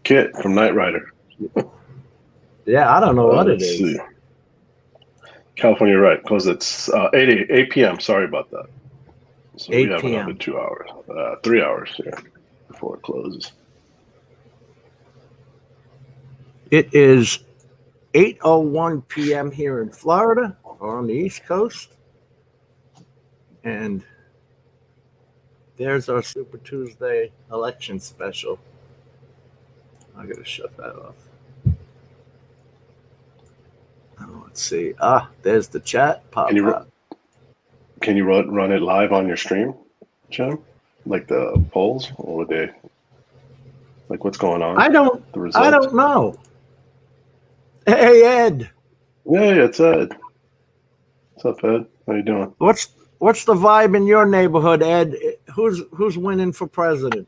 Kit from Knight Rider. Yeah, I don't know what it is. See. California, right? Because it's 8 p.m. Sorry about that. So 8 we have p.m. another 2 hours, 3 hours here before it closes. It is 8:01 p.m. here in Florida or on the East Coast. And there's our Super Tuesday election special. I gotta shut that off. Oh, let's see. There's the chat. Can you run it live on your stream, Jim? Like the polls, or would they? Like what's going on? I don't know. Hey Ed. Yeah, it's Ed. What's up, Ed? How you doing? What's the vibe in your neighborhood, Ed? Who's winning for president?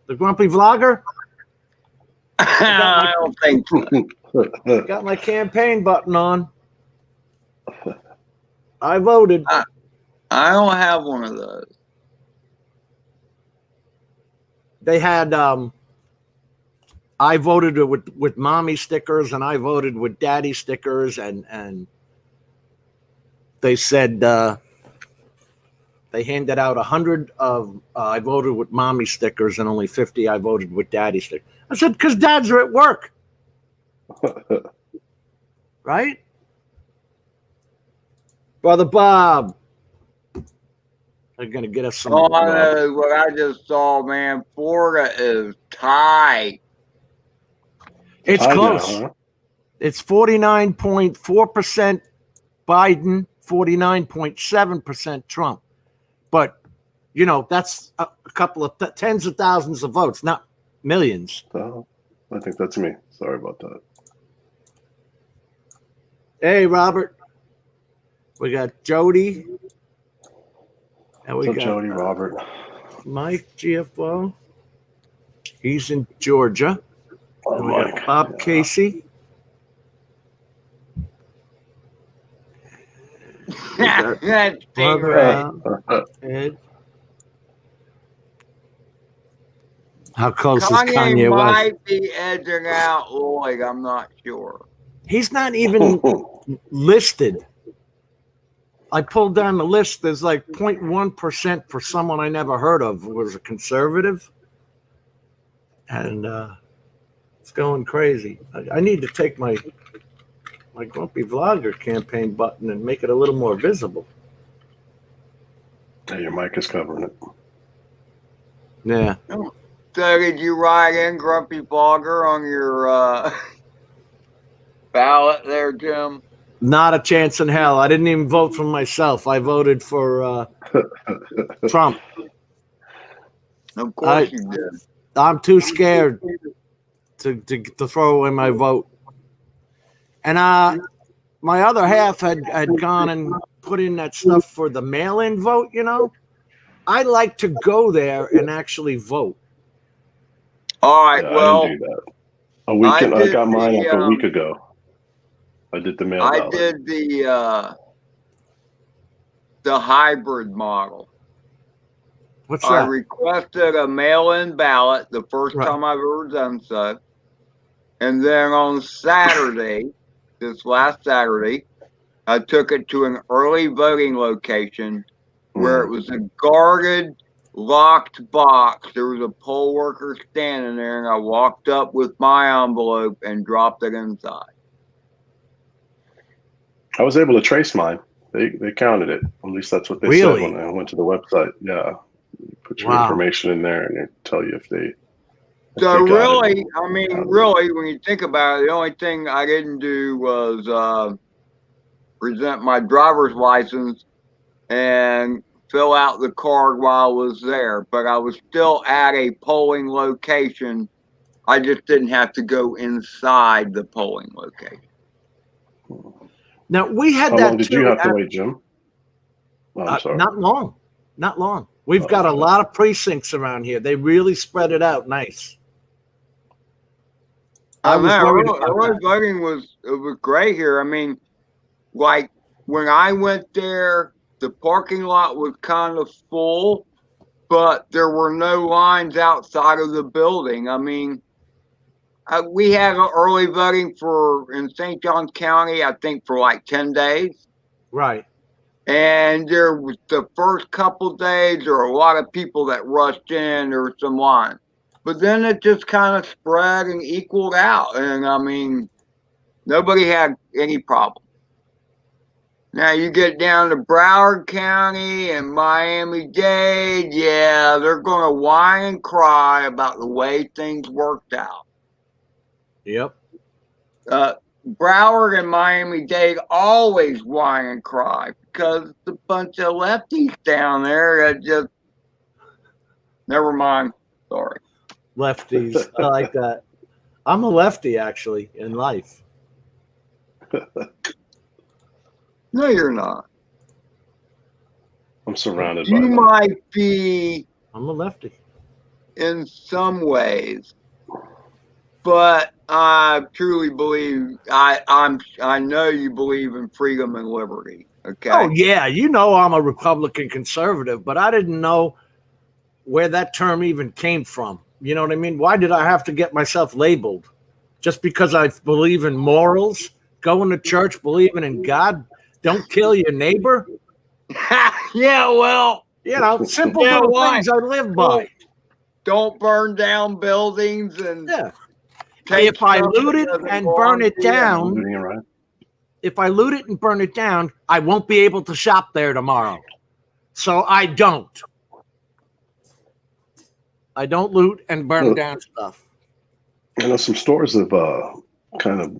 The grumpy vlogger? I don't think so. Got my campaign button on. I voted. I don't have one of those. They had I voted with mommy stickers and I voted with daddy stickers, and they said they handed out 100 of I voted with mommy stickers and only 50 I voted with daddy stickers. I said, because dads are at work. Right? Brother Bob. They're going to get us some. Oh, what I just saw, man. Florida is tied. It's close. Now, huh? It's 49.4% Biden, 49.7% Trump. But, you know, that's a couple of tens of thousands of votes, not millions. I think that's me. Sorry about that. Hey, Robert. We got Jody. And we got Jody, Robert. Mike GFO. He's in Georgia. And we got Bob Casey. That's Ed. How close is Kanye might be edging out Lloyd. I'm not sure. He's not even listed. I pulled down the list. There's like 0.1% for someone I never heard of who was a conservative. And it's going crazy. I need to take my grumpy vlogger campaign button and make it a little more visible. Yeah, your mic is covering it. Yeah. So did you write in grumpy vlogger on your ballot there, Jim? Not a chance in hell. I didn't even vote for myself. I voted for Trump. Of course you did. I'm too scared to throw away my vote. And my other half had gone and put in that stuff for the mail-in vote, you know. I like to go there and actually vote. All right, well, I didn't do that. I got mine like a week ago. I did the mail ballot. I did the hybrid model. What's that? I requested a mail-in ballot the first time I've ever done so. And then on Saturday, this last Saturday, I took it to an early voting location where it was a guarded, locked box. There was a poll worker standing there, and I walked up with my envelope and dropped it inside. I was able to trace mine. They counted it. At least that's what they said when I went to the website. Yeah. You put your information in there and they tell you if they. So really, I mean, really, when you think about it, the only thing I didn't do was present my driver's license and fill out the card while I was there. But I was still at a polling location. I just didn't have to go inside the polling location. Now, we had How that long did you have to wait, Jim? Oh, I'm sorry. Not long. Not long. We've got a lot of precincts around here. They really spread it out nice. Early voting was great here. I mean, like when I went there, the parking lot was kind of full, but there were no lines outside of the building. I mean, we had early voting in St. Johns County, I think, for like 10 days. Right. And there was the first couple days, there were a lot of people that rushed in. There was some line. But then it just kind of spread and equaled out. And I mean, nobody had any problem. Now you get down to Broward County and Miami-Dade, yeah, they're going to whine and cry about the way things worked out. Yep. Broward and Miami-Dade always whine and cry because it's a bunch of lefties down there that just, never mind, sorry. Lefties, I like that. I'm a lefty, actually, in life. No, you're not. I'm surrounded by You them. might be I'm a lefty. in some ways, but I truly believe I know you believe in freedom and liberty. Okay. Oh yeah, you know I'm a Republican conservative, but I didn't know where that term even came from. You know what I mean? Why did I have to get myself labeled? Just because I believe in morals, going to church, believing in God, don't kill your neighbor? Yeah, well, You know, simple Yeah, little why? things I live by. don't burn down buildings and Yeah. take If I stuff loot that it doesn't and belong burn it to you. down, Looting it, right? if I loot it and burn it down, I won't be able to shop there tomorrow. So I don't. I don't loot and burn down stuff. I know some stores have kind of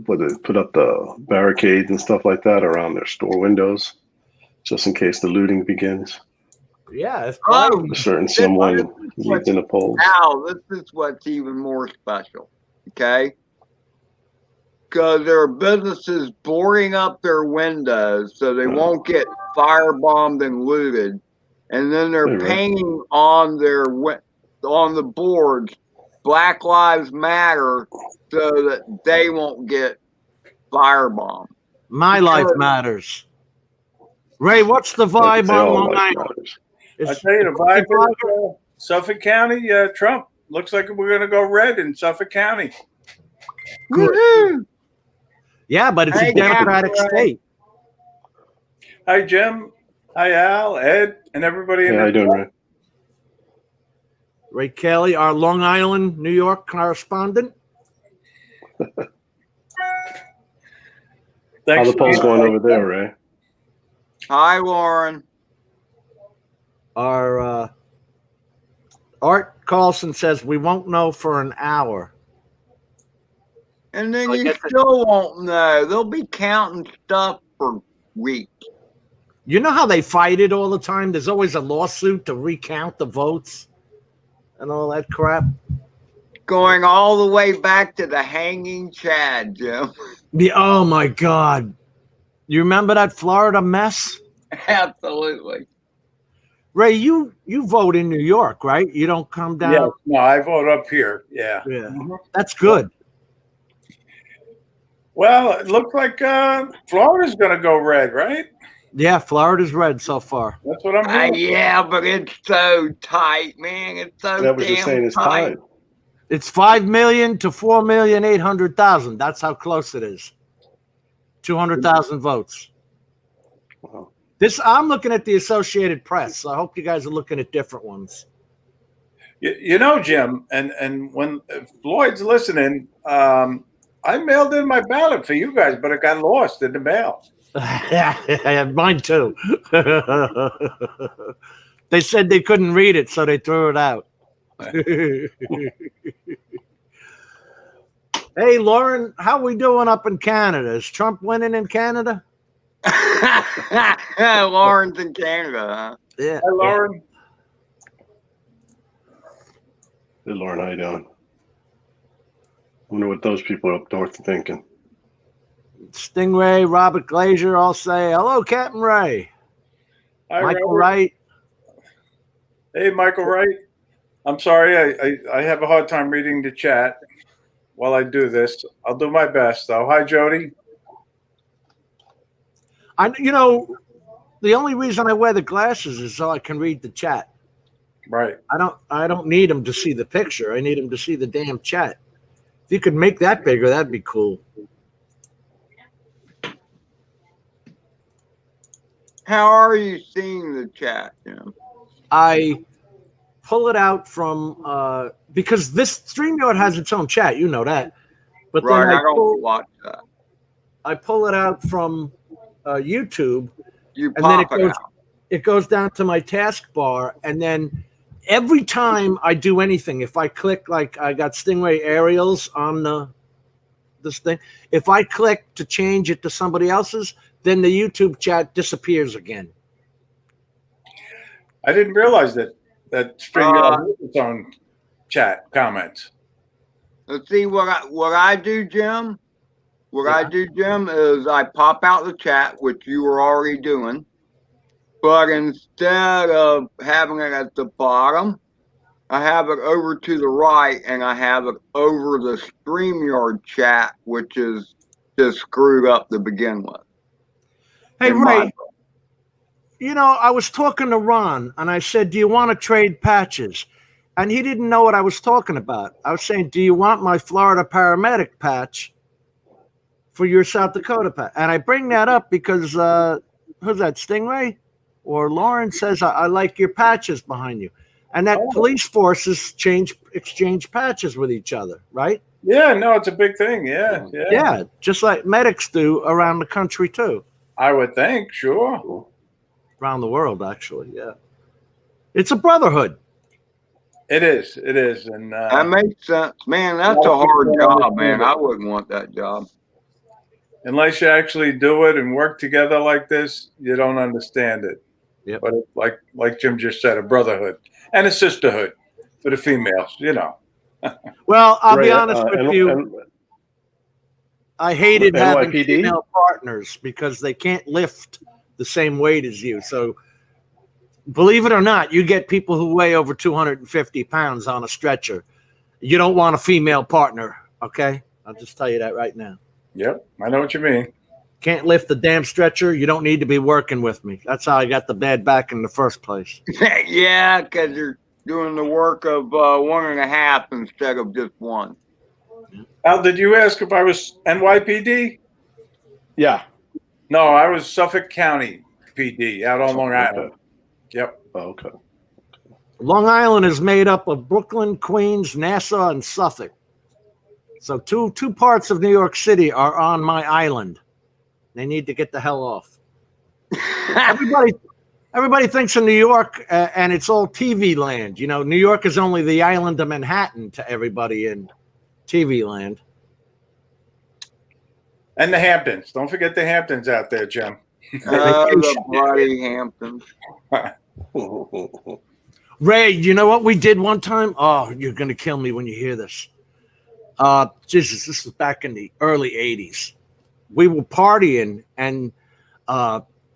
put up the barricades and stuff like that around their store windows, just in case the looting begins. Yeah. If Oh, A certain someone leads in the polls. Al, this is what's even more special, okay? Because there are businesses boarding up their windows so they won't get firebombed and looted, and then they're Right. painting on the boards Black Lives Matter so that they won't get firebombed. my life matters. Ray, what's the I could vibe say on all Long life Island? matters. I tell you, the vibe is Suffolk County, Trump. Looks like we're going to go red in Suffolk County. Woohoo! Yeah, but it's Hey, a Democratic Captain. state. Hi, Jim. Hi, Al, Ed, and everybody. Yeah, how you doing, Ray? Ray Kelly, our Long Island, New York correspondent. How Thanks the polls for- going over there, Ray? Hi, Lauren. Our Art Carlson says we won't know for an hour. And then I you guess still won't know. They'll be counting stuff for weeks. You know how they fight it all the time? There's always a lawsuit to recount the votes and all that crap. Going all the way back to the hanging Chad, Jim. Yeah, oh my God. You remember that Florida mess? Absolutely. Ray, you vote in New York, right? You don't come down. Yeah, no, I vote up here. Yeah. Yeah. That's good. Well, it looks like Florida's going to go red, right? Yeah, Florida's red so far. That's what I'm hearing. Yeah, but it's so tight, man. It's so I was just saying damn it's tight. tied. It's 5 million to 4,800,000. That's how close it is. 200,000 votes. Wow. I'm looking at the Associated Press. So I hope you guys are looking at different ones. You know, Jim, and when Floyd's listening, I mailed in my ballot for you guys, but it got lost in the mail. Yeah, mine too. They said they couldn't read it, so they threw it out. Hey, Lauren, how we doing up in Canada? Is Trump winning in Canada? Lauren's in Canada, huh? Yeah. Hi, Lauren. Hey, Lauren, how you doing? I wonder what those people up north are thinking. Stingray, Robert Glazier all say, hello, Captain Ray. Hi, Michael Robert. Wright. Hey, Michael Wright. I'm sorry, I have a hard time reading the chat while I do this. I'll do my best, though. Hi, Jody. The only reason I wear the glasses is so I can read the chat. Right. I don't need them to see the picture. I need them to see the damn chat. If you could make that bigger, that'd be cool. How are you seeing the chat, Jim? I pull it out from because this StreamYard has its own chat, you know that. But Right, then I don't watch that. I pull it out from YouTube, You and then pop it out. it goes down to my taskbar, and then every time I do anything, if I click, like I got Stingray aerials on this thing, if I click to change it to somebody else's, then the YouTube chat disappears again. I didn't realize that StreamYard has its own chat comments. Let's see what I do, Jim. I do, Jim, is I pop out the chat, which you were already doing, but instead of having it at the bottom, I have it over to the right, and I have it over the StreamYard chat, which is just screwed up to begin with. Hey, Ray, you know, I was talking to Ron, and I said, do you want to trade patches? And he didn't know what I was talking about. I was saying, do you want my Florida paramedic patch for your South Dakota patch? And I bring that up because, who's that, Stingray? Or Lauren says, I like your patches behind you. And that police forces exchange patches with each other, right? Yeah, no, it's a big thing. Yeah, just like medics do around the country, too. I would think, sure. Around the world, actually, yeah. It's a brotherhood. It is, and that makes sense, man. That's a hard job, man. I wouldn't want that job. Unless you actually do it and work together like this, you don't understand it. Yeah. But it's like Jim just said, a brotherhood and a sisterhood for the females, you know. Well, I'll be honest with you. I hated having female partners because they can't lift the same weight as you. So, believe it or not, you get people who weigh over 250 pounds on a stretcher. You don't want a female partner, okay? I'll just tell you that right now. Yep, I know what you mean. Can't lift the damn stretcher, you don't need to be working with me. That's how I got the bad back in the first place. Yeah, because you're doing the work of 1.5 instead of just 1. Al, did you ask if I was NYPD? Yeah. No, I was Suffolk County PD out on Long Island. Yep. Oh, okay. Long Island is made up of Brooklyn, Queens, Nassau, and Suffolk. So two parts of New York City are on my island. They need to get the hell off. Everybody thinks of New York and it's all TV land. You know, New York is only the island of Manhattan to everybody in TV land. And the Hamptons. Don't forget the Hamptons out there, Jim. The bloody Hamptons. Ray, you know what we did one time? Oh, you're going to kill me when you hear this. Jesus, this was back in the early 80s. We were partying and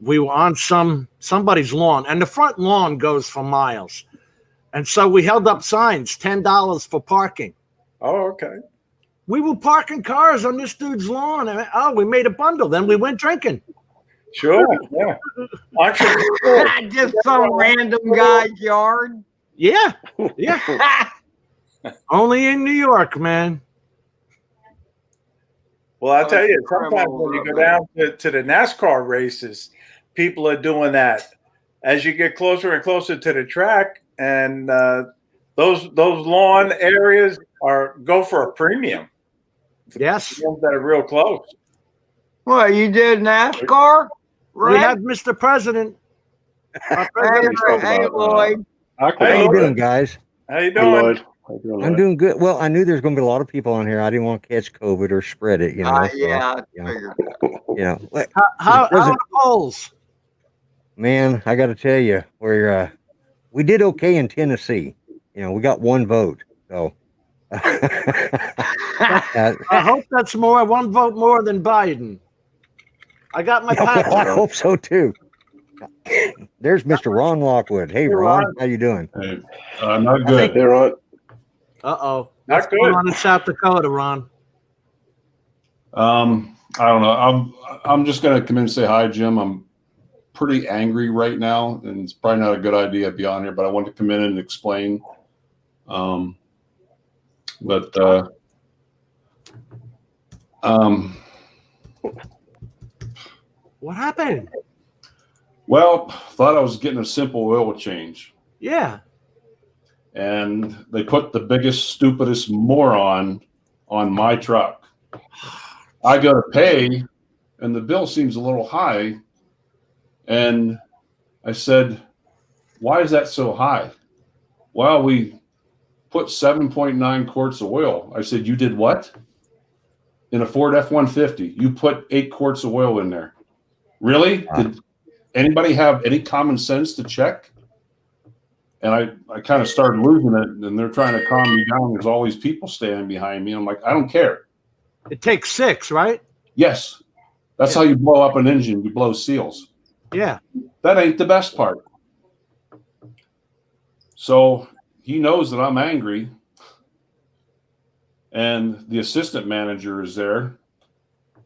we were on somebody's lawn, and the front lawn goes for miles. And so we held up signs, $10 for parking. Oh, okay. We were parking cars on this dude's lawn, and we made a bundle. Then we went drinking. Sure, yeah. Actually, just some random guy's yard. Yeah. Only in New York, man. Well, I'll tell you, sometimes when you go down to the NASCAR races, people are doing that. As you get closer and closer to the track, and those lawn areas go for a premium. Yes. The ones that are real close. Well, you did NASCAR? Right? We had Mr. President. Hey, Lloyd. How you doing, guys? How you doing? I'm doing good. Well, I knew there's going to be a lot of people on here. I didn't want to catch COVID or spread it, you know. I figured that. You know. How are the polls? Man, I got to tell you, we did okay in Tennessee. You know, we got 1 vote. So I hope that's one vote more than Biden. I got my patch. I hope so too. There's Mr. Ron Lockwood. Hey, Ron, how you doing? Hey, not good. Hey, Ron. Uh-oh. Not What's going on in South Dakota, Ron? I don't know. I'm just gonna come in and say hi, Jim. I'm pretty angry right now, and it's probably not a good idea to be on here, but I want to come in and explain. But What happened? Well, thought I was getting a simple oil change. Yeah. And they put the biggest, stupidest moron on my truck. I go to pay, and the bill seems a little high. And I said, why is that so high? Well, we put 7.9 quarts of oil. I said, you did what? In a Ford F-150, you put 8 quarts of oil in there. Really? Did anybody have any common sense to check? And I kind of started losing it, and they're trying to calm me down. There's all these people standing behind me. I'm like, I don't care. It takes 6, right? Yes. That's how you blow up an engine. You blow seals. Yeah. That ain't the best part. So he knows that I'm angry. And the assistant manager is there.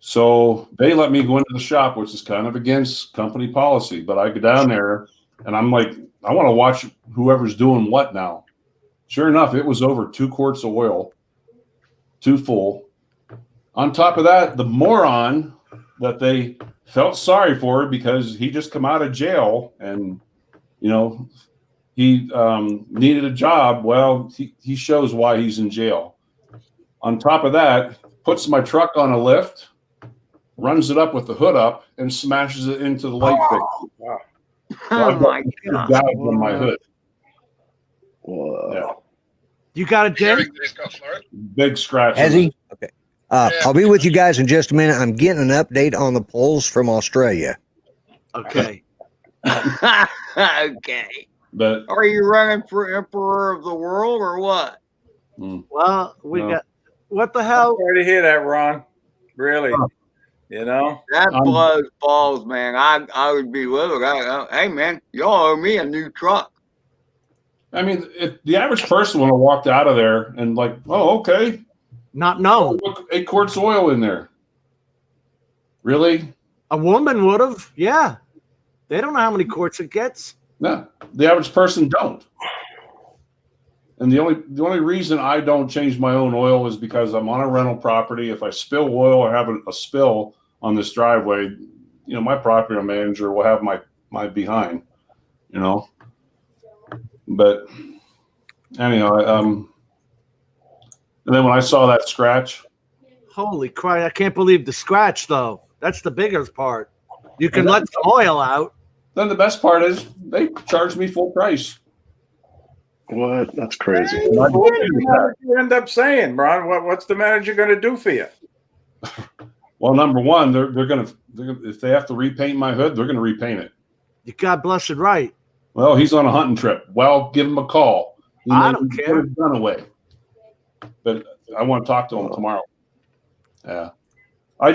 So they let me go into the shop, which is kind of against company policy. But I go down there, and I'm like, I want to watch whoever's doing what now. Sure enough, it was over 2 quarts of oil, 2 full. On top of that, the moron that they felt sorry for because he just come out of jail and, he needed a job. Well, he shows why he's in jail. On top of that, puts my truck on a lift, runs it up with the hood up, and smashes it into the light fixture. Oh So my God! On my hood. Wow. Yeah. You got a dent? Big scratch. Has he? Okay. I'll be with you guys in just a minute. I'm getting an update on the polls from Australia. Okay. Okay. But Are you running for emperor of the world or what? Well, we got what the hell? Sorry to hear that, Ron. Really, That blows balls, man. I would be livid. Hey, man, y'all owe me a new truck. I mean, if the average person would have walked out of there and like, oh, okay, Not known. 8 quarts of oil in there. Really? A woman would have. Yeah. They don't know how many quarts it gets. No, the average person don't. And the only reason I don't change my own oil is because I'm on a rental property. If I spill oil or have a spill on this driveway, my property manager will have my behind, But anyhow, and then when I saw that scratch, Holy crap. I can't believe the scratch, though. That's the biggest part. You can let the oil out. then the best part is they charged me full price. What? That's crazy. What do you end up saying, Ron? What's the manager going to do for you? Well, number one, they're gonna if they have to repaint my hood, they're gonna repaint it. You God blessed right. Well, he's on a hunting trip. Well, give him a call. I don't care. Put his gun away. But I want to talk to him tomorrow. Yeah, I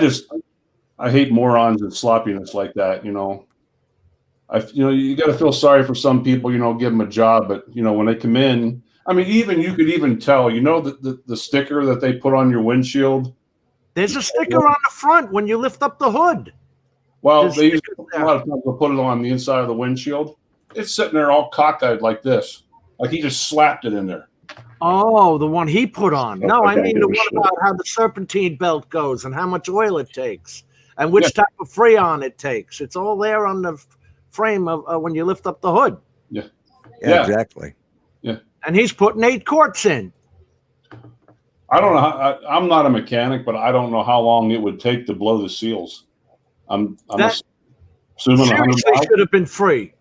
hate morons and sloppiness like that. You got to feel sorry for some people. Give them a job, but when they come in, I mean, you could even tell. The sticker that they put on your windshield. There's a sticker on the front when you lift up the hood. Well, they use a lot of times they'll put it on the inside of the windshield. It's sitting there all cockeyed like this, like he just slapped it in there. Oh, the one he put on. No, I mean the one about how the serpentine belt goes and how much oil it takes and which type of freon it takes. It's all there on the frame of when you lift up the hood. Yeah, exactly. Yeah. And he's putting 8 quarts in. I don't know. I'm not a mechanic, but I don't know how long it would take to blow the seals. I'm assuming seriously should have been free.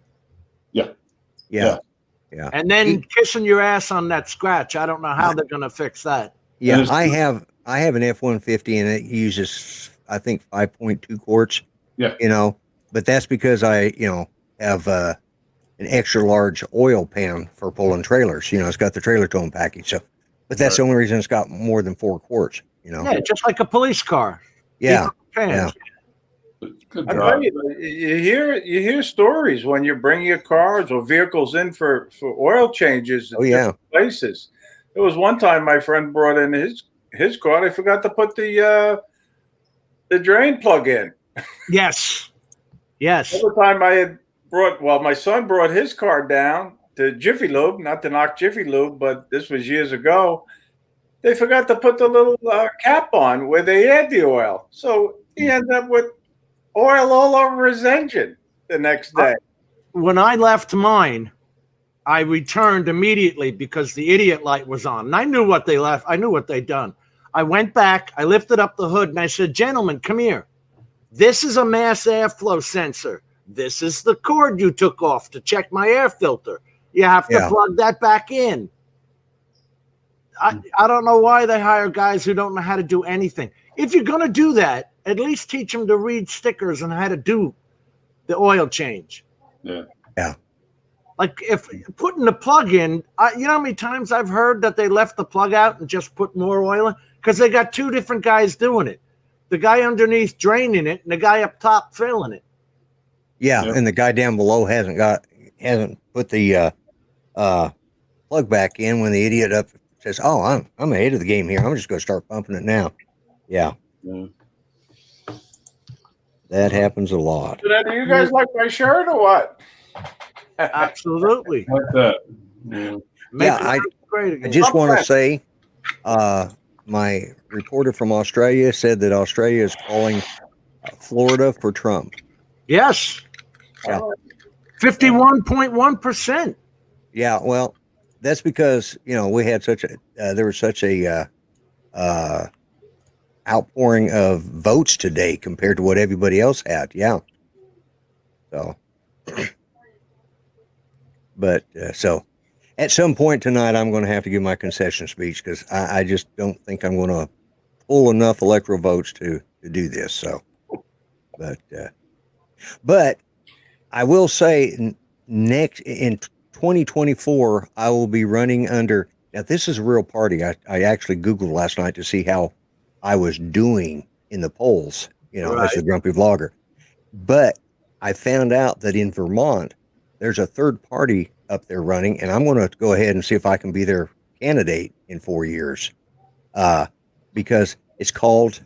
Yeah. And then kissing your ass on that scratch. I don't know how they're going to fix that. Yeah, I have an F-150 and it uses I think 5.2 quarts. Yeah. But that's because I have an extra large oil pan for pulling trailers. It's got the trailer towing package. So, but that's the only reason it's got more than 4 quarts. Yeah, just like a police car. Yeah. Yeah. I tell you, you hear stories when you bring your cars or vehicles in for oil changes. Oh yeah, places. There was one time my friend brought in his car. They forgot to put the drain plug in. Yes. Other time my son brought his car down to Jiffy Lube, not to knock Jiffy Lube, but this was years ago. they forgot to put the little cap on where they add the oil. So he ended up with oil all over his engine the next day. When I left mine, I returned immediately because the idiot light was on. And I knew what they left. I knew what they'd done. I went back, I lifted up the hood, and I said, gentlemen, come here. This is a mass airflow sensor. This is the cord you took off to check my air filter. You have to plug that back in. I don't know why they hire guys who don't know how to do anything. If you're going to do that, at least teach them to read stickers and how to do the oil change. Yeah. Like if putting the plug in, you know how many times I've heard that they left the plug out and just put more oil in? Because they got two different guys doing it. The guy underneath draining it and the guy up top filling it. Yeah, and the guy down below hasn't put the plug back in when the idiot up says, "Oh, I'm ahead of the game here. I'm just going to start pumping it now." Yeah. That happens a lot. Do you guys like my shirt or what? Absolutely. Like that. I just want to say, my reporter from Australia said that Australia is calling Florida for Trump. Yes. Yeah. 51.1%. Yeah, well, that's because we had there was such a outpouring of votes today compared to what everybody else had. Yeah. So, but so at some point tonight, I'm going to have to give my concession speech because I just don't think I'm going to pull enough electoral votes to do this. So, but I will say next in 2024, I will be running under. Now, this is a real party. I actually Googled last night to see how I was doing in the polls, as a grumpy vlogger. But I found out that in Vermont, there's a third party up there running, and I'm going to go ahead and see if I can be their candidate in 4 years, because it's called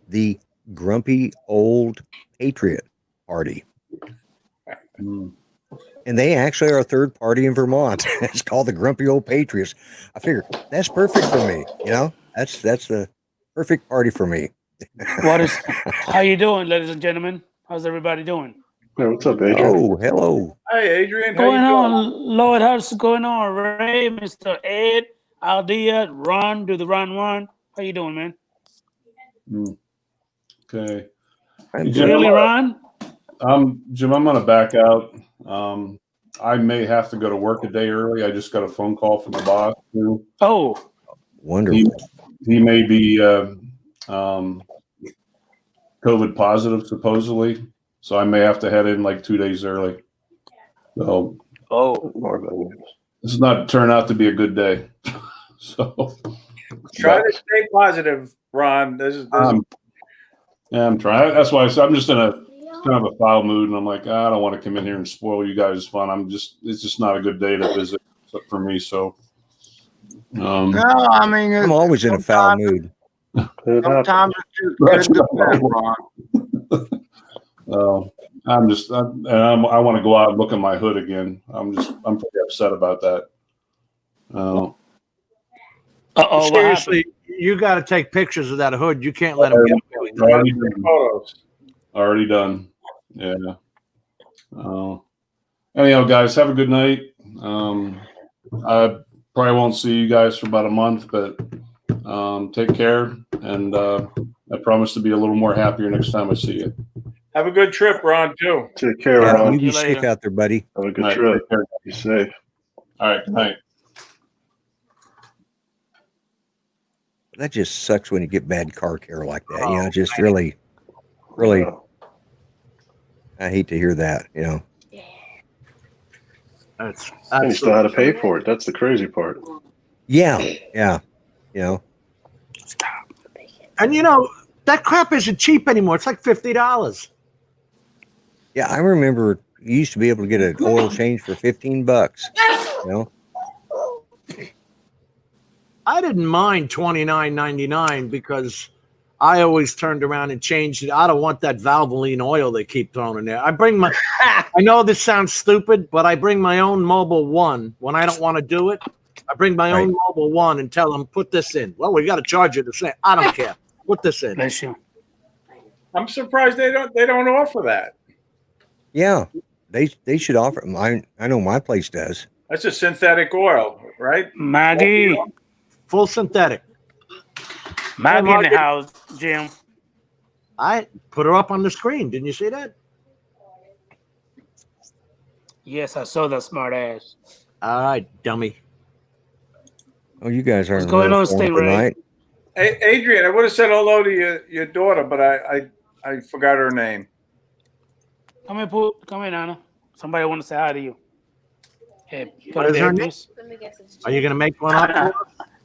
the Grumpy Old Patriot Party. And they actually are a third party in Vermont. It's called the Grumpy Old Patriots. I figured that's perfect for me. That's the perfect party for me. How you doing, ladies and gentlemen? How's everybody doing? Hey, what's up, Adrian? Oh, hello. Hi, Adrian. What's going on, Lloyd? How's it going on? Ray, Mr. Ed, Aldea, Ron, do the Ron. How you doing, man? Okay. Jim, Really, Ron? Jim, I'm going to back out. I may have to go to work a day early. I just got a phone call from the boss too. Oh, wonderful. He may be COVID positive, supposedly. So I may have to head in like 2 days early. So, this is not turn out to be a good day. So, try to stay positive, Ron. Yeah, I'm trying. That's why I'm just in a kind of a foul mood, and I'm like, I don't want to come in here and spoil you guys' fun. It's just not a good day to visit for me. So, no, I mean, I'm always in a foul mood. Sometimes it's just good to be Ron. I want to go out and look at my hood again. I'm pretty upset about that. Seriously, you got to take pictures of that hood. You can't let them get already done. Yeah. Anyhow, guys, have a good night. I probably won't see you guys for about a month, but take care, and I promise to be a little more happier next time I see you. Have a good trip, Ron, too. Take care, Ron. You be safe out there, buddy. Have a good trip. Be safe. All right, good night. That just sucks when you get bad car care like that. Just really, I hate to hear that, That's And you still had to pay for it. That's the crazy part. Yeah. And that crap isn't cheap anymore. It's like $50. Yeah, I remember you used to be able to get an oil change for $15. I didn't mind $29.99 because I always turned around and changed it. I don't want that Valvoline oil they keep throwing in there. I know this sounds stupid, but I bring my own Mobile One when I don't want to do it. I bring my own mobile one and tell them, put this in. Well, we got to charge you the same. I don't care. Put this in. Bless you. I'm surprised they don't offer that. Yeah, they should offer. I know my place does. That's a synthetic oil, right? Maggie. Full synthetic. Maggie in the house, Jim. I put her up on the screen. Didn't you see that? Yes, I saw that smart ass. All right, dummy. Oh, you guys are What's going on, Stingray? Hey, Adrian, I would have said hello to your daughter, but I forgot her name. Come in, Pooh. Come in, Anna. Somebody want to say hi to you. Hey, What is her name? Are you going to make one up for us?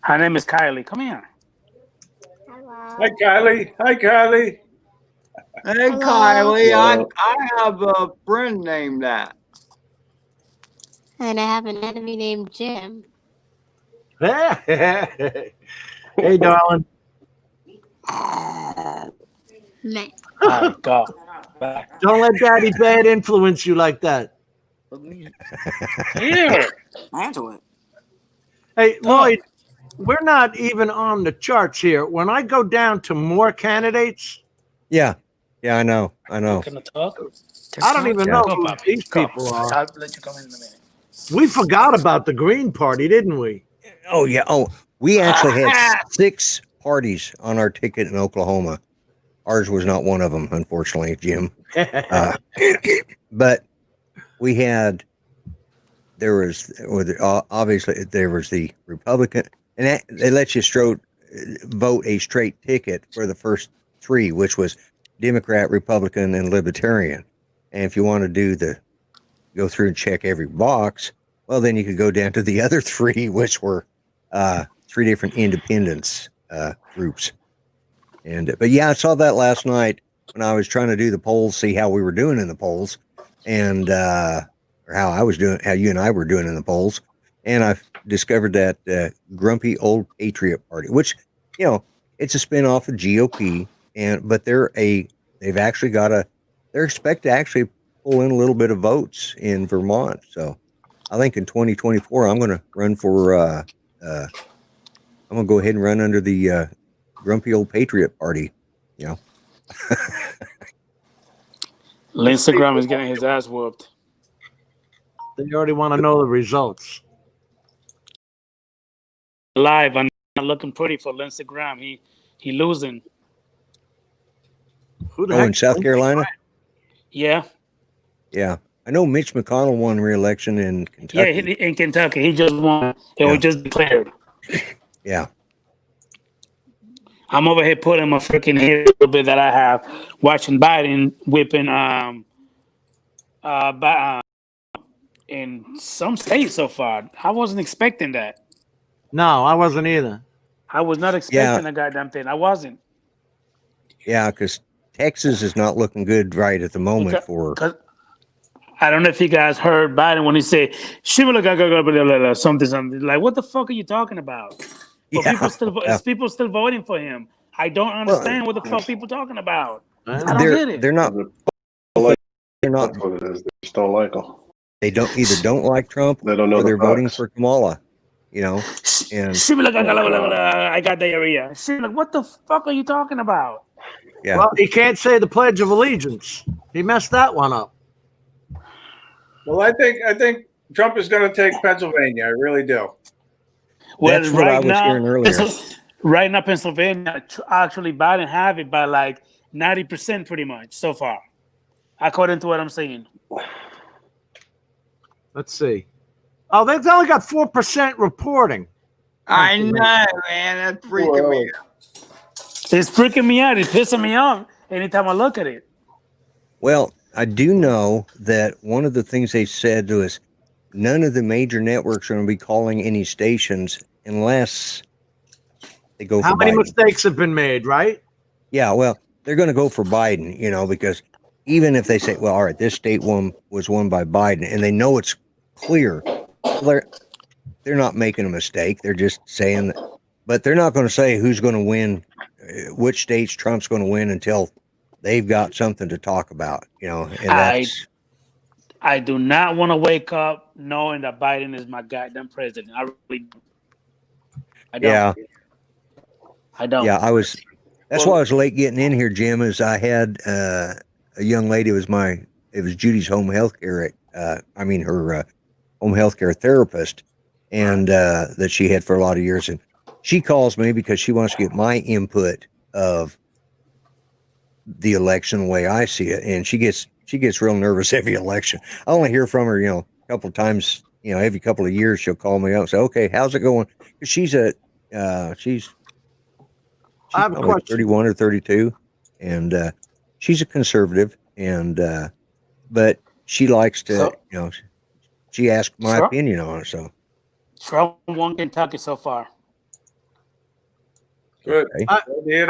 Her name is Kylie. Come here. Hello. Hi, Kylie. Hi, Kylie. Hey, Kylie, I have a friend named that. And I have an enemy named Jim. Hey, darling. Meh. Oh, God. Don't let Daddy Bad influence you like that. Here. Answer it. Hey, Lloyd, we're not even on the charts here. When I go down to more candidates, Yeah, I know. Can I talk? I don't even know who these people are. I'll let you come in a minute. We forgot about the Green Party, didn't we? Oh yeah. Oh, we actually had 6 parties on our ticket in Oklahoma. Ours was not one of them, unfortunately, Jim. But we had. Obviously there was the Republican, and they let you vote a straight ticket for the first 3, which was Democrat, Republican, and Libertarian. And if you want to go through and check every box, well, then you could go down to the other 3, which were 3 different independence groups. But yeah, I saw that last night when I was trying to do the polls, see how we were doing in the polls, and or how you and I were doing in the polls, and I discovered that grumpy old patriot party, which it's a spinoff of GOP, but they've actually they're expected to actually pull in a little bit of votes in Vermont. So I think in 2024, I'm going to run for, I'm going to go ahead and run under the grumpy old patriot party, Lindsey Graham is getting his ass whooped. They already want to know the results. Live, I'm not looking pretty for Lindsey Graham. He losing. Who the heck in South Carolina? Yeah. Yeah. I know Mitch McConnell won re-election in Kentucky. Yeah, in Kentucky. He just won. It was just declared. Yeah. I'm over here putting my freaking head a little bit that I have, watching Biden whipping in some states so far. I wasn't expecting that. No, I wasn't either. I was not expecting a goddamn thing. I wasn't. Yeah, because Texas is not looking good right at the moment I don't know if you guys heard Biden when he said something. Like, what the fuck are you talking about? But people still voting for him. I don't understand what the fuck people talking about. I don't get it. They're not. They're not. That's what it is. They just don't like them. They don't like Trump. They don't know. Or they're voting for Kamala. And she be like, I got diarrhea. She be like, what the fuck are you talking about? Yeah. Well, he can't say the Pledge of Allegiance. He messed that one up. Well, I think Trump is going to take Pennsylvania. I really do. Well, that's what I was hearing earlier. Right now, Pennsylvania, actually, Biden have it by like 90% pretty much so far, according to what I'm seeing. Let's see. Oh, they've only got 4% reporting. I know, man. That's freaking me out. It's freaking me out. It's pissing me off anytime I look at it. Well, I do know that one of the things they said was none of the major networks are going to be calling any stations unless they go for Biden. How many mistakes have been made, right? Yeah, well, they're going to go for Biden, because even if they say, well, all right, this state was won by Biden, and they know it's clear, they're not making a mistake. They're just saying that, but they're not going to say who's going to win, which states Trump's going to win until they've got something to talk about, and that's... I do not want to wake up knowing that Biden is my goddamn president. I really don't. I don't. Yeah. I don't. Yeah, that's why I was late getting in here, Jim, is I had a young lady, it was Judy's home health care, her home health care therapist, and that she had for a lot of years. And she calls me because she wants to get my input of the election the way I see it. And she gets real nervous every election. I only hear from her, a couple of times, every couple of years she'll call me up and say, okay, how's it going? She's I have a probably question. 31 or 32, and she's a conservative, but she likes to, she asked my opinion on it. So Trump won Kentucky so far. Good. Okay.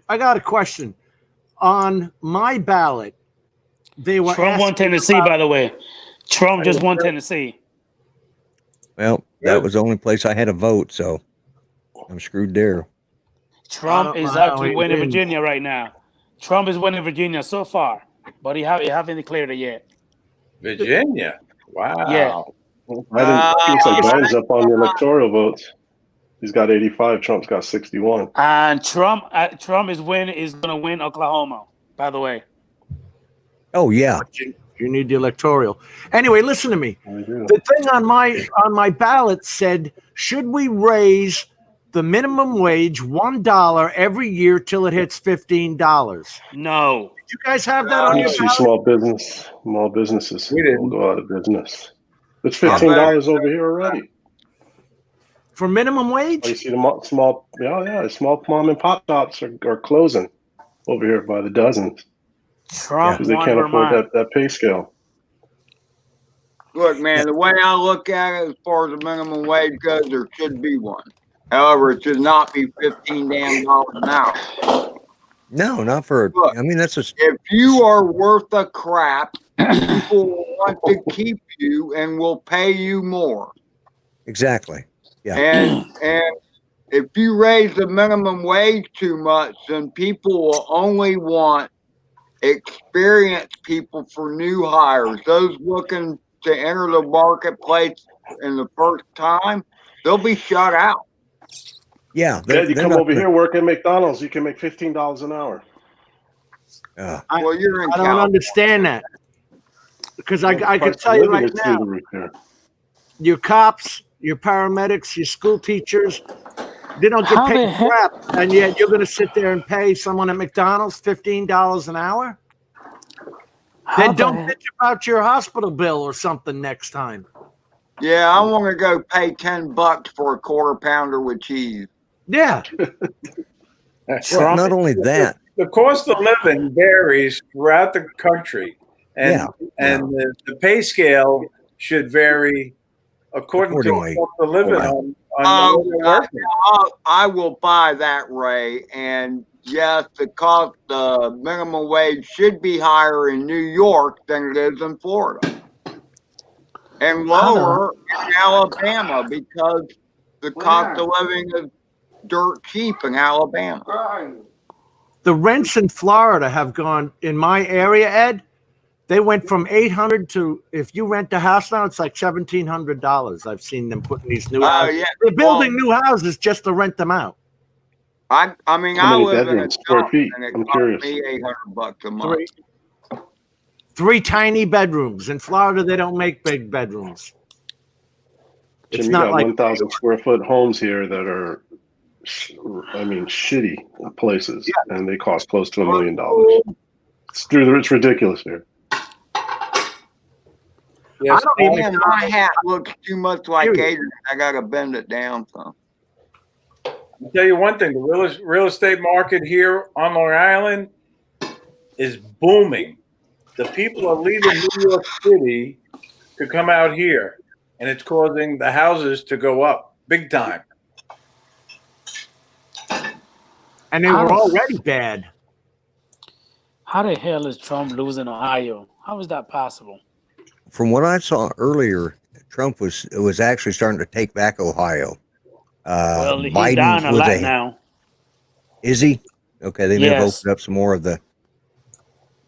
I got a question. On my ballot, they were Trump won Tennessee, by the way. Trump just won Tennessee. Well, that was the only place I had a vote, so I'm screwed there. Trump is actually winning Virginia right now. Trump is winning Virginia so far, but he haven't declared it yet. Virginia? Wow. Yeah. Looks like Biden's up on the electoral votes. He's got 85. Trump's got 61. And Trump is going to win Oklahoma, by the way. Oh yeah. You need the electoral. Anyway, listen to me. The thing on my ballot said, should we raise the minimum wage $1 every year till it hits $15? No. Did you guys have that on your ballot? Small businesses will go out of business. It's $15 over here already. For minimum wage? Oh, you see the small mom and pop shops are closing over here by the dozens. Trump because they can't afford that pay scale. Look, man, the way I look at it, as far as the minimum wage goes, there should be one. However, it should not be $15 an hour. No, not for. Look, that's a. If you are worth a crap, people will want to keep you and will pay you more. Exactly. Yeah. And if you raise the minimum wage too much, then people will only want experienced people for new hires. Those looking to enter the marketplace in the first time, they'll be shut out. Yeah, you come over here, work at McDonald's, you can make $15 an hour. Well, you're in I don't understand that. Because I can tell you right now, your cops, your paramedics, your school teachers, they don't get paid crap, and yet you're going to sit there and pay someone at McDonald's $15 an hour? Then don't bitch about your hospital bill or something next time. Yeah, I want to go pay $10 for a quarter pounder with cheese. Yeah. Well, not only that, the cost of living varies throughout the country, and the pay scale should vary according to the cost of living on I will buy that, Ray. And yes, the minimum wage should be higher in New York than it is in Florida, and lower in Alabama because the cost of living is dirt cheap in Alabama. The rents in Florida have gone, in my area, Ed, they went from $800 to, if you rent a house now, it's like $1,700. I've seen them putting these new houses. Yeah. They're building new houses just to rent them out. I mean, I live in a square feet. and it I'm cost curious. me $800 a month. Three tiny bedrooms. In Florida, they don't make big bedrooms. Jim, you got 1,000 square foot homes here that are, shitty places, and they cost close to $1 million. It's ridiculous here. Yes, my hat looks too much like Adrian. I gotta bend it down some. I'll tell you one thing: the real estate market here on Long Island is booming. The people are leaving New York City to come out here, and it's causing the houses to go up big time. And they were already bad. How the hell is Trump losing Ohio? How is that possible? From what I saw earlier, Trump was actually starting to take back Ohio. Well, he's Biden down a lot now. Is he? Okay, they may have opened up some more of the.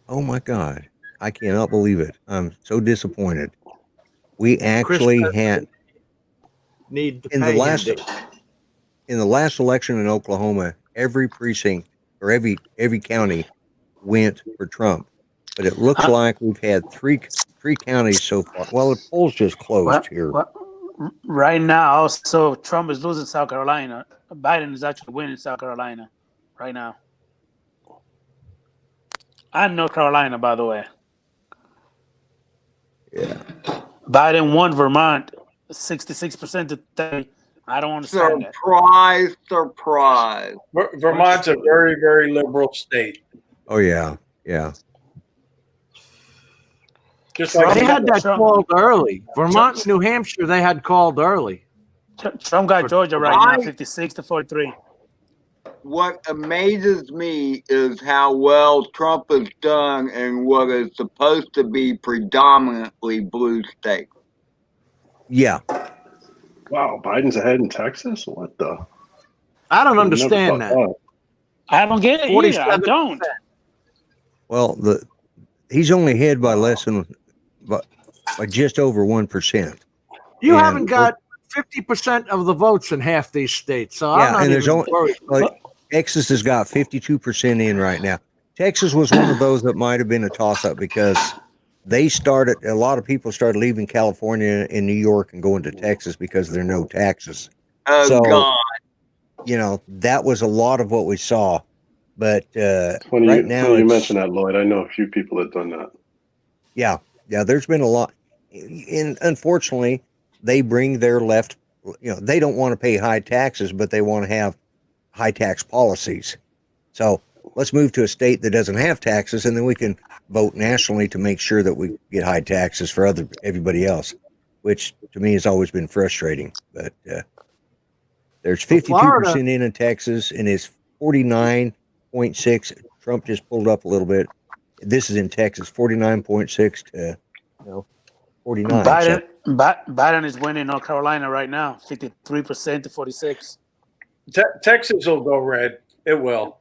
Oh my God, I cannot believe it! I'm so disappointed. We actually had need to in the last. in the last election in Oklahoma, every precinct or every county went for Trump, but it looks like we've had three counties so far. Well, the polls just closed here. Right now, so Trump is losing South Carolina. Biden is actually winning South Carolina right now. And North Carolina, by the way. Yeah. Biden won Vermont 66% to 30%. I don't understand that. Surprise. Vermont's a very, very liberal state. Oh, yeah. Yeah. Just like they had that called early. Vermont and New Hampshire, they had called early. Trump got Georgia right now, 56-43. What amazes me is how well Trump has done in what is supposed to be predominantly blue states. Yeah. Wow, Biden's ahead in Texas? What the? I don't understand that. I don't get it either. I don't. Well, he's only ahead by less than by just over 1%. You haven't got 50% of the votes in half these states, so I'm not even worried. Texas has got 52% in right now. Texas was one of those that might have been a toss-up because a lot of people started leaving California and New York and going to Texas because there are no taxes. Oh, God. You know, that was a lot of what we saw. But when you mention that, Lloyd, I know a few people that done that. Yeah. Yeah, there's been a lot. And unfortunately, they bring their left, they don't want to pay high taxes, but they want to have high tax policies. So let's move to a state that doesn't have taxes, and then we can vote nationally to make sure that we get high taxes for everybody else, which to me has always been frustrating. But there's 52% in Texas, and it's 49.6. Trump just pulled up a little bit. This is in Texas, 49.6 to 49. Biden is winning North Carolina right now, 53% to 46%. Texas will go red. It will.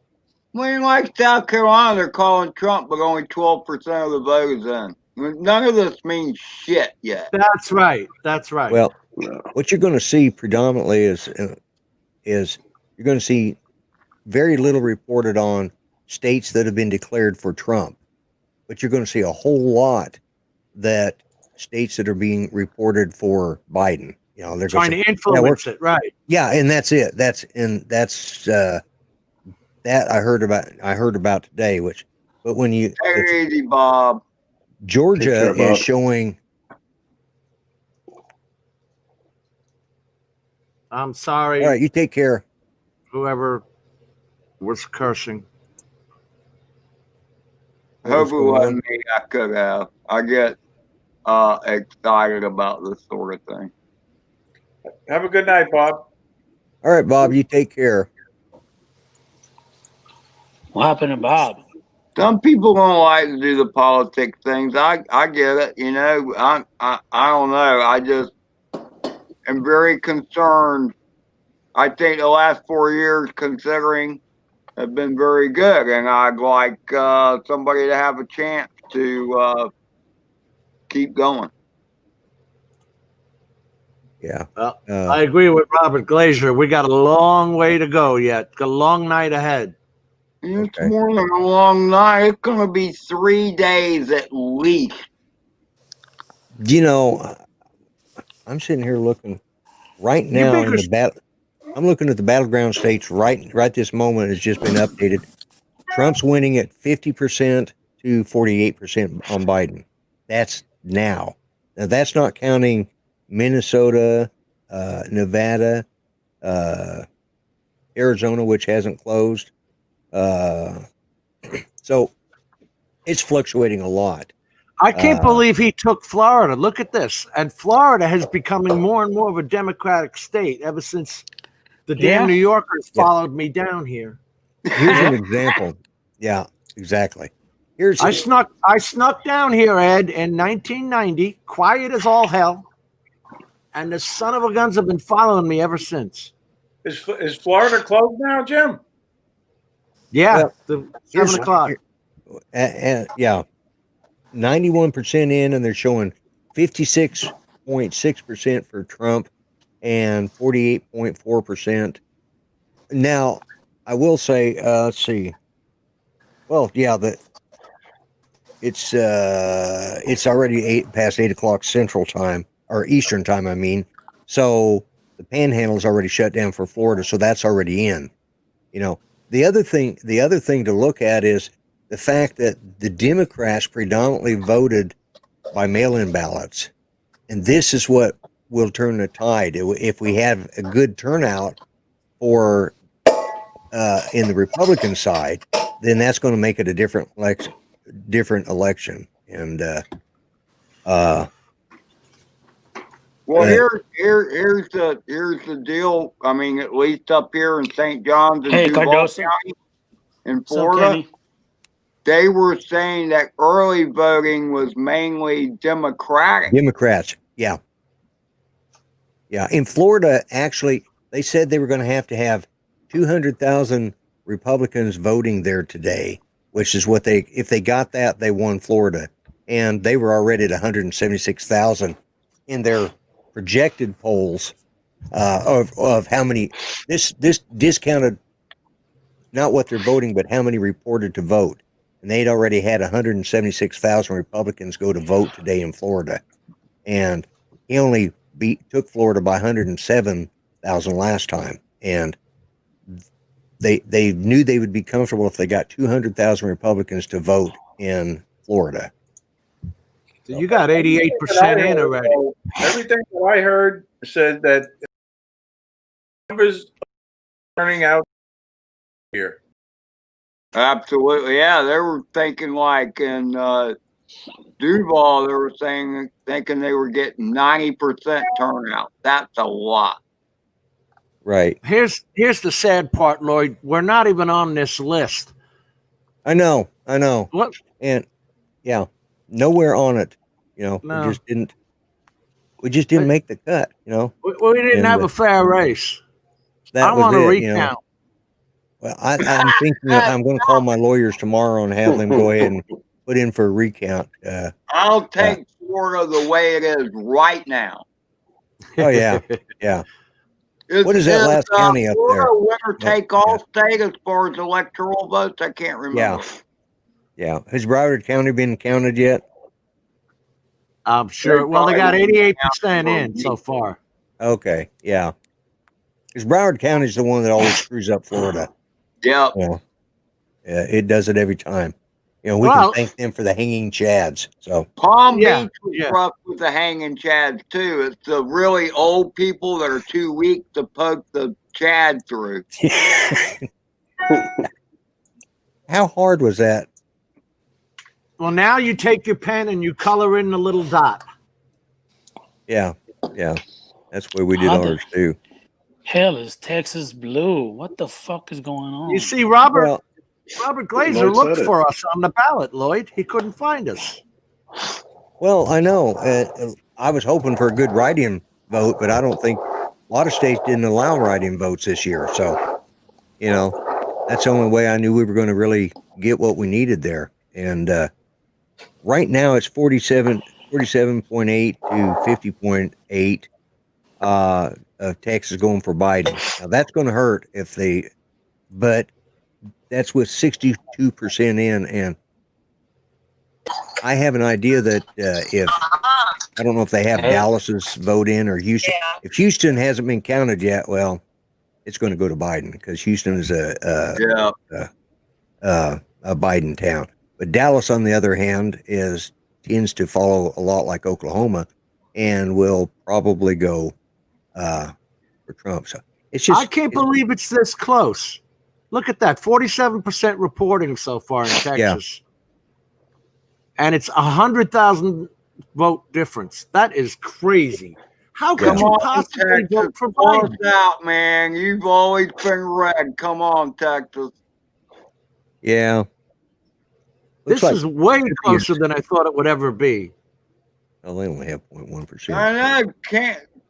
When like South Carolina, they're calling Trump, but only 12% of the voters in. None of this means shit yet. That's right. That's right. Well, what you're going to see predominantly is you're going to see very little reported on states that have been declared for Trump, but you're going to see a whole lot that states that are being reported for Biden. They're trying to influence it, right? Yeah, and that's it. That's that I heard about today. But when you crazy, Bob, Georgia is showing. I'm sorry. All right, you take care. Whoever was cursing. Hopefully, it wasn't me. I could have. I get excited about this sort of thing. Have a good night, Bob. All right, Bob, you take care. What happened to Bob? Some people don't like to do the politics things. I get it. I don't know. I just am very concerned. I think the last 4 years, considering, have been very good, and I'd like somebody to have a chance to keep going. Yeah. I agree with Robert Glazier. We got a long way to go yet. Got a long night ahead. It's more than a long night. It's going to be 3 days at least. I'm sitting here looking right now in the battle. I'm looking at the battleground states right this moment. It's just been updated. Trump's winning at 50% to 48% on Biden. That's now. Now that's not counting Minnesota, Nevada, Arizona, which hasn't closed. So it's fluctuating a lot. I can't believe he took Florida. Look at this. And Florida has becoming more and more of a Democratic state ever since the damn New Yorkers followed me down here. Here's an example. Yeah, exactly. I snuck down here, Ed, in 1990, quiet as all hell. And the son of a guns have been following me ever since. Is Florida closed now, Jim? Yeah, 7 o'clock. Yeah, 91% in, and they're showing 56.6% for Trump and 48.4% Now, I will say, let's see. Well, yeah, it's already past 8 o'clock Central Time or Eastern Time. I mean, so the Panhandle's already shut down for Florida, so that's already in. You know, the other thing to look at is the fact that the Democrats predominantly voted by mail-in ballots, and this is what will turn the tide if we have a good turnout for in the Republican side. Then that's going to make it a different election. And well, here's the deal. I mean, at least up here in St. John's and Duval County in Florida, they were saying that early voting was mainly Democratic. Democrats, yeah. In Florida, actually, they said they were going to have 200,000 Republicans voting there today, which is what if they got that, they won Florida. And they were already at 176,000 in their projected polls of how many, this discounted not what they're voting, but how many reported to vote. And they'd already had 176,000 Republicans go to vote today in Florida. And he only took Florida by 107,000 last time. And they knew they would be comfortable if they got 200,000 Republicans to vote in Florida. So you got 88% in already. Everything that I heard said that numbers turning out here. Absolutely, yeah. They were thinking like in Duval, they were thinking they were getting 90% turnout. That's a lot. Right. Here's the sad part, Lloyd. We're not even on this list. I know. What? And yeah, nowhere on it. No. We just didn't make the cut. We didn't have a fair race. I want to recount. Well, I'm thinking I'm going to call my lawyers tomorrow and have them go ahead and put in for a recount. I'll take Florida the way it is right now. Oh yeah. What is that last county up there? Winner take all state as far as electoral votes. I can't remember. Yeah. Has Broward County been counted yet? I'm sure. Well, they got 88% in so far. Okay. Yeah. Because Broward County is the one that always screws up Florida. Yeah. It does it every time. We can thank them for the hanging chads. So Palm Beach was rough with the hanging chads too. It's the really old people that are too weak to poke the chad through. How hard was that? Well, now you take your pen and you color in the little dot. Yeah. That's where we did ours too. Hell is Texas blue. What the fuck is going on? You see, Robert Glazer looked for us on the ballot, Lloyd. He couldn't find us. Well, I know. I was hoping for a good write-in vote, but I don't think a lot of states didn't allow write-in votes this year. So, that's the only way I knew we were going to really get what we needed there. And right now it's 47.8 to 50.8 of Texas going for Biden. Now that's going to hurt but that's with 62% in, and I have an idea that I don't know if they have Dallas's vote in or Houston. If Houston hasn't been counted yet, well, it's going to go to Biden because Houston is a Biden town. But Dallas, on the other hand, tends to follow a lot like Oklahoma, and will probably go for Trump. So I can't believe it's this close. Look at that, 47% reporting so far in Texas, and it's 100,000 vote difference. That is crazy. How could you possibly vote for Biden? Out, man. You've always been red. Come on, Texas. Yeah. This is way closer than I thought it would ever be. Well, they only have 0.1%. I know.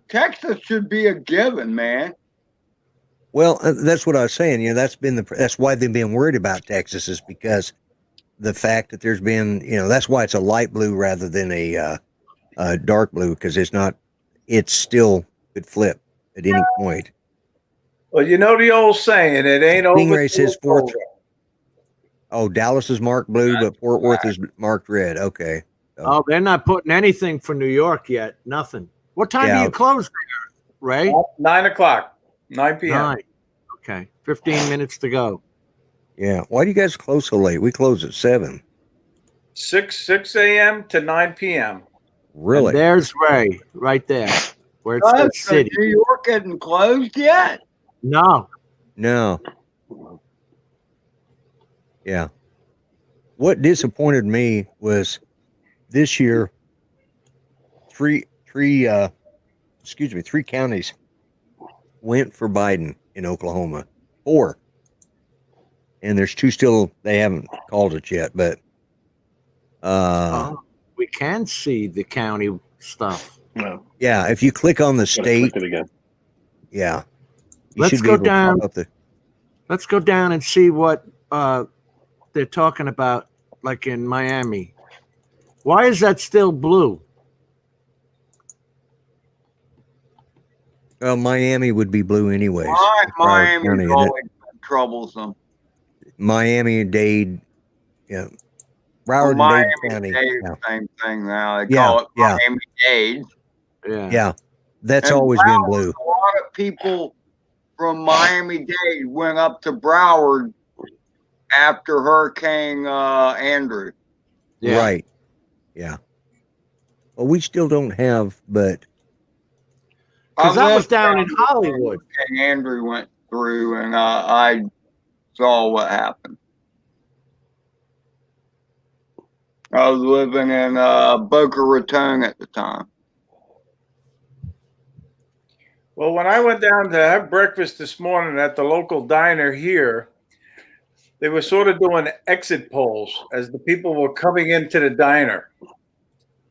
Texas should be a given, man. Well, that's what I was saying. That's why they've been worried about Texas, is because the fact that there's been, that's why it's a light blue rather than a dark blue, because it still could flip at any point. Well, you know the old saying, it ain't over. Stingray says fourth. Oh, Dallas is marked blue, but Fort Worth is marked red. Okay. So, Oh, they're not putting anything for New York yet. Nothing. What time do you close there, Ray? 9 o'clock, 9 p.m. 9. Okay. 15 minutes to go. yeah. Why do you guys close so late? We close at 7. 6 a.m. to 9 p.m. Really? And there's Ray right there, where it says So city. New York isn't closed yet? No. No. Yeah. What disappointed me was this year, three counties went for Biden in Oklahoma. 4. And there's 2 still, they haven't called it yet, but We can see the county stuff. No. yeah, if you click on the Gotta state, click it again. yeah. You Let's should be go able to down. pop up the, Let's go down and see what they're talking about, like in Miami. Why is that still blue? well, Miami would be blue anyways. Miami's County, always been troublesome. Miami-Dade, yeah. Broward Well, and Dade County. Miami-Dade, Yeah. same thing now. They Yeah, call it yeah. Miami-Dade. Yeah. Yeah. That's And always been Broward, blue. A lot of people from Miami-Dade went up to Broward after Hurricane Andrew. Yeah. Right. Yeah. Well, we still don't have, but Because I that was lived down in when Hollywood. Hurricane Andrew went through, and I saw what happened. I was living in Boca Raton at the time. Well, when I went down to have breakfast this morning at the local diner here, they were sort of doing exit polls as the people were coming into the diner,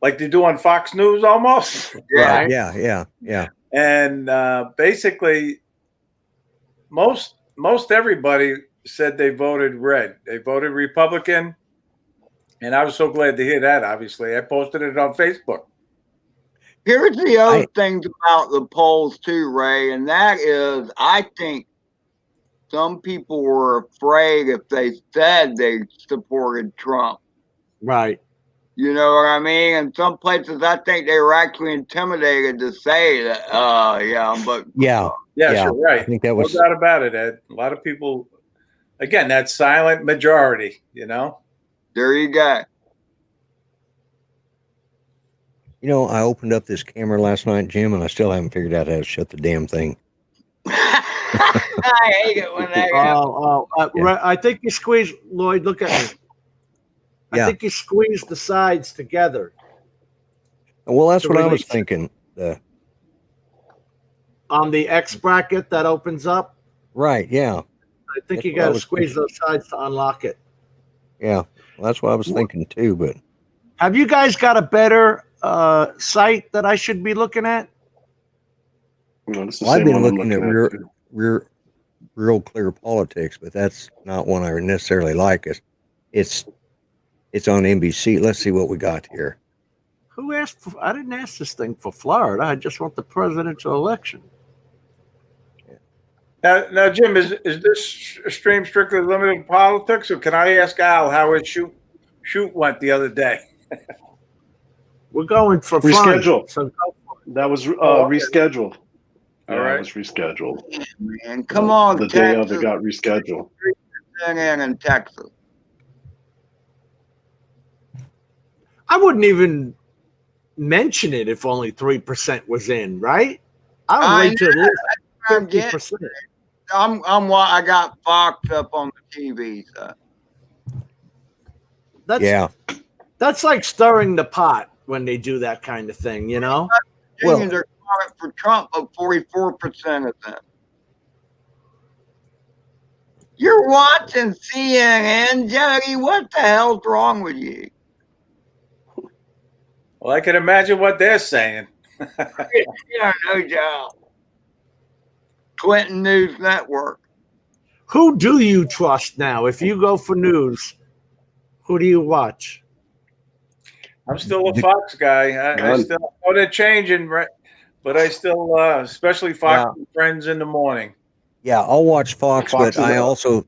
like they do on Fox News almost. Yeah. Right. yeah. And basically, most everybody said they voted red. They voted Republican, and I was so glad to hear that. Obviously, I posted it on Facebook. Here's the other things about the polls too, Ray, and that is, I think some people were afraid if they said they supported Trump. Right. You know what I mean? In some places, I think they were actually intimidated to say that. But Yeah. Yes, Yeah, you're right. I think that was- no doubt about it, Ed. A lot of people, again, that silent majority. You know. there you go. You know, I opened up this camera last night, Jim, and I still haven't figured out how to shut the damn thing. I hate it when that happens. Yeah. I think you squeeze, Lloyd, look at me. Yeah. I think you squeeze the sides together. Well, that's To what I was release it. thinking. On the X bracket that opens up, Right, yeah. I think That's you what I got to was squeeze those sides to unlock it. Yeah. Well, that's what I was thinking too, but Have you guys got a better site that I should be looking at? No, this is the I've same been one I'm looking at too. real clear politics, but that's not one I necessarily like. It's on NBC. Let's see what we got here. Who asked for, I didn't ask this thing for Florida. I just want the presidential election. Now, Jim, is this stream strictly limited to politics, or can I ask Al how his shoot went the other day? We're going for Reschedule. fun. So go for it. That was okay. rescheduled. All Yeah, right. it was rescheduled. Man, come on, The day of Texas. it got rescheduled. In Texas. I wouldn't even mention it if only 3% was in, right? I would wait till at least 50%. I got Fox up on the TV. So. That's like stirring the pot when they do that kind of thing, you know? Well, they're calling for Trump, but 44% of them. You're watching CNN, Jody. What the hell's wrong with you? Well, I can imagine what they're saying. Yeah, no doubt. Clinton News Network. Who do you trust now? If you go for news, who do you watch? I'm still a Fox guy. I still know they're changing, right? But I still, especially Fox and Friends in the morning. Yeah, I'll watch Fox, Fox but I also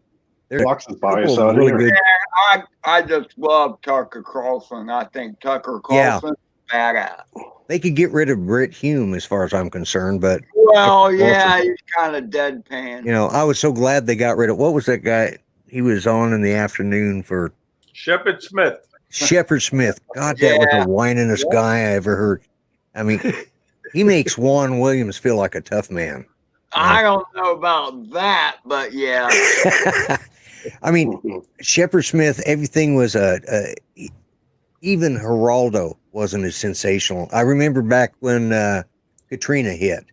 there's Fox is a couple biased of out really here. good. I just love Tucker Carlson. I think Tucker Yeah. Carlson badass. They could get rid of Britt Hume, as far as I'm concerned, but Well, yeah, he's kind of deadpan. you know, I was so glad they got rid of what was that guy? He was on in the afternoon for Shepard Smith. Shepard Smith. God, that was the whiningest guy I ever heard. I mean, he makes Juan Williams feel like a tough man. I don't know about that, but yeah. I mean, Shepard Smith, everything was even Geraldo wasn't as sensational. I remember back when Katrina hit.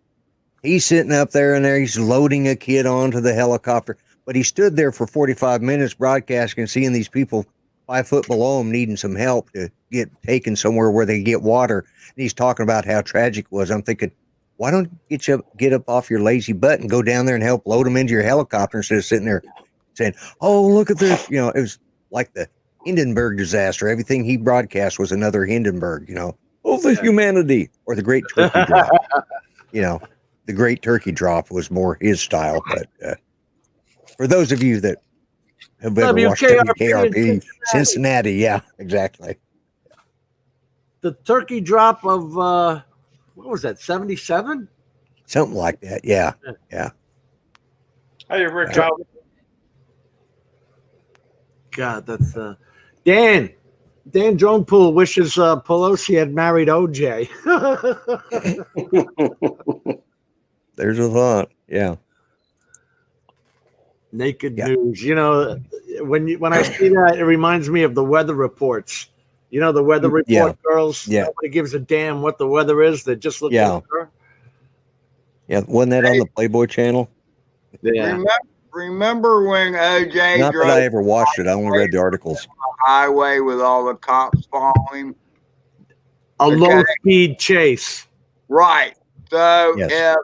He's sitting up there and he's loading a kid onto the helicopter, but he stood there for 45 minutes broadcasting and seeing these people 5 foot below him needing some help to get taken somewhere where they get water. And he's talking about how tragic it was. I'm thinking, why don't you get up off your lazy butt and go down there and help load them into your helicopter instead of sitting there saying, oh, look at this. You know, it was like the Hindenburg disaster. Everything he broadcast was another Hindenburg, you know, oh, the humanity, or the Great Turkey Drop. You know, the Great Turkey Drop was more his style. But for those of you that have ever watched WKRP, Cincinnati, yeah, exactly. The turkey drop of, what was that, 77? Something like that, yeah. Hey, Rick. God, that's Dan Dronepool wishes Pelosi had married OJ. There's a thought. Yeah. Naked news. You know, when I see that, it reminds me of the weather reports. You know, the weather report girls. Yeah. Nobody gives a damn what the weather is. They just look at her. Yeah. Wasn't that on the Playboy channel? Yeah. Remember when OJ Not drove that I ever watched it. I only read the articles. on the highway with all the cops following him? A low-speed chase. Right. So Yes. if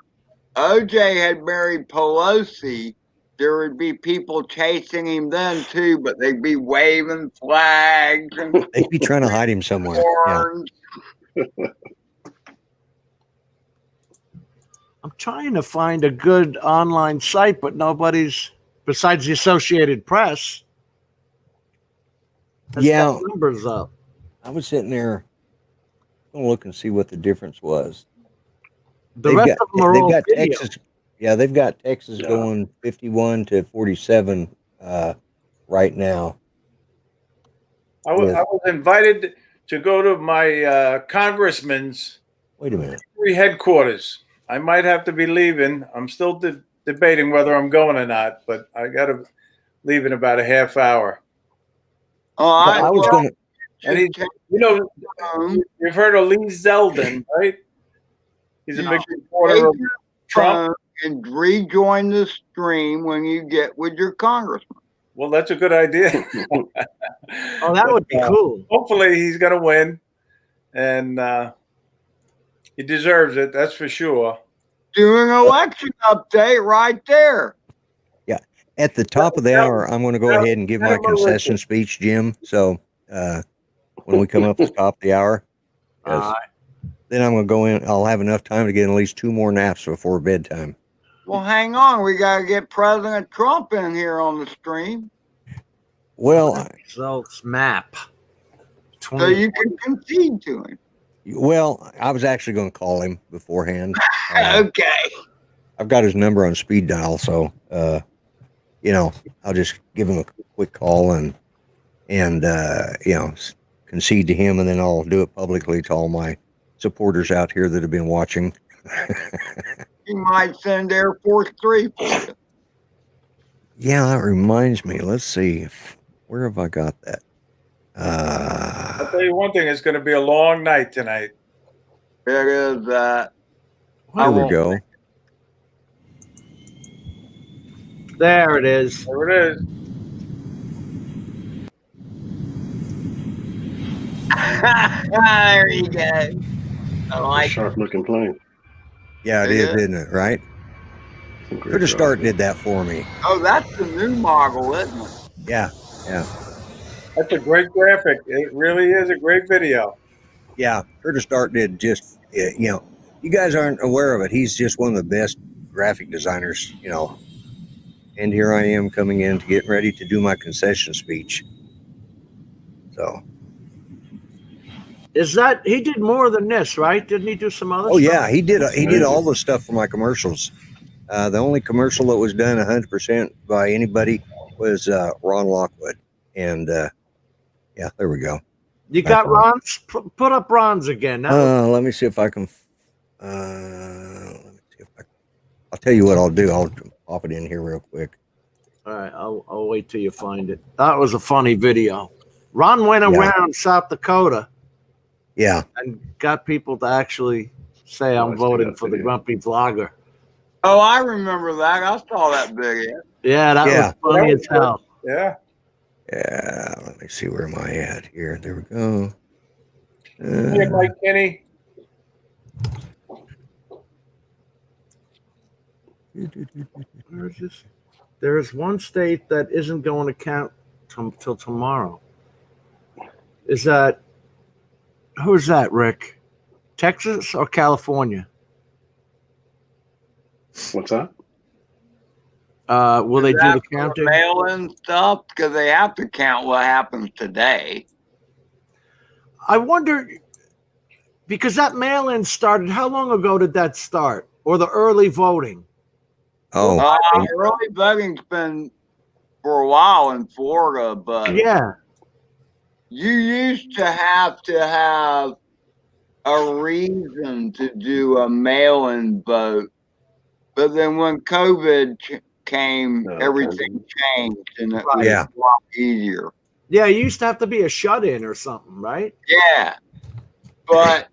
OJ had married Pelosi, there would be people chasing him then too, but they'd be waving flags and They'd be trying to hide him somewhere. Yeah. horns. I'm trying to find a good online site, but nobody's, besides the Associated Press, has got numbers up. I was sitting there going to look and see what the difference was. The rest of them are all video. Texas. Yeah, they've got Texas going 51 to 47 right now. I was invited to go to my congressman's Wait a minute. headquarters. I might have to be leaving. I'm still debating whether I'm going or not, but I got to leave in about a half hour. I was going to. And you've heard of Lee Zeldin, right? He's a big supporter of Trump. And rejoin the stream when you get with your congressman. Well, that's a good idea. Oh, that would be cool. Hopefully he's going to win, and he deserves it. That's for sure. Doing election update right there. Yeah. At the top of the hour, I'm going to go ahead and give my concession speech, Jim. So when we come up at the top of the hour, then I'm going to go in. I'll have enough time to get at least 2 more naps before bedtime. Well, hang on. We got to get President Trump in here on the stream. Well, results map. So you can concede to him. Well, I was actually going to call him beforehand. Okay. I've got his number on speed dial, so you know, I'll just give him a quick call and you know, concede to him, and then I'll do it publicly to all my supporters out here that have been watching. He might send Air Force 3 for you. Yeah, that reminds me. Let's see. Where have I got that? I'll tell you one thing. It's going to be a long night tonight. It is that. There we go. There it is. There it is. There you go. I like sharp looking plane. Yeah, it is, isn't it? Right? Could have Start did that for me. Oh, that's the new model, isn't it? Yeah, yeah. That's a great graphic. It really is a great video. Yeah, Curtis Start did just, you know, you guys aren't aware of it. He's just one of the best graphic designers, you know, and here I am coming in to get ready to do my concession speech. So. Is that he did more than this, right? Didn't he do some other Oh stuff? yeah, he did. He did all the stuff for my commercials. The only commercial that was done 100% by anybody was Ron Lockwood, and yeah, there we go. You got Ron's? Put up Ron's again. Let me see if I can. Let me see if I'll tell you what I'll do. I'll pop it in here real quick. All right, I'll wait till you find it. That was a funny video. Ron went around South Dakota. Yeah. And got people to actually say, I'm voting for the grumpy vlogger. Oh, I remember that. I saw that video. Yeah, that was funny as hell. Yeah. Yeah. Let me see, where am I at here? There we go. Hey, Mike Kenny. Where is this? There is one state that isn't going to count till tomorrow. Is that, who's that, Rick? Texas or California? What's that? Will they do the counting? Mail-in stuff, because they have to count what happens today. I wonder, because that mail-in started, how long ago did that start? Or the early voting? Oh, early voting's been for a while in Florida, but yeah, you used to have a reason to do a mail-in vote, but then when COVID came, everything changed, and it was a lot easier. Yeah, it used to have to be a shut-in or something, right? Yeah, but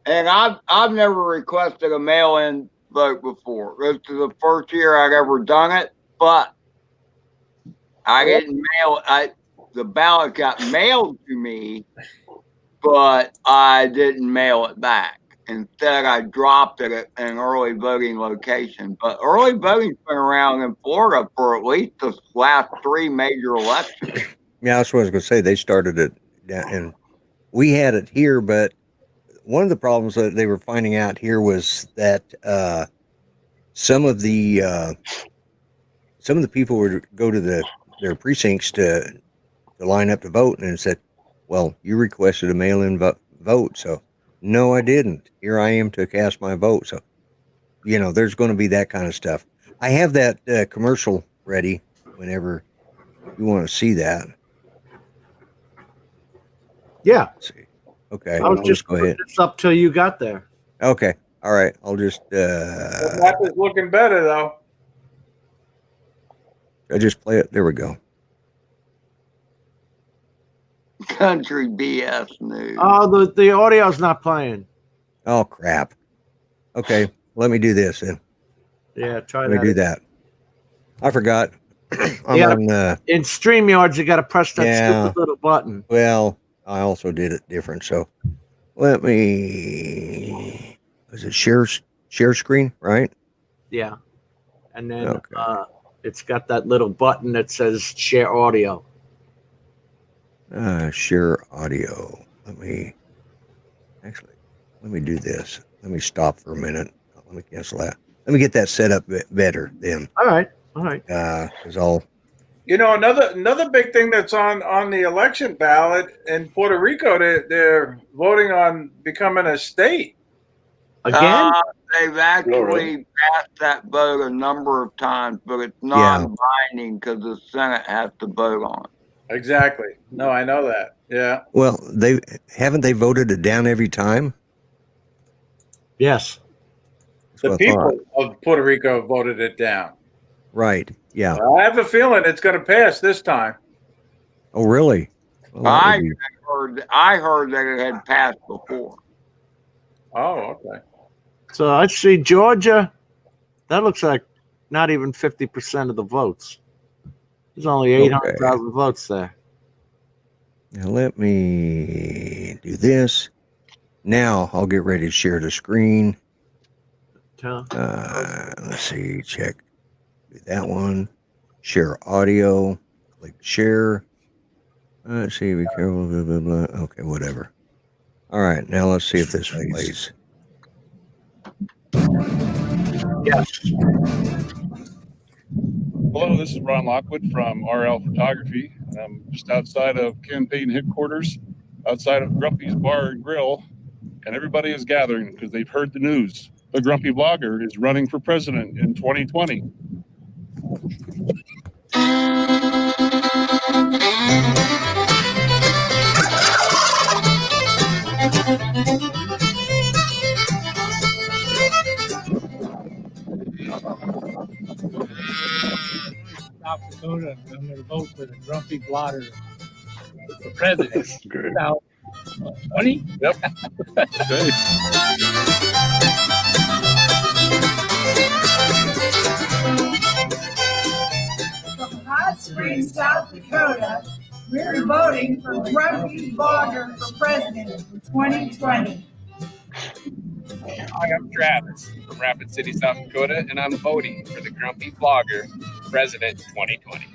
and I've never requested a mail-in vote before. This is the first year I'd ever done it, but I didn't mail. The ballot got mailed to me, but I didn't mail it back. Instead, I dropped it at an early voting location. But early voting's been around in Florida for at least the last 3 major elections. Yeah, that's what I was going to say. They started it, and we had it here, but one of the problems that they were finding out here was that some of the people would go to their precincts to line up to vote, and it said, "Well, you requested a mail-in vote, so no, I didn't. Here I am to cast my vote." So, there's going to be that kind of stuff. I have that commercial ready whenever you want to see that. Yeah. Let's see. Okay. I was just go ahead. This up till you got there. Okay. All right. I'll just. The map is looking better though. I just play it. There we go. Country BS news. Oh, the audio's not playing. Oh crap. Okay. Let me do this then. Yeah, try Let that. me do that. I forgot. I'm on. In StreamYards, you got to press that stupid little button. Well, I also did it different. So let me. Was it share screen, right? Yeah. And then it's got that little button that says share audio. Share audio. Let me do this. Let me stop for a minute. Let me cancel that. Let me get that set up better then. All right. Because I'll. Another big thing that's on the election ballot in Puerto Rico, they're voting on becoming a state. Again? They've actually passed that vote a number of times, but it's not binding because the Senate has to vote on it. Exactly. No, I know that. Yeah. Well, haven't they voted it down every time? Yes. The people of Puerto Rico voted it down. Right. Yeah. I have a feeling it's going to pass this time. Oh, really? Well, I heard that it had passed before. Oh, okay. So I see Georgia. That looks like not even 50% of the votes. There's only 800,000 votes there. Now let me do this. Now I'll get ready to share the screen. Let's see. Check. Do that one. Share audio. Click share. Let's see. Be careful. Blah, blah, blah. Okay, whatever. All right. Now let's see if this plays. Yes. Hello, this is Ron Lockwood from RL Photography. I'm just outside of campaign headquarters, outside of Grumpy's Bar and Grill, and everybody is gathering because they've heard the news. The Grumpy Blogger is running for president in 2020. South Dakota, I'm going to vote for the Grumpy Blotter for president. That's great. 20? Yep. Okay. From Hot Springs, South Dakota, we're voting for Grumpy Blogger for president in 2020. Hi, I'm Travis from Rapid City, South Dakota, and I'm voting for the Grumpy Blogger for president 2020.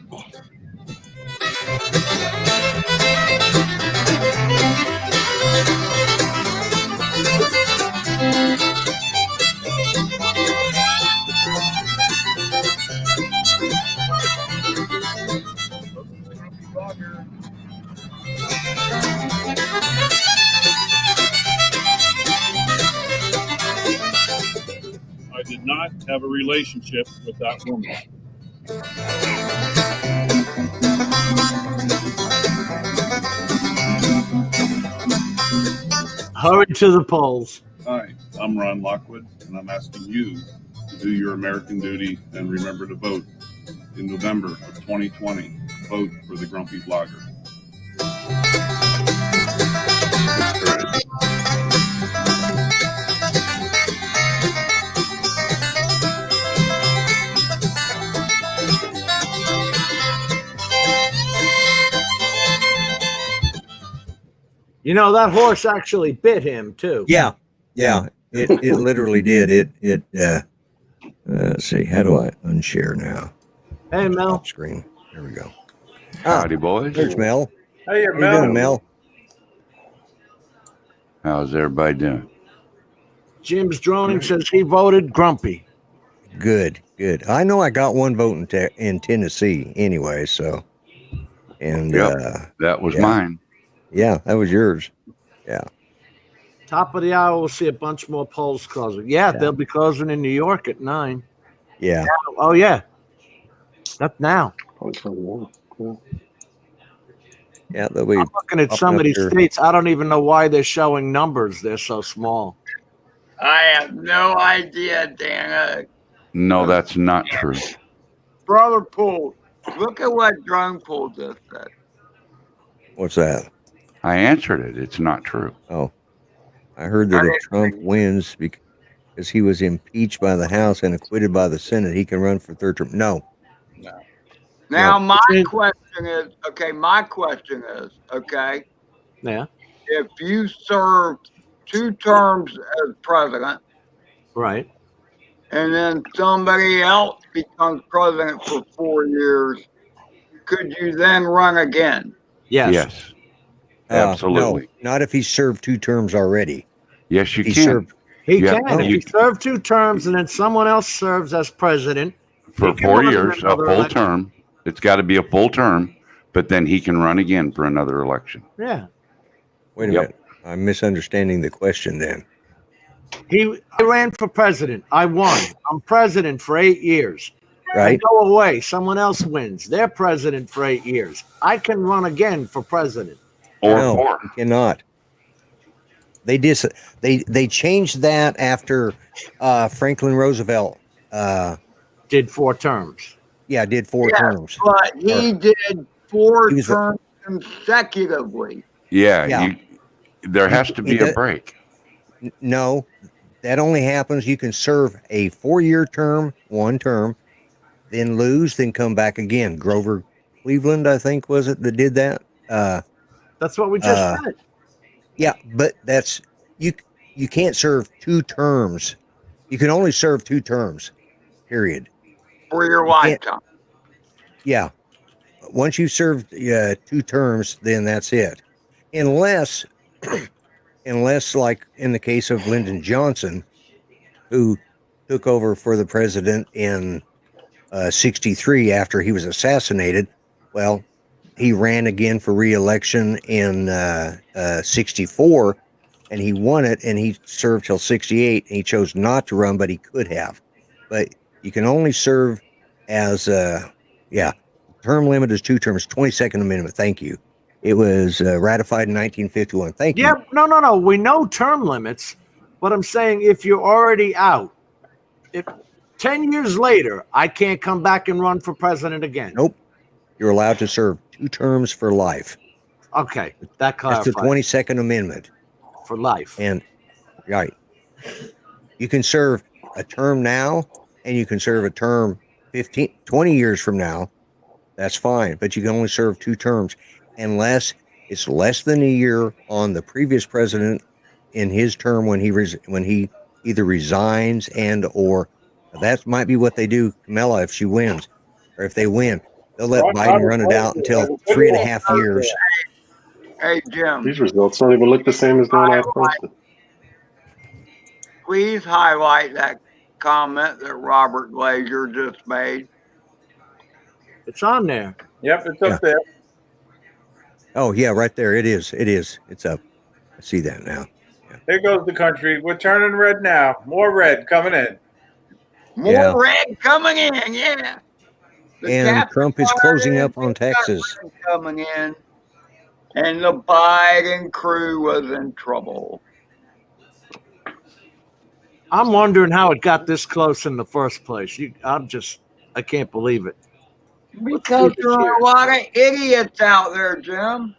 I did not have a relationship with that woman. Hurry to the polls. Hi, I'm Ron Lockwood, and I'm asking you to do your American duty and remember to vote. In November of 2020, vote for the Grumpy Blogger. You know, that horse actually bit him too. Yeah. It literally did. Let's see. How do I unshare now? Hey, Mel. Top screen. There we go. Howdy, boys. There's Mel. Hey, How you doing, Mel? How's everybody doing? Jim's droning says he voted Grumpy. Good. I know I got one vote in Tennessee anyway, so. And that was mine. Yeah, that was yours. Yeah. Top of the hour, we'll see a bunch more polls closing. Yeah, they'll be closing in New York at 9. Yeah. Oh, yeah. That's now. Cool. Yeah, they'll be. I'm looking at some of these states. I don't even know why they're showing numbers. They're so small. I have no idea, Dana. No, that's not true. Brother Poole, look at what Drone Poole just said. What's that? I answered it. It's not true. Oh, I heard that if Trump wins because he was impeached by the House and acquitted by the Senate, he can run for third term. No. Now, my question is, okay, Yeah. if you served 2 terms as president, right, and then somebody else becomes president for 4 years, could you then run again? Yes. Absolutely. No, not if he served 2 terms already. Yes, you He can. served- He can. If he served 2 terms and then someone else serves as president. For 4 years, a full term. It's got to be a full term, but then he can run again for another election. Yeah. Wait a minute. I'm misunderstanding the question then. I ran for president. I won. I'm president for 8 years. Right. I go away. Someone else wins. They're president for 8 years. I can run again for president. No, you cannot. They changed that after Franklin Roosevelt did 4 terms. Yeah, did 4 terms. But he did 4 terms consecutively. Yeah. There has to be a break. No, that only happens. You can serve a 4-year term, 1 term, then lose, then come back again. Grover Cleveland, I think, was it that did that? That's what we just said. Yeah, but that's you can't serve 2 terms. You can only serve 2 terms. Period. For your lifetime. Yeah. Once you've served 2 terms, then that's it. Unless like in the case of Lyndon Johnson, who took over for the president in 63 after he was assassinated. Well, he ran again for re-election in 64, and he won it, and he served till 68, and he chose not to run, but he could have. But you can only serve as, term limit is 2 terms, 22nd Amendment. Thank you. It was ratified in 1951. Thank you. Yeah, no. We know term limits, but I'm saying if you're already out, if 10 years later, I can't come back and run for president again. Nope. You're allowed to serve 2 terms for life. Okay, that clarifies. That's the 22nd Amendment. For life. And, right. You can serve a term now, and you can serve a term 20 years from now. That's fine, but you can only serve 2 terms unless it's less than a year on the previous president in his term when he either resigns and or that might be what they do, Kamala, if she wins, or if they win, they'll let Biden run it out until 3.5 years. Hey, Jim. These results don't even look the same as the one I posted. Please highlight that comment that Robert Glazier just made. It's on there. Yep, it's up there. Oh, yeah, right there. It is. It's up. I see that now. Yeah. There goes the country. We're turning red now. More red coming in. More red coming in, yeah. And Trump is closing up on Texas. Coming in, and the Biden crew was in trouble. I'm wondering how it got this close in the first place. I can't believe it. Because there are a lot of idiots out there, Jim.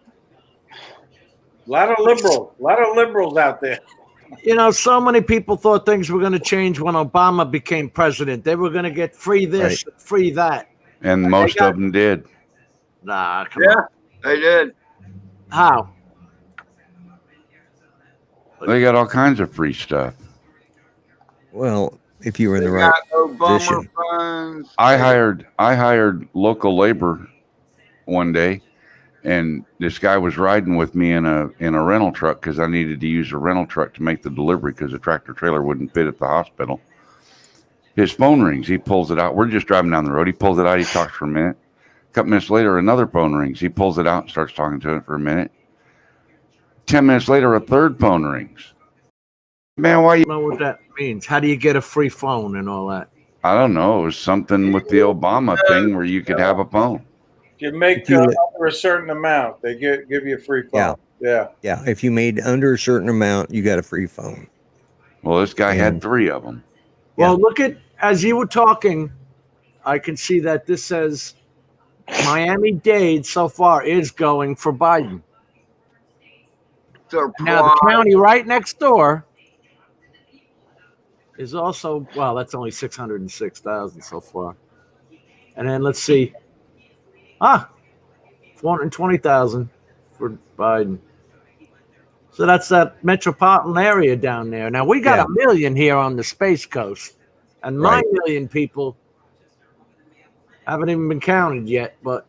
A lot of liberals out there. You know, so many people thought things were going to change when Obama became president. They were going to get free this, free that. And most of them did. Nah, come on. They did. How? They got all kinds of free stuff. Well, if you were in the right position. I hired local labor one day, and this guy was riding with me in a rental truck because I needed to use a rental truck to make the delivery because the tractor trailer wouldn't fit at the hospital. His phone rings. He pulls it out. We're just driving down the road. He pulls it out. He talks for a minute. A couple minutes later, another phone rings. He pulls it out and starts talking to it for a minute. 10 minutes later, a third phone rings. Man, why you know what that means? How do you get a free phone and all that? I don't know. It was something with the Obama thing where you could have a phone. You make under a certain amount, they give you a free phone. Yeah. If you made under a certain amount, you got a free phone. Well, this guy had 3 of them. Well, look at, as you were talking, I can see that this says Miami-Dade so far is going for Biden. Now, the county right next door is also, well, that's only 606,000 so far. And then let's see. 420,000 for Biden. So that's that metropolitan area down there. Now, we got 1 million here on the Space Coast. And 9 million people haven't even been counted yet, but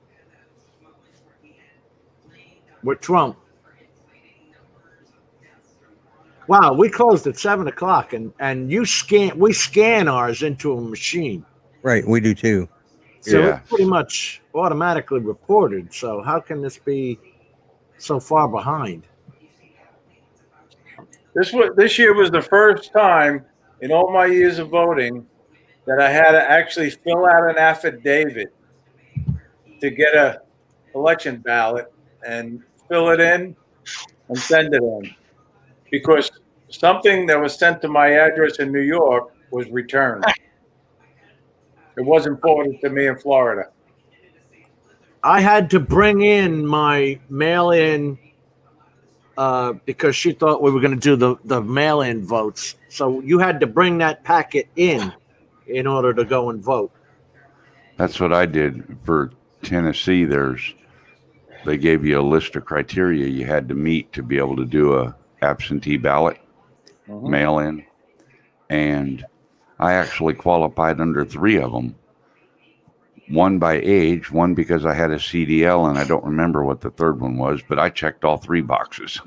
with Trump. Wow, we closed at 7 o'clock, and we scan ours into a machine. Right, we do too. So it's pretty much automatically reported. So how can this be so far behind? This year was the first time in all my years of voting that I had to actually fill out an affidavit to get a election ballot and fill it in and send it in, because something that was sent to my address in New York was returned. It wasn't forwarded to me in Florida. I had to bring in my mail-in because she thought we were going to do the mail-in votes. So you had to bring that packet in order to go and vote. That's what I did for Tennessee. They gave you a list of criteria you had to meet to be able to do a absentee ballot, mail-in, and I actually qualified under 3 of them. One by age, one because I had a CDL, and I don't remember what the third one was, but I checked all 3 boxes.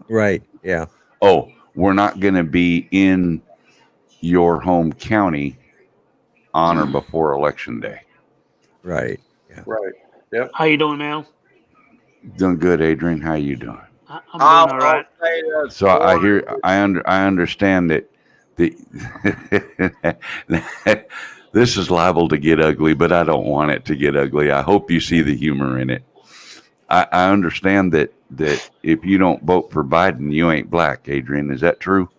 Right, yeah. Oh, we're not going to be in your home county on or before Election Day. Right. Yeah. Right. Yep. How you doing, Mel? Doing good, Adrian. How you doing? I'm doing all right. So I hear, I understand that this is liable to get ugly, but I don't want it to get ugly. I hope you see the humor in it. I understand that if you don't vote for Biden, you ain't black, Adrian. Is that true?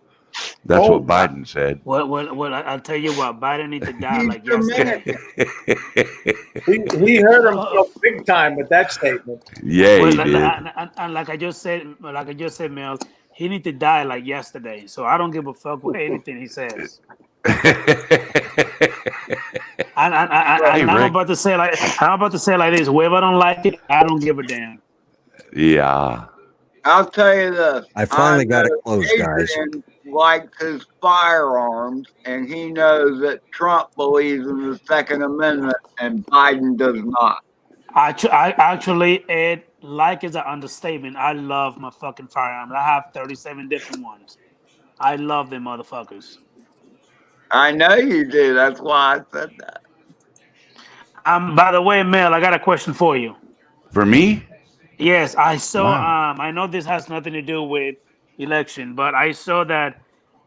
That's what Biden said. Well, I'll tell you what, Biden needs to die like yesterday. He hurt himself big time with that statement. Yeah, he did. And like I just said, Mel, he needs to die like yesterday. So I don't give a fuck with anything he says. I'm about to say like this. Whoever don't like it, I don't give a damn. Yeah. I'll tell you this. I finally got it closed, guys. Adrian likes his firearms, and he knows that Trump believes in the Second Amendment, and Biden does not. I actually, Ed, like is an understatement. I love my fucking firearms. I have 37 different ones. I love them motherfuckers. I know you do. That's why I said that. By the way, Mel, I got a question for you. For me? Yes, I saw. Wow. I know this has nothing to do with election, but I saw that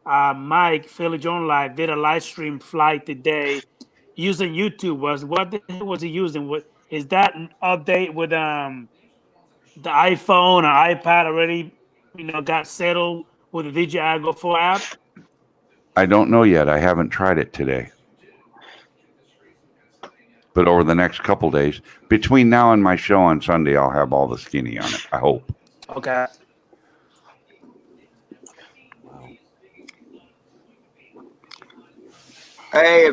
Mike Philly Jones Live did a live stream flight today using YouTube. What the hell was he using? What is that an update with the iPhone or iPad already? Got settled with the DJI Go 4 app. I don't know yet. I haven't tried it today. But over the next couple days, between now and my show on Sunday, I'll have all the skinny on it. I hope. Okay. Hey.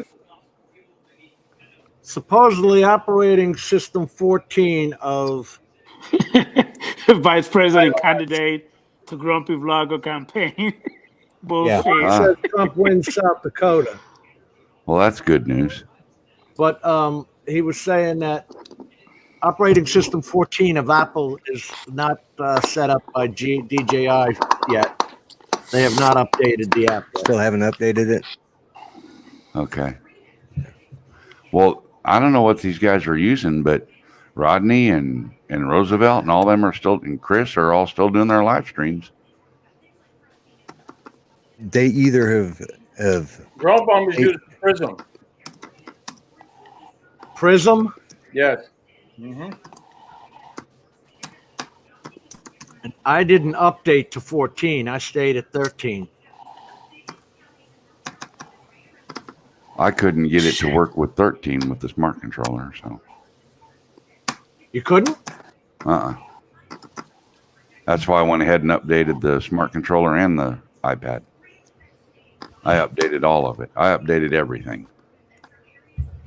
Supposedly operating system 14 of Vice President candidate to Grumpy Vlogger campaign. Bullshit. Yeah. Says Trump wins South Dakota. Well, that's good news. But he was saying that operating system 14 of Apple is not set up by DJI yet. They have not updated the app yet. Still haven't updated it? Okay. Well, I don't know what these guys are using, but Rodney and Roosevelt and all them are still, and Chris are all still doing their live streams. They either have Grobbaum is using Prism. Prism? Yes. Mm-hmm. And I didn't update to 14. I stayed at 13. I couldn't get it to work with 13 with the smart controller, so. You couldn't? That's why I went ahead and updated the smart controller and the iPad. I updated all of it. I updated everything.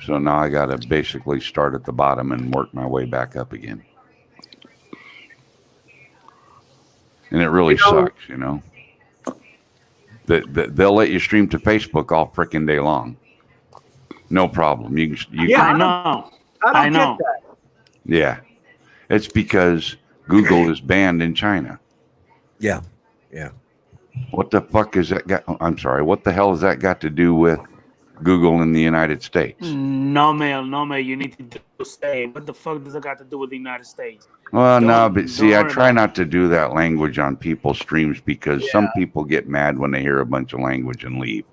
So now I got to basically start at the bottom and work my way back up again. And it really sucks, They'll let you stream to Facebook all frickin' day long. No problem. You I know. I know. Get that. Yeah. It's because Google is banned in China. Yeah. What the fuck is that got? I'm sorry. What the hell has that got to do with Google in the United States? No, Mel. You need to say, what the fuck does it got to do with the United States? Well, no, but see, I try not to do that language on people's streams because some people get mad when they hear a bunch of language and leave.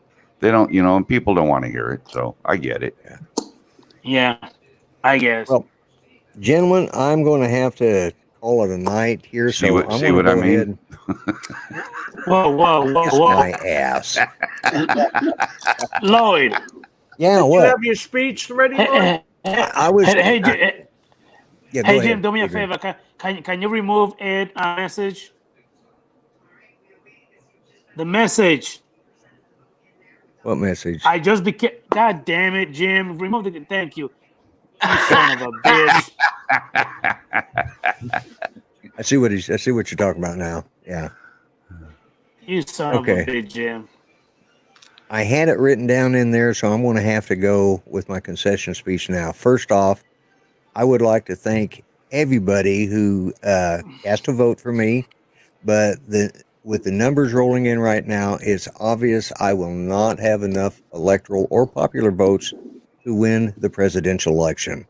They don't, and people don't want to hear it. So I get it. Yeah, I guess. Well, gentlemen, I'm going to have to call it a night here. See what I mean? Whoa. My ass. Lloyd. Yeah, Did what? you have your speech ready, Lloyd? I was. Hey, Jim, Jim, do me a favor. Can you remove Ed message? The message. What message? I just became. God damn it, Jim! Remove the. Thank you. You son of a bitch. I see what you're talking about now. Yeah. You son of a bitch, Jim. I had it written down in there, so I'm going to have to go with my concession speech now. First off, I would like to thank everybody who has to vote for me, but with the numbers rolling in right now, it's obvious I will not have enough electoral or popular votes to win the presidential election.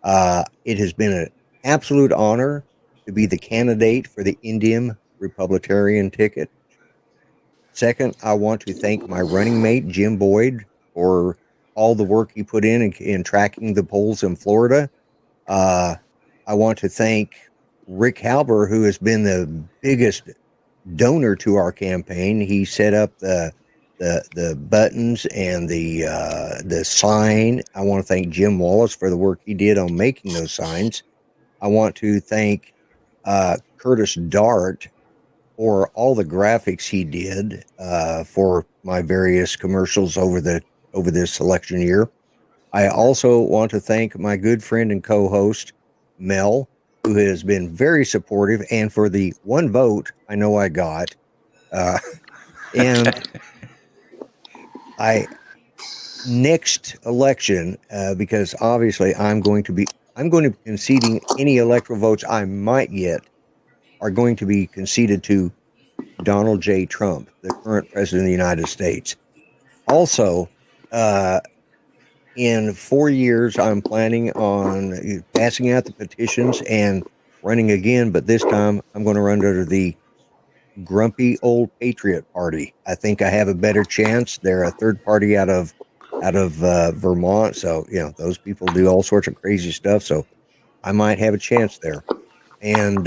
It has been an absolute honor to be the candidate for the Indian Republican ticket. Second, I want to thank my running mate, Jim Boyd, for all the work he put in tracking the polls in Florida. I want to thank Rick Halber, who has been the biggest donor to our campaign. He set up the buttons and the sign. I want to thank Jim Wallace for the work he did on making those signs. I want to thank Curtis Dart for all the graphics he did for my various commercials over this election year. I also want to thank my good friend and co-host, Mel, who has been very supportive, and for the one vote I know I got. And next election, because obviously I'm going to be conceding any electoral votes I might get are going to be conceded to Donald J. Trump, the current president of the United States. Also, in 4 years, I'm planning on passing out the petitions and running again, but this time I'm going to run under the Grumpy Old Patriot Party. I think I have a better chance. They're a third party out of Vermont, so those people do all sorts of crazy stuff. So I might have a chance there. And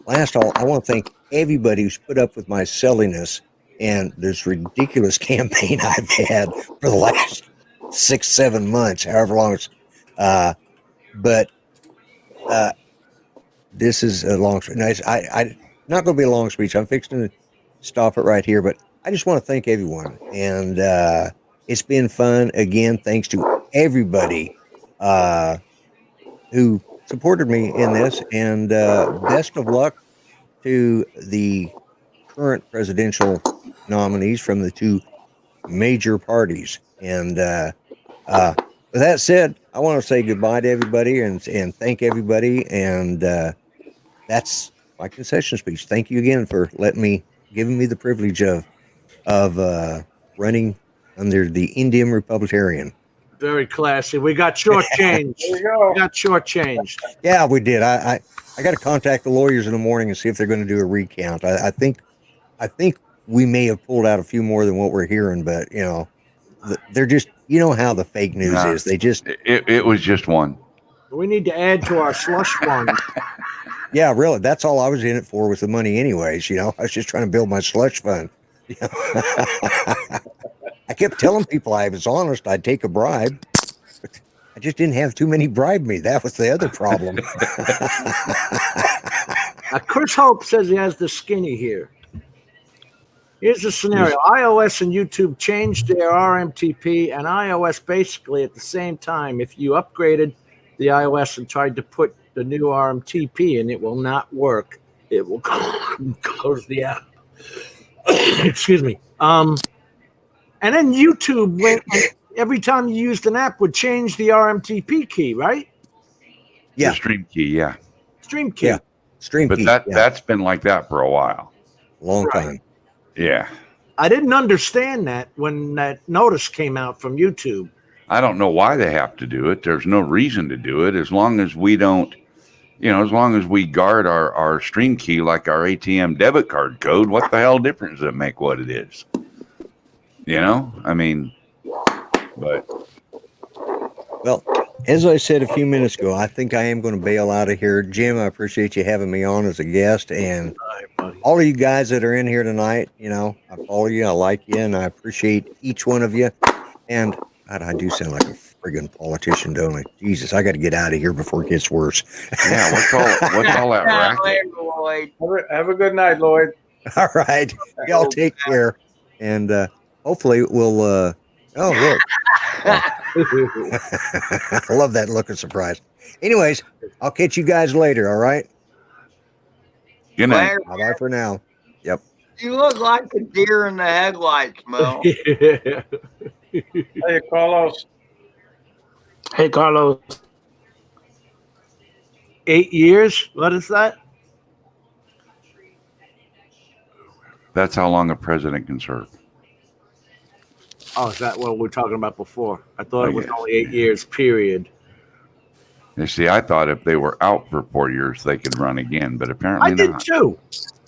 last of all, I want to thank everybody who's put up with my silliness and this ridiculous campaign I've had for the last 6-7 months, however long it's. But this is a long. I not going to be a long speech. I'm fixing to stop it right here, but I just want to thank everyone, and it's been fun again. Thanks to everybody who supported me in this, and best of luck to the current presidential nominees from the two major parties. And with that said, I want to say goodbye to everybody and thank everybody. And that's my concession speech. Thank you again for giving me the privilege of running under the Indian Republican. Very classy. We got shortchanged. There you go. We got shortchanged. Yeah, we did. I got to contact the lawyers in the morning and see if they're going to do a recount. I think we may have pulled out a few more than what we're hearing, but they're just, how the fake news is. They just it was just one. We need to add to our slush fund. Yeah, really. That's all I was in it for, was the money anyways. I was just trying to build my slush fund. I kept telling people I was honest, I'd take a bribe. But I just didn't have too many bribe me. That was the other problem. Chris Hope says he has the skinny here. Here's the scenario. iOS and YouTube changed their RMTP, and iOS basically at the same time, if you upgraded the iOS and tried to put the new RMTP in, it will not work. It will close the app. Excuse me. And then YouTube went, every time you used an app, would change the RMTP key, right? Yeah. The stream key, yeah. Stream key. Yeah. Stream But key. that's been like that for a while. Long time. Yeah. I didn't understand that when that notice came out from YouTube. I don't know why they have to do it. There's no reason to do it. As long as we don't, as long as we guard our stream key like our ATM debit card code, what the hell difference does it make what it is? I mean, but. Well, as I said a few minutes ago, I think I am going to bail out of here. Jim, I appreciate you having me on as a guest. And all of you guys that are in here tonight, I follow you, I like you, and I appreciate each one of you. And God, I do sound like a friggin' politician, don't I? Jesus, I got to get out of here before it gets worse. Yeah, what's all that racket? Have a good night, Lloyd. All right. Y'all take care. And hopefully we'll oh, look. I love that look of surprise. Anyways, I'll catch you guys later, all right? Good night. Bye-bye for now. Yep. You look like a deer in the headlights, Mel. Hey, Carlos. Hey, Carlos. 8 years? What is that? That's how long a president can serve. Oh, is that what we were talking about before? I thought it was guess, only 8 years, period. You see, I thought if they were out for 4 years, they could run again, but apparently I did not. too.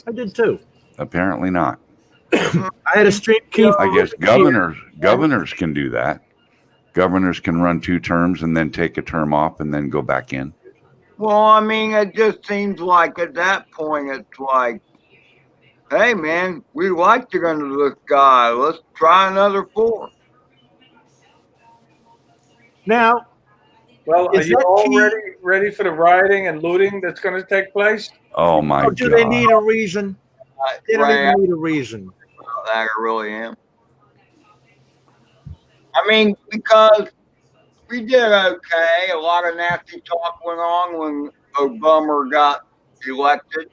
I did too. Apparently not. I had a stream key. I guess governors can do that. Governors can run 2 terms and then take a term off and then go back in. Well, I mean, it just seems like at that point, it's like, hey, man, we like the gun of this guy. Let's try another 4. Now, Well, are is you that all key? ready for the rioting and looting that's going to take place? Oh my Or God. do they need a reason? They don't Right. even need a reason. I really am. I mean, because we did okay. A lot of nasty talk went on when Obama got elected,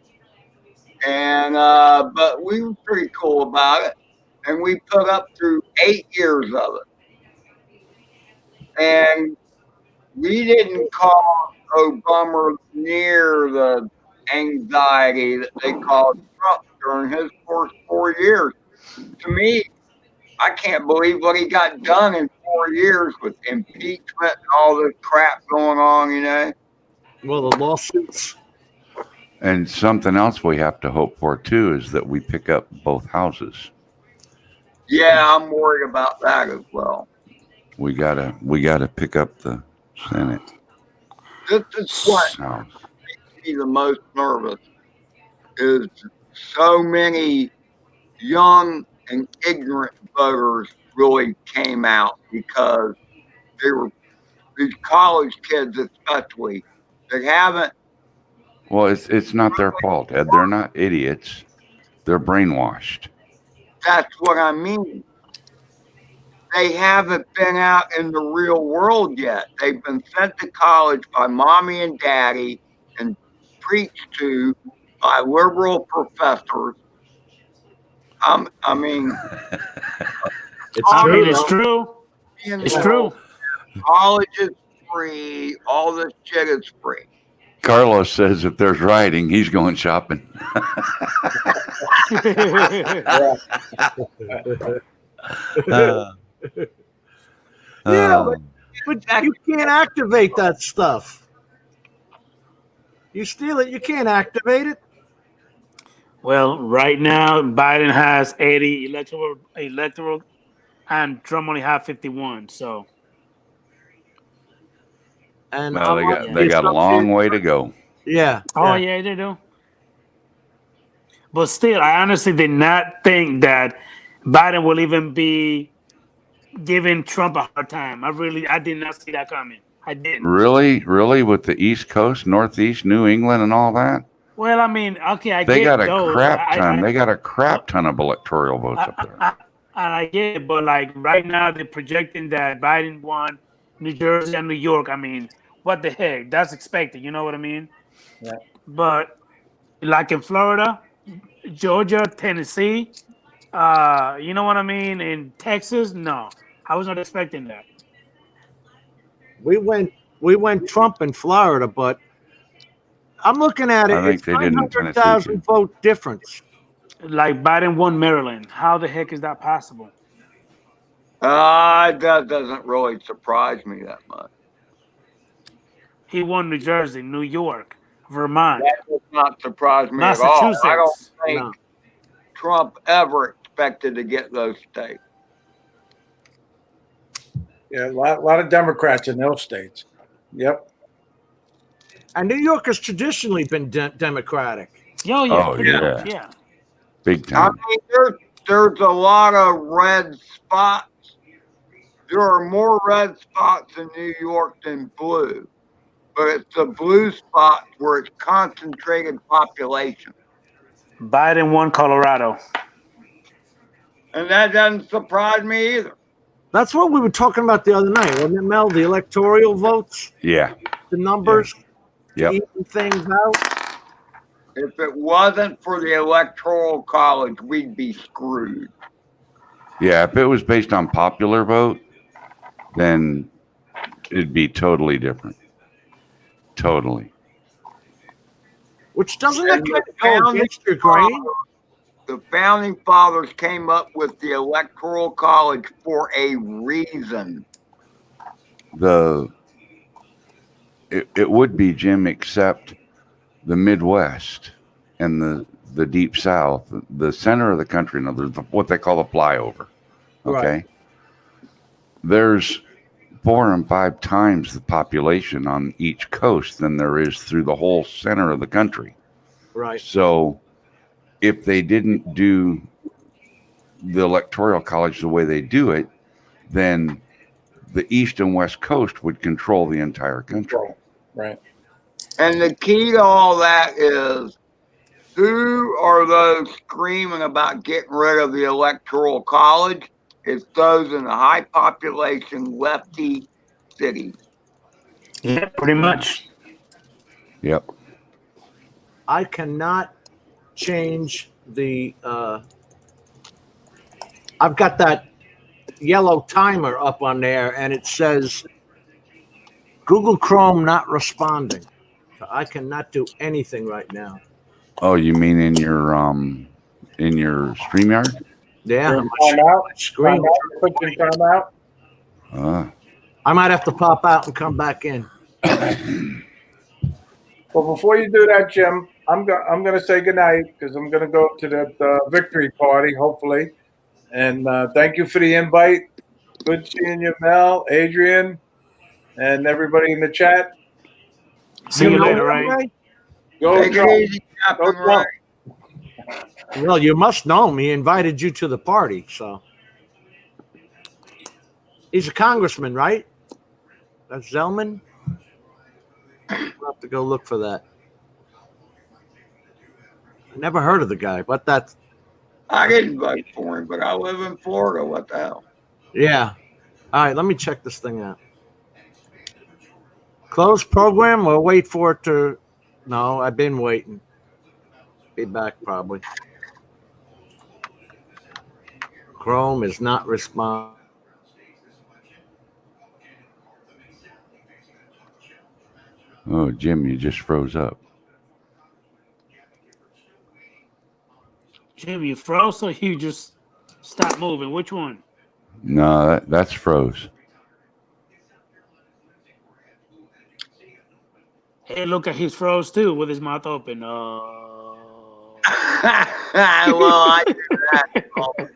and but we were pretty cool about it, and we put up through 8 years of it, and we didn't cause Obama near the anxiety that they caused Trump during his first 4 years. To me, I can't believe what he got done in 4 years with impeachment and all this crap going on, you know? Well, the lawsuits. And something else we have to hope for too is that we pick up both houses. Yeah, I'm worried about that as well. We gotta pick up the Senate. This is what House. makes me the most nervous is so many young and ignorant voters really came out because they were these college kids especially that haven't. Well, it's not their fault, Ed. They're not idiots. They're brainwashed. That's what I mean. They haven't been out in the real world yet. They've been sent to college by mommy and daddy and preached to by liberal professors. I mean, it's true. It's true. College is free. All this shit is free. Carlos says if there's rioting, he's going shopping. Yeah, but you can't activate that stuff. You steal it, you can't activate it. Well, right now, Biden has 80 electoral, and Trump only have 51. So, And well, they got a long way to go. Yeah. Oh yeah, they do. But still, I honestly did not think that Biden will even be giving Trump a hard time. I did not see that coming. I didn't. Really, with the East Coast, Northeast, New England, and all that. Well, I mean, okay, They got a those. crap ton. They got a crap ton of electoral votes up there. I get it, but like right now, they're projecting that Biden won New Jersey and New York. I mean, what the heck? That's expected. You know what I mean? Yeah. But like in Florida, Georgia, Tennessee, you know what I mean? In Texas, no, I was not expecting that. We went Trump in Florida, but I'm looking at it. I think It's they did in Tennessee, 900,000 vote difference. Like Biden won Maryland. How the heck is that possible? That doesn't really surprise me that much. He won New Jersey, New York, Vermont. That does not surprise me at all. Massachusetts. I don't think Trump ever expected to get those states. Yeah, a lot of Democrats in those states. Yep. And New York has traditionally been Democratic. Oh, yeah. Yeah. Big time. I mean, there's a lot of red spots. There are more red spots in New York than blue. But it's the blue spots where it's concentrated population. Biden won Colorado. And that doesn't surprise me either. That's what we were talking about the other night, wasn't it, Mel? The electoral votes, Yeah. the numbers, Yep. even things out. If it wasn't for the Electoral College, we'd be screwed. Yeah. If it was based on popular vote, then it'd be totally different. Totally. Which doesn't that kind of go against your grain? the founding fathers came up with the Electoral College for a reason. It would be, Jim, except the Midwest and the Deep South, the center of the country, and what they call the flyover. Okay. Right. There's 4 and 5 times the population on each coast than there is through the whole center of the country. Right. So if they didn't do the Electoral College the way they do it, then the East and West Coast would control the entire country. Right. And the key to all that is, who are those screaming about getting rid of the Electoral College? It's those in the high population lefty cities. Yeah, pretty much. Yep. I cannot change the I've got that yellow timer up on there and it says Google Chrome not responding. So I cannot do anything right now. Oh, you mean in your StreamYard? Yeah. Time out. Screen. Put your time out. I might have to pop out and come back in. Well, before you do that, Jim, I'm going to say goodnight because I'm going to go to that victory party, hopefully. And thank you for the invite. Good seeing you, Mel, Adrian, and everybody in the chat. See you later, right? Go, Take it Trump. easy, Captain Go, Trump. Ray. Well, you must know him. He invited you to the party, so. He's a congressman, right? That's Zellman? We'll have to go look for that. I never heard of the guy, but that's. I didn't vote for him, but I live in Florida. What the hell? Yeah. All right, let me check this thing out. Close program or wait for it to. No, I've been waiting. Be back probably. Chrome is not responding. Oh, Jim, you just froze up. Jim, you froze or you just stopped moving? Which one? No, that's froze. Hey, look at he's froze too with his mouth open. Well, I do that all the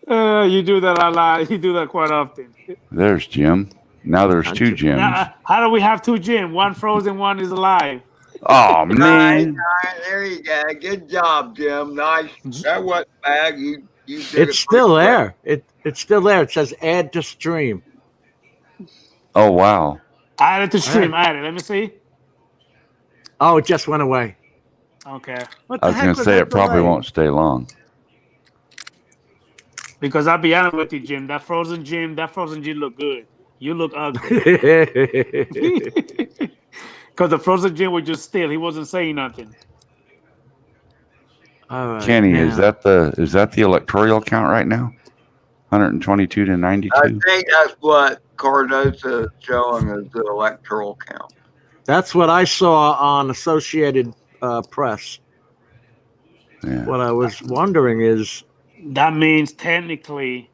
time. You do that a lot. You do that quite often. There's Jim. Now there's 2 Jims. Now, how do we have 2 Jim? One frozen, one is alive. Oh, man. Nice. There you go. Good job, Jim. Nice. That wasn't bad. You did It's still there. It's still there. It says add to stream. Oh, wow. Add it to stream. Add it. Let me see. Oh, it just went away. Okay. What I the was heck going to say that it probably delay? won't stay long. Because I'll be honest with you, Jim. That frozen Jim look good. You look ugly. Because the frozen Jim was just still. He wasn't saying nothing. All right, Kenny, now. is that the electoral count right now? 122 to 92? I think that's what Cardosa is showing as the electoral count. That's what I saw on Associated Press. Yeah. What I was wondering is, That means technically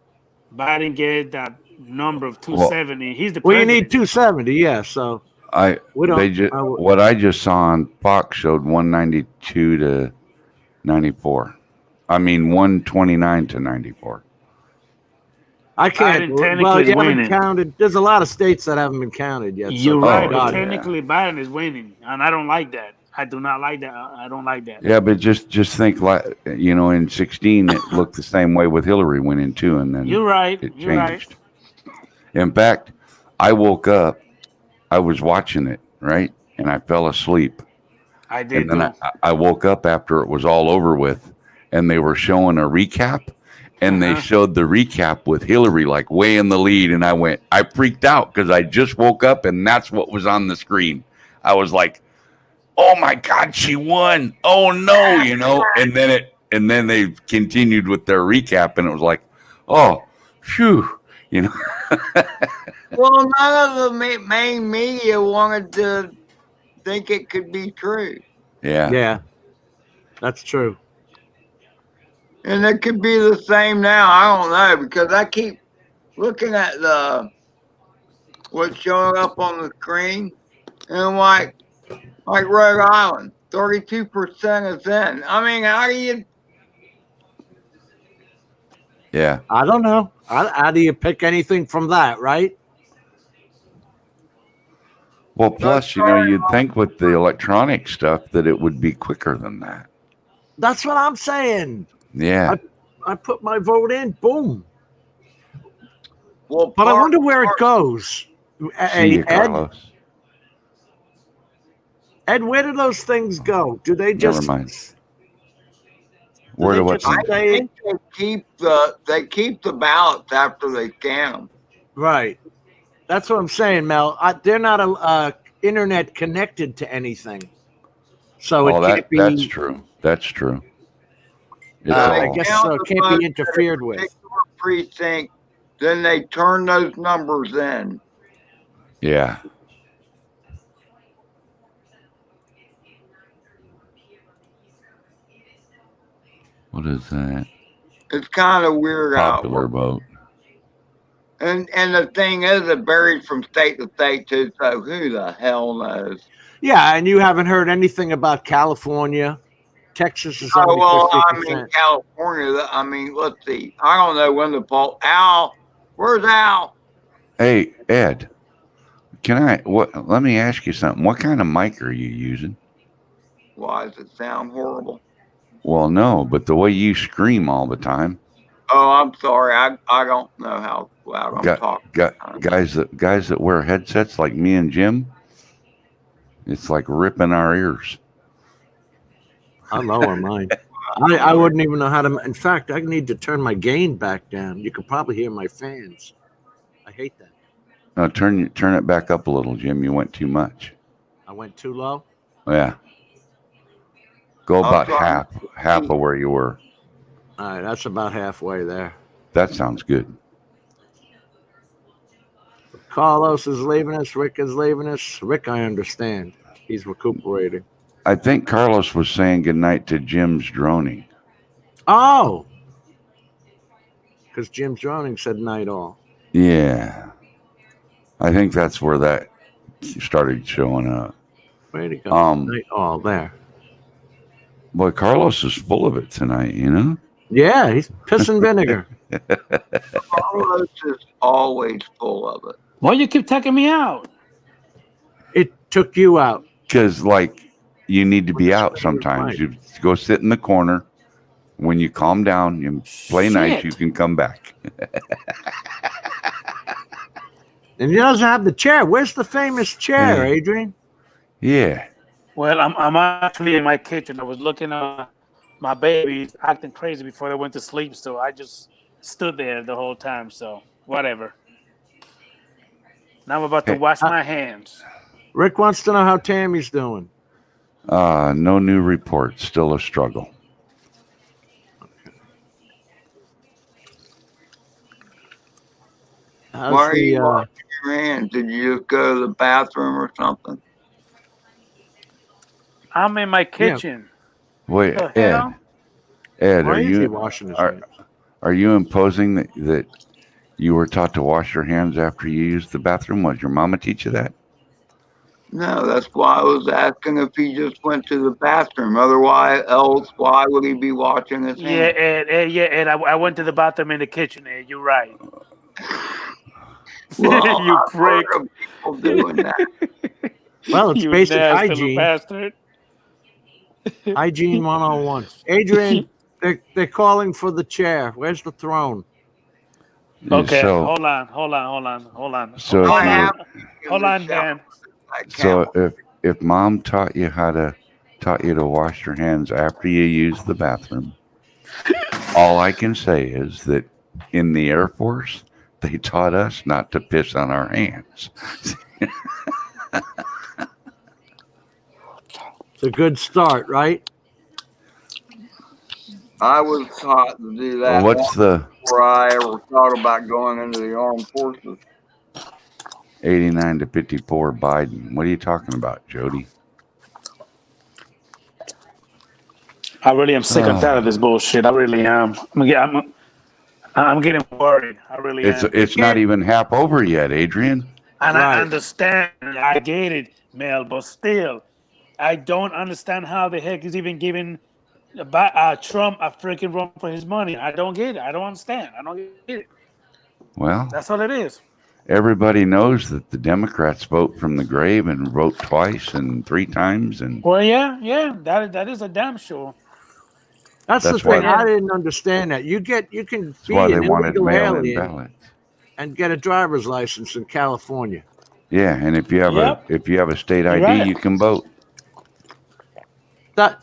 Biden get that number of 270. He's the well, you president. need 270, yeah. So What I just saw on Fox showed 192 to 94. I mean 129 to 94. I can't. Biden technically Well, you haven't winning. counted. There's a lot of states that haven't been counted yet. You're so right. God, But technically, Biden is winning, and I don't like that. I do not like that. I don't like that. Yeah, but just think, like, in 16 it looked the same way with Hillary winning too, and then You're right. it You're right. changed. In fact, I woke up, I was watching it, right, and I fell asleep. I did. And then I woke up after it was all over with, and they were showing a recap, and they showed the recap with Hillary like way in the lead, and I freaked out because I just woke up and that's what was on the screen. I was like, oh my God, she won. Oh no, and then they continued with their recap, and it was like, oh, phew, Well, none of the main media wanted to think it could be true. Yeah. Yeah, that's true. And it could be the same now. I don't know, because I keep looking at what's showing up on the screen, and like Rhode Island, 32% is in. I mean, how do you? Yeah. I don't know. How do you pick anything from that, right? Well, plus, you'd think with the electronic stuff that it would be quicker than that. That's what I'm saying. Yeah. I put my vote in, boom. Well, but I wonder where it goes. See you, Carlos. Ed, where do those things go? Do they just? Never mind. Where do what things? They keep the ballots after they scan them. Right. That's what I'm saying, Mel. They're not internet connected to anything, so it can't be. That's true. That's true. I guess so. It can't be interfered with. Precinct, then they turn those numbers in. Yeah. What is that? It's kind of weird. Popular vote. And the thing is, it varies from state to state too. So who the hell knows? Yeah, and you haven't heard anything about California. Texas is only 50%. I mean California. I mean, let's see. I don't know when the poll. Al, where's Al? Hey, Ed. Let me ask you something. What kind of mic are you using? Why does it sound horrible? Well, no, but the way you scream all the time. Oh, I'm sorry. I don't know how loud I'm talking. Guys that wear headsets like me and Jim, it's like ripping our ears. I lower mine. I wouldn't even know how to. In fact, I need to turn my gain back down. You can probably hear my fans. I hate that. No, turn it back up a little, Jim. You went too much. I went too low? Yeah. Go about half of where you were. All right, that's about halfway there. That sounds good. Carlos is leaving us. Rick is leaving us. Rick, I understand. He's recuperating. I think Carlos was saying goodnight to Jim's droning. Oh. Because Jim's droning said night all. Yeah. I think that's where that started showing up. Where'd he go? Night all there. Boy, Carlos is full of it tonight, you know? Yeah, he's pissing vinegar. Carlos is always full of it. Why you keep taking me out? It took you out. Because, you need to be out sometimes. You go sit in the corner. When you calm down, you play nice, you can come back. And he doesn't have the chair. Where's the famous chair, Adrian? Yeah. Well, I'm actually in my kitchen. I was looking at my babies acting crazy before they went to sleep, so I just stood there the whole time. So whatever. Now I'm about to wash my hands. Rick wants to know how Tammy's doing. No new reports. Still a struggle. Why are you washing your hands? Did you just go to the bathroom or something? I'm in my kitchen. Wait, Ed, are you imposing that you were taught to wash your hands after you used the bathroom? Was your mama teach you that? No, that's why I was asking if he just went to the bathroom. Otherwise, why would he be washing his hands? Ed, I went to the bathroom in the kitchen, Ed. You're right. Well, you prick. People doing that. Well, it's basic hygiene. Bastard. Hygiene 101. Adrian, they're calling for the chair. Where's the throne? Okay, So, hold on. So hold on, Dan. So if mom taught you to wash your hands after you use the bathroom, all I can say is that in the Air Force, they taught us not to piss on our hands. It's a good start, right? I was taught to do that. Before I ever thought about going into the armed forces. 89 to 54 Biden. What are you talking about, Jody? I really am sick and tired of this bullshit. I really am. I'm getting worried. I really am. It's not even half over yet, Adrian. And I understand. I get it, Mel, but still, I don't understand how the heck is even giving Trump a freaking run for his money. I don't get it. I don't understand. I don't get it. Well, that's all it is. Everybody knows that the Democrats vote from the grave and vote twice and 3 times. And well, yeah, that is a damn sure. That's the thing. I didn't understand that. You can be an illegal alien and get a driver's license in California. Yeah, and if you have a state ID, you can vote. How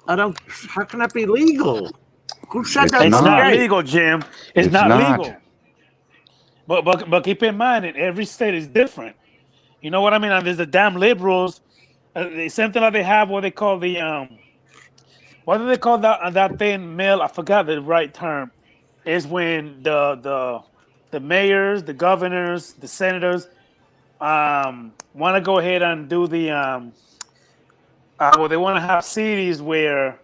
can that be legal? Who said that? It's not legal, Jim. It's not legal. But keep in mind that every state is different. You know what I mean? And there's the damn liberals. Something like they have what they call the what do they call that thing, Mel? I forgot the right term. Is when the mayors, the governors, the senators want to go ahead and do the they want to have cities where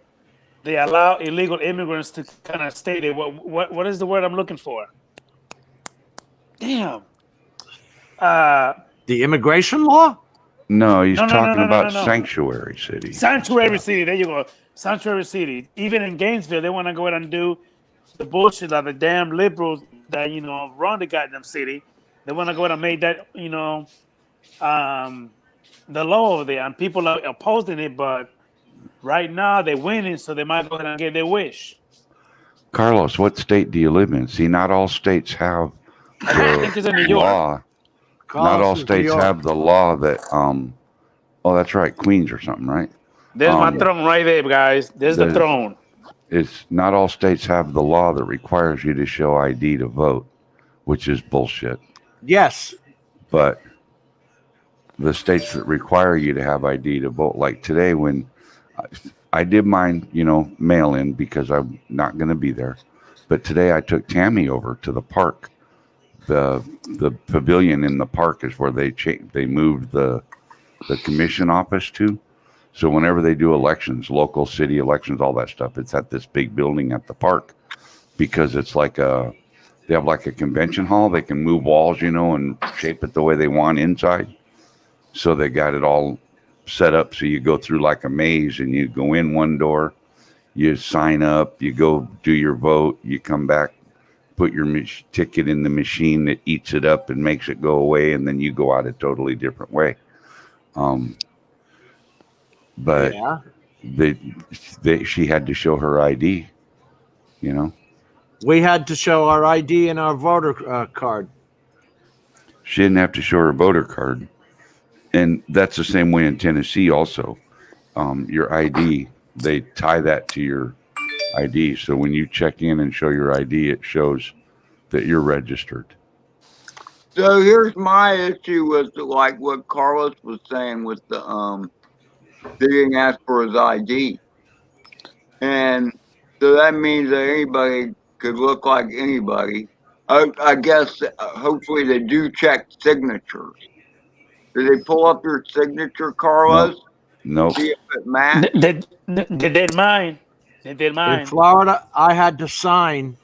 they allow illegal immigrants to kind of stay there. What is the word I'm looking for? Damn. The immigration law? No, he's talking about sanctuary city. Sanctuary city. There you go. Sanctuary city. Even in Gainesville, they want to go ahead and do the bullshit of the damn liberals that run the goddamn city. They want to go ahead and make that the law over there, and people are opposing it. But right now they're winning, so they might go ahead and get their wish. Carlos, what state do you live in? See, not all states have I think it's in New York. law. Not all states have the law that oh, that's right, Queens or something, right? There's my throne right there, guys. There's the throne. It's not all states have the law that requires you to show ID to vote, which is bullshit. Yes. But the states that require you to have ID to vote, like today when I did mine, mail in because I'm not going to be there. But today I took Tammy over to the park. The pavilion in the park is where they moved the commission office to. So whenever they do elections, local city elections, all that stuff, it's at this big building at the park because it's like they have like a convention hall. They can move walls, and shape it the way they want inside. So they got it all set up. So you go through like a maze and you go in one door, you sign up, you go do your vote, you come back, put your ticket in the machine that eats it up and makes it go away. And then you go out a totally different way. But she had to show her ID, We had to show our ID and our voter card. She didn't have to show her voter card. And that's the same way in Tennessee also. Your ID, they tie that to your ID. So when you check in and show your ID, it shows that you're registered. So here's my issue with like what Carlos was saying with the they didn't ask for his ID. And so that means that anybody could look like anybody. I guess hopefully they do check signatures. Do they pull up your signature, Carlos? Nope. See if it matches? They did mine. They did mine. In Florida, I had to sign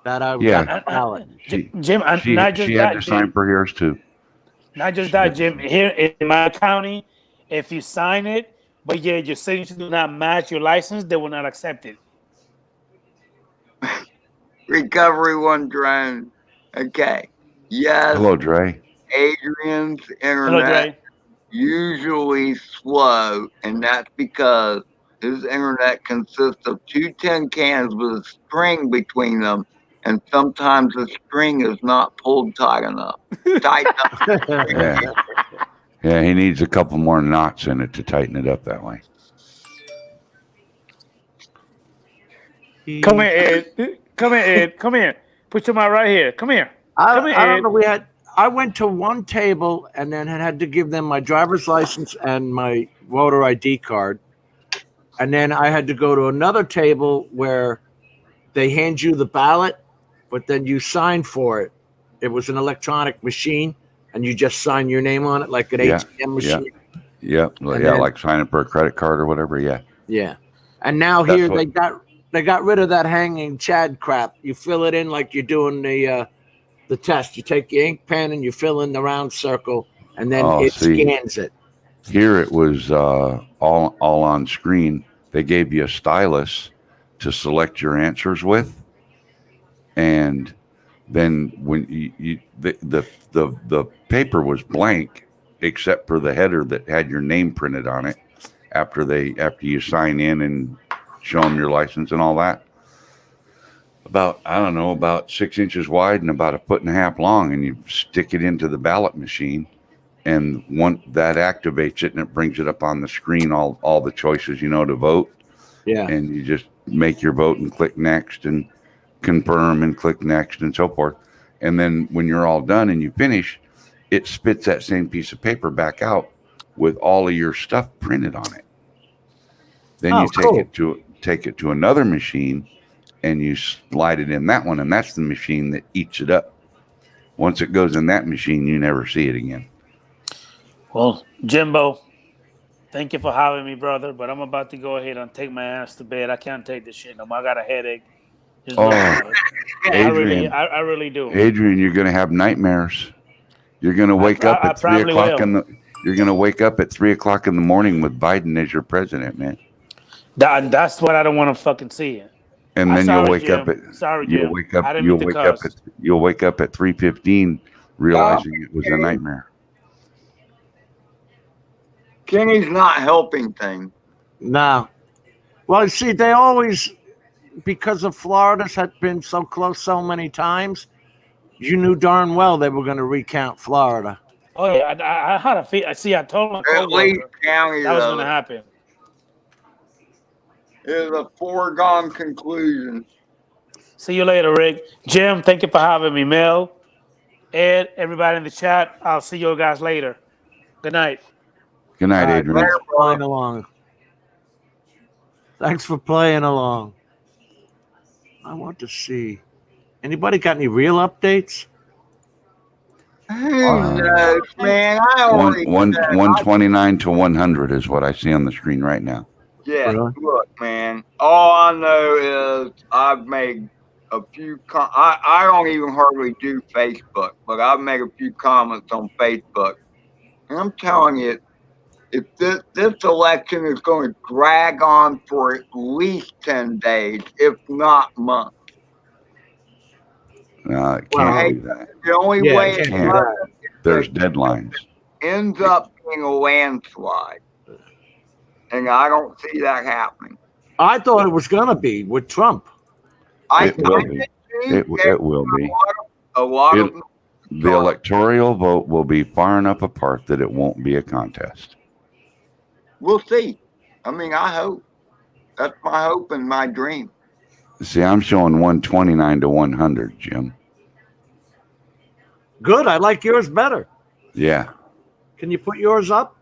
that I was on the ballot. Jim, she had to sign for yours too. Not just that, Jim. Here in my county, if you sign it, but your signature do not match your license, they will not accept it. Recovery one drone. Okay. Yes. Hello, Dre. Adrian's internet usually slow, and that's because his internet consists of 2 tin cans with a string between them, and sometimes the string is not pulled tight enough. Yeah, he needs a couple more knots in it to tighten it up that way. Come here, Ed. Come here, Ed. Come here. Put your mouth right here. Come here. Come here, I don't know. I went to one table and then had to give them my driver's license and my voter ID card. And then I had to go to another table where they hand you the ballot, but then you sign for it. It was an electronic machine, and you just sign your name on it like an ATM machine. Yeah, like signing for a credit card or whatever. Yeah. Yeah. And now That's here what- they got rid of that hanging Chad crap. You fill it in like you're doing the test. You take your ink pen and you fill in the round circle, and then it scans it. Here it was all on screen. They gave you a stylus to select your answers with, and then when the paper was blank except for the header that had your name printed on it after you sign in and show them your license and all that. About 6 inches wide and about 1.5 feet long, and you stick it into the ballot machine, and that activates it and it brings it up on the screen, all the choices to vote. Yeah. And you just make your vote and click next and confirm and click next and so forth. And then when you're all done and you finish, it spits that same piece of paper back out with all of your stuff printed on it. Then you take it to another machine and you slide it in that one, and that's the machine that eats it up. Once it goes in that machine, you never see it again. Well, Jimbo, thank you for having me, brother. But I'm about to go ahead and take my ass to bed. I can't take this shit no more. I got a headache. Adrian, I really do. Adrian, you're going to have nightmares. You're going to wake up at 3 o'clock You're going to wake up at 3 o'clock in the morning with Biden as your president, man. That's what I don't want to fucking see. And then you'll wake up at you'll wake up at 3:15 realizing it was a nightmare. Kenny's not helping things. No. Well, see, they always, because of Florida's had been so close so many times, you knew darn well they were going to recount Florida. Oh yeah, I had a feel. See, I told my coworker that was going to happen. It's a foregone conclusion. See you later, Rick. Jim, thank you for having me. Mel, Ed, everybody in the chat. I'll see you guys later. Good night. Good night, Adrian. Thanks for playing along. Thanks for playing along. I want to see. Anybody got any real updates? Who knows, man? I already 129 to 100 is what I see on the screen right now. Yeah, look, man. All I know is I've made a few. I don't even hardly do Facebook, but I've made a few comments on Facebook, and I'm telling you, if this election is going to drag on for at least 10 days, if not months. No, it can't do that. The only way it can't. There's deadlines. Ends up being a landslide. And I don't see that happening. I thought it was going to be with Trump. It will be. It will be. The electoral vote will be far enough apart that it won't be a contest. We'll see. I mean, I hope. That's my hope and my dream. See, I'm showing 129 to 100, Jim. Good. I like yours better. Yeah. Can you put yours up?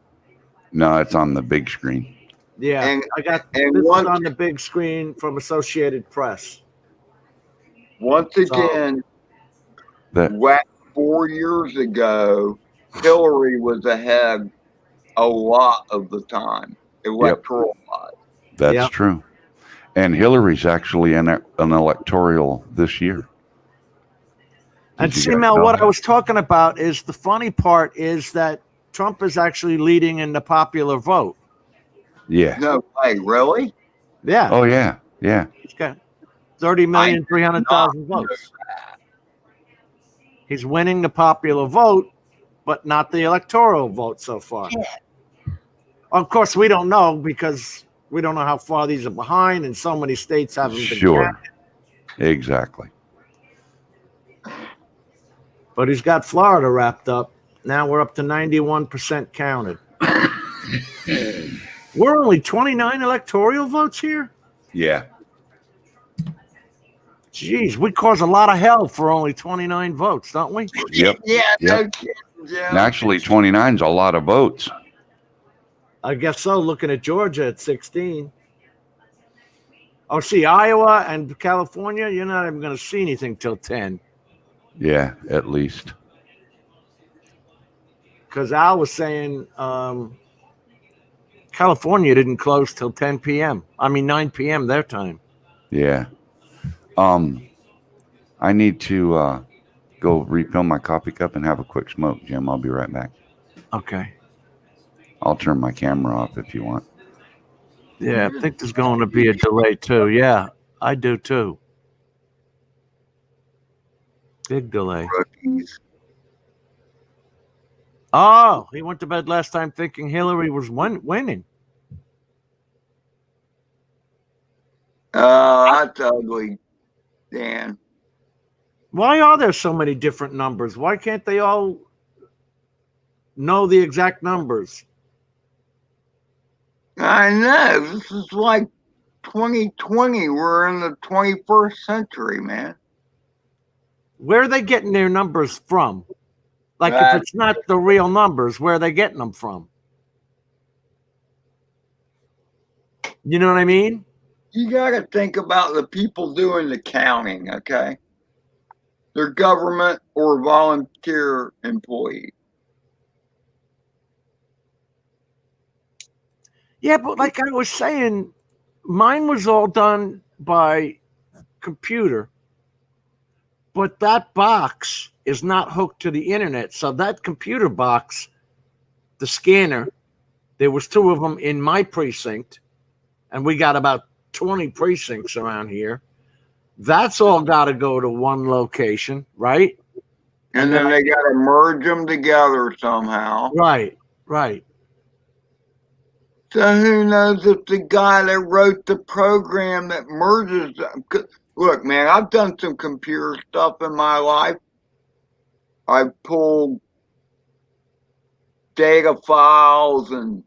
No, it's on the big screen. Yeah, I got this one on the big screen from Associated Press. Once again, 4 years ago, Hillary was ahead a lot of the time, electoral-wise. That's true. And Hillary's actually an electoral this year. And see, Mel, what I was talking about is the funny part is that Trump is actually leading in the popular vote. Yeah. No way, really? Yeah. Oh, yeah. Yeah. He's got 30,300,000 votes. He's winning the popular vote, but not the electoral vote so far. Yeah. Of course, we don't know because we don't know how far these are behind, and so many states haven't been counted. Exactly. But he's got Florida wrapped up. Now we're up to 91% counted. We're only 29 electoral votes here? Yeah. Jeez, we cause a lot of hell for only 29 votes, don't we? Yep. Yeah. Yep. No kidding, yeah. And actually, 29 is a lot of votes. I guess so, looking at Georgia at 16. Oh, see, Iowa and California, you're not even going to see anything till 10. Yeah, at least. Because Al was saying California didn't close till 10 p.m. 9 p.m. their time. Yeah. I need to go refill my coffee cup and have a quick smoke, Jim. I'll be right back. Okay. I'll turn my camera off if you want. Yeah, I think there's going to be a delay too. Yeah, I do too. Big delay. Rookies. Oh, he went to bed last time thinking Hillary was winning. That's ugly, Dan. Why are there so many different numbers? Why can't they all know the exact numbers? I know. This is like 2020. We're in the 21st century, man. Where are they getting their numbers from? Like, if it's not the real numbers, where are they getting them from? You know what I mean? You got to think about the people doing the counting, okay? They're government or volunteer employees. Yeah, but like I was saying, mine was all done by computer. But that box is not hooked to the internet. So that computer box, the scanner, there was 2 of them in my precinct, and we got about 20 precincts around here. That's all got to go to one location, right? And then they got to merge them together somehow. Right, right. So who knows if the guy that wrote the program that merges them. Look, man, I've done some computer stuff in my life. I pulled data files and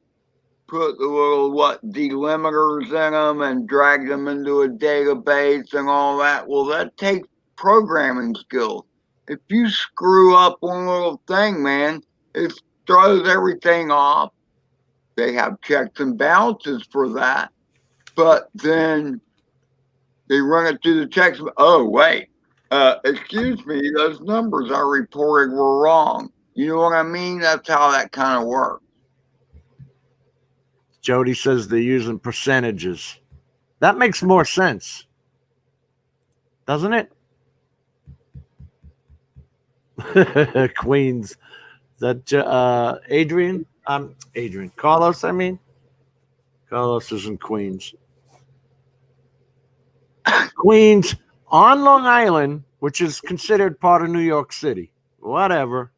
put the little delimiters in them and dragged them into a database and all that. Well, that takes programming skills. If you screw up one little thing, man, it throws everything off. They have checks and balances for that, but then they run it through the checks. Oh, wait, excuse me, those numbers I reported were wrong. You know what I mean? That's how that kind of works. Jody says they're using percentages. That makes more sense, doesn't it? Queens. Is that Adrian? Adrian. Carlos, I mean. Carlos is in Queens. Queens on Long Island, which is considered part of New York City. Whatever.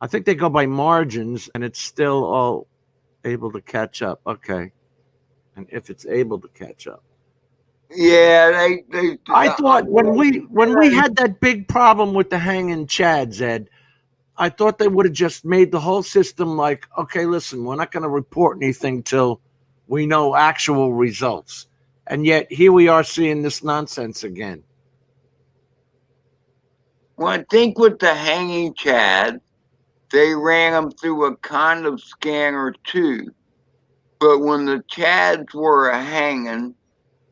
I think they go by margins, and it's still all able to catch up. Okay. And if it's able to catch up. Yeah, I thought when we had that big problem with the hanging Chads, Ed, I thought they would have just made the whole system like, okay, listen, we're not going to report anything till we know actual results. And yet here we are seeing this nonsense again. Well, I think with the hanging Chad, they ran them through a kind of scanner too. But when the Chads were hanging,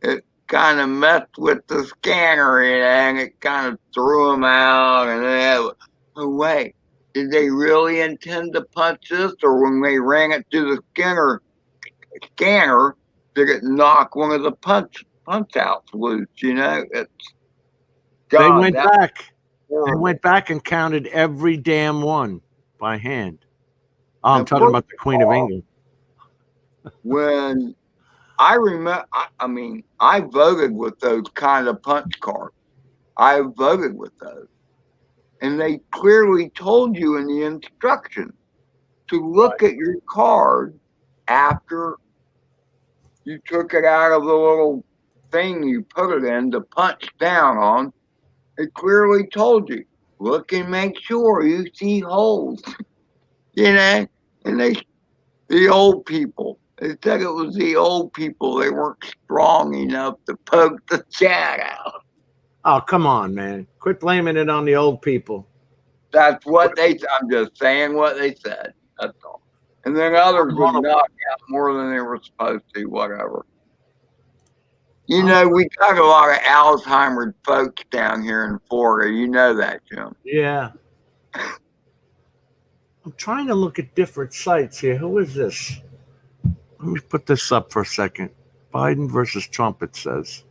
it kind of messed with the scanner and it kind of threw them out. And then, oh, wait, did they really intend to punch this? Or when they ran it through the scanner, did it knock one of the punch outs loose? You know, They went back. They went back and counted every damn one by hand. Oh, I'm talking about the Queen of England. When I remember, I mean, I voted with those kind of punch cards. I voted with those. And they clearly told you in the instructions to look at your card after you took it out of the little thing you put it in to punch down on. It clearly told you, look and make sure you see holes. You know, and the old people, they said it was the old people. They weren't strong enough to poke the Chad out. Oh, come on, man. Quit blaming it on the old people. That's what I'm just saying what they said. That's all. And then others would knock out more than they were supposed to, whatever. You know, we got a lot of Alzheimer's folks down here in Florida. You know that, Jim. Yeah. I'm trying to look at different sites here. Who is this? Let me put this up for a second. Biden versus Trump, it says.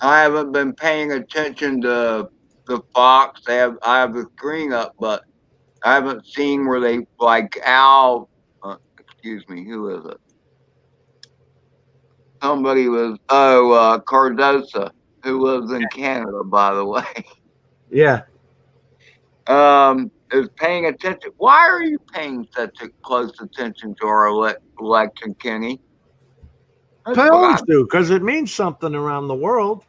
I haven't been paying attention to the Fox. I have the screen up, but I haven't seen where they like Al. Excuse me, who is it? Somebody was Cardosa, who lives in Canada, by the way. Yeah. Is paying attention. Why are you paying such a close attention to our election, Kenny? I always do, because it means something around the world.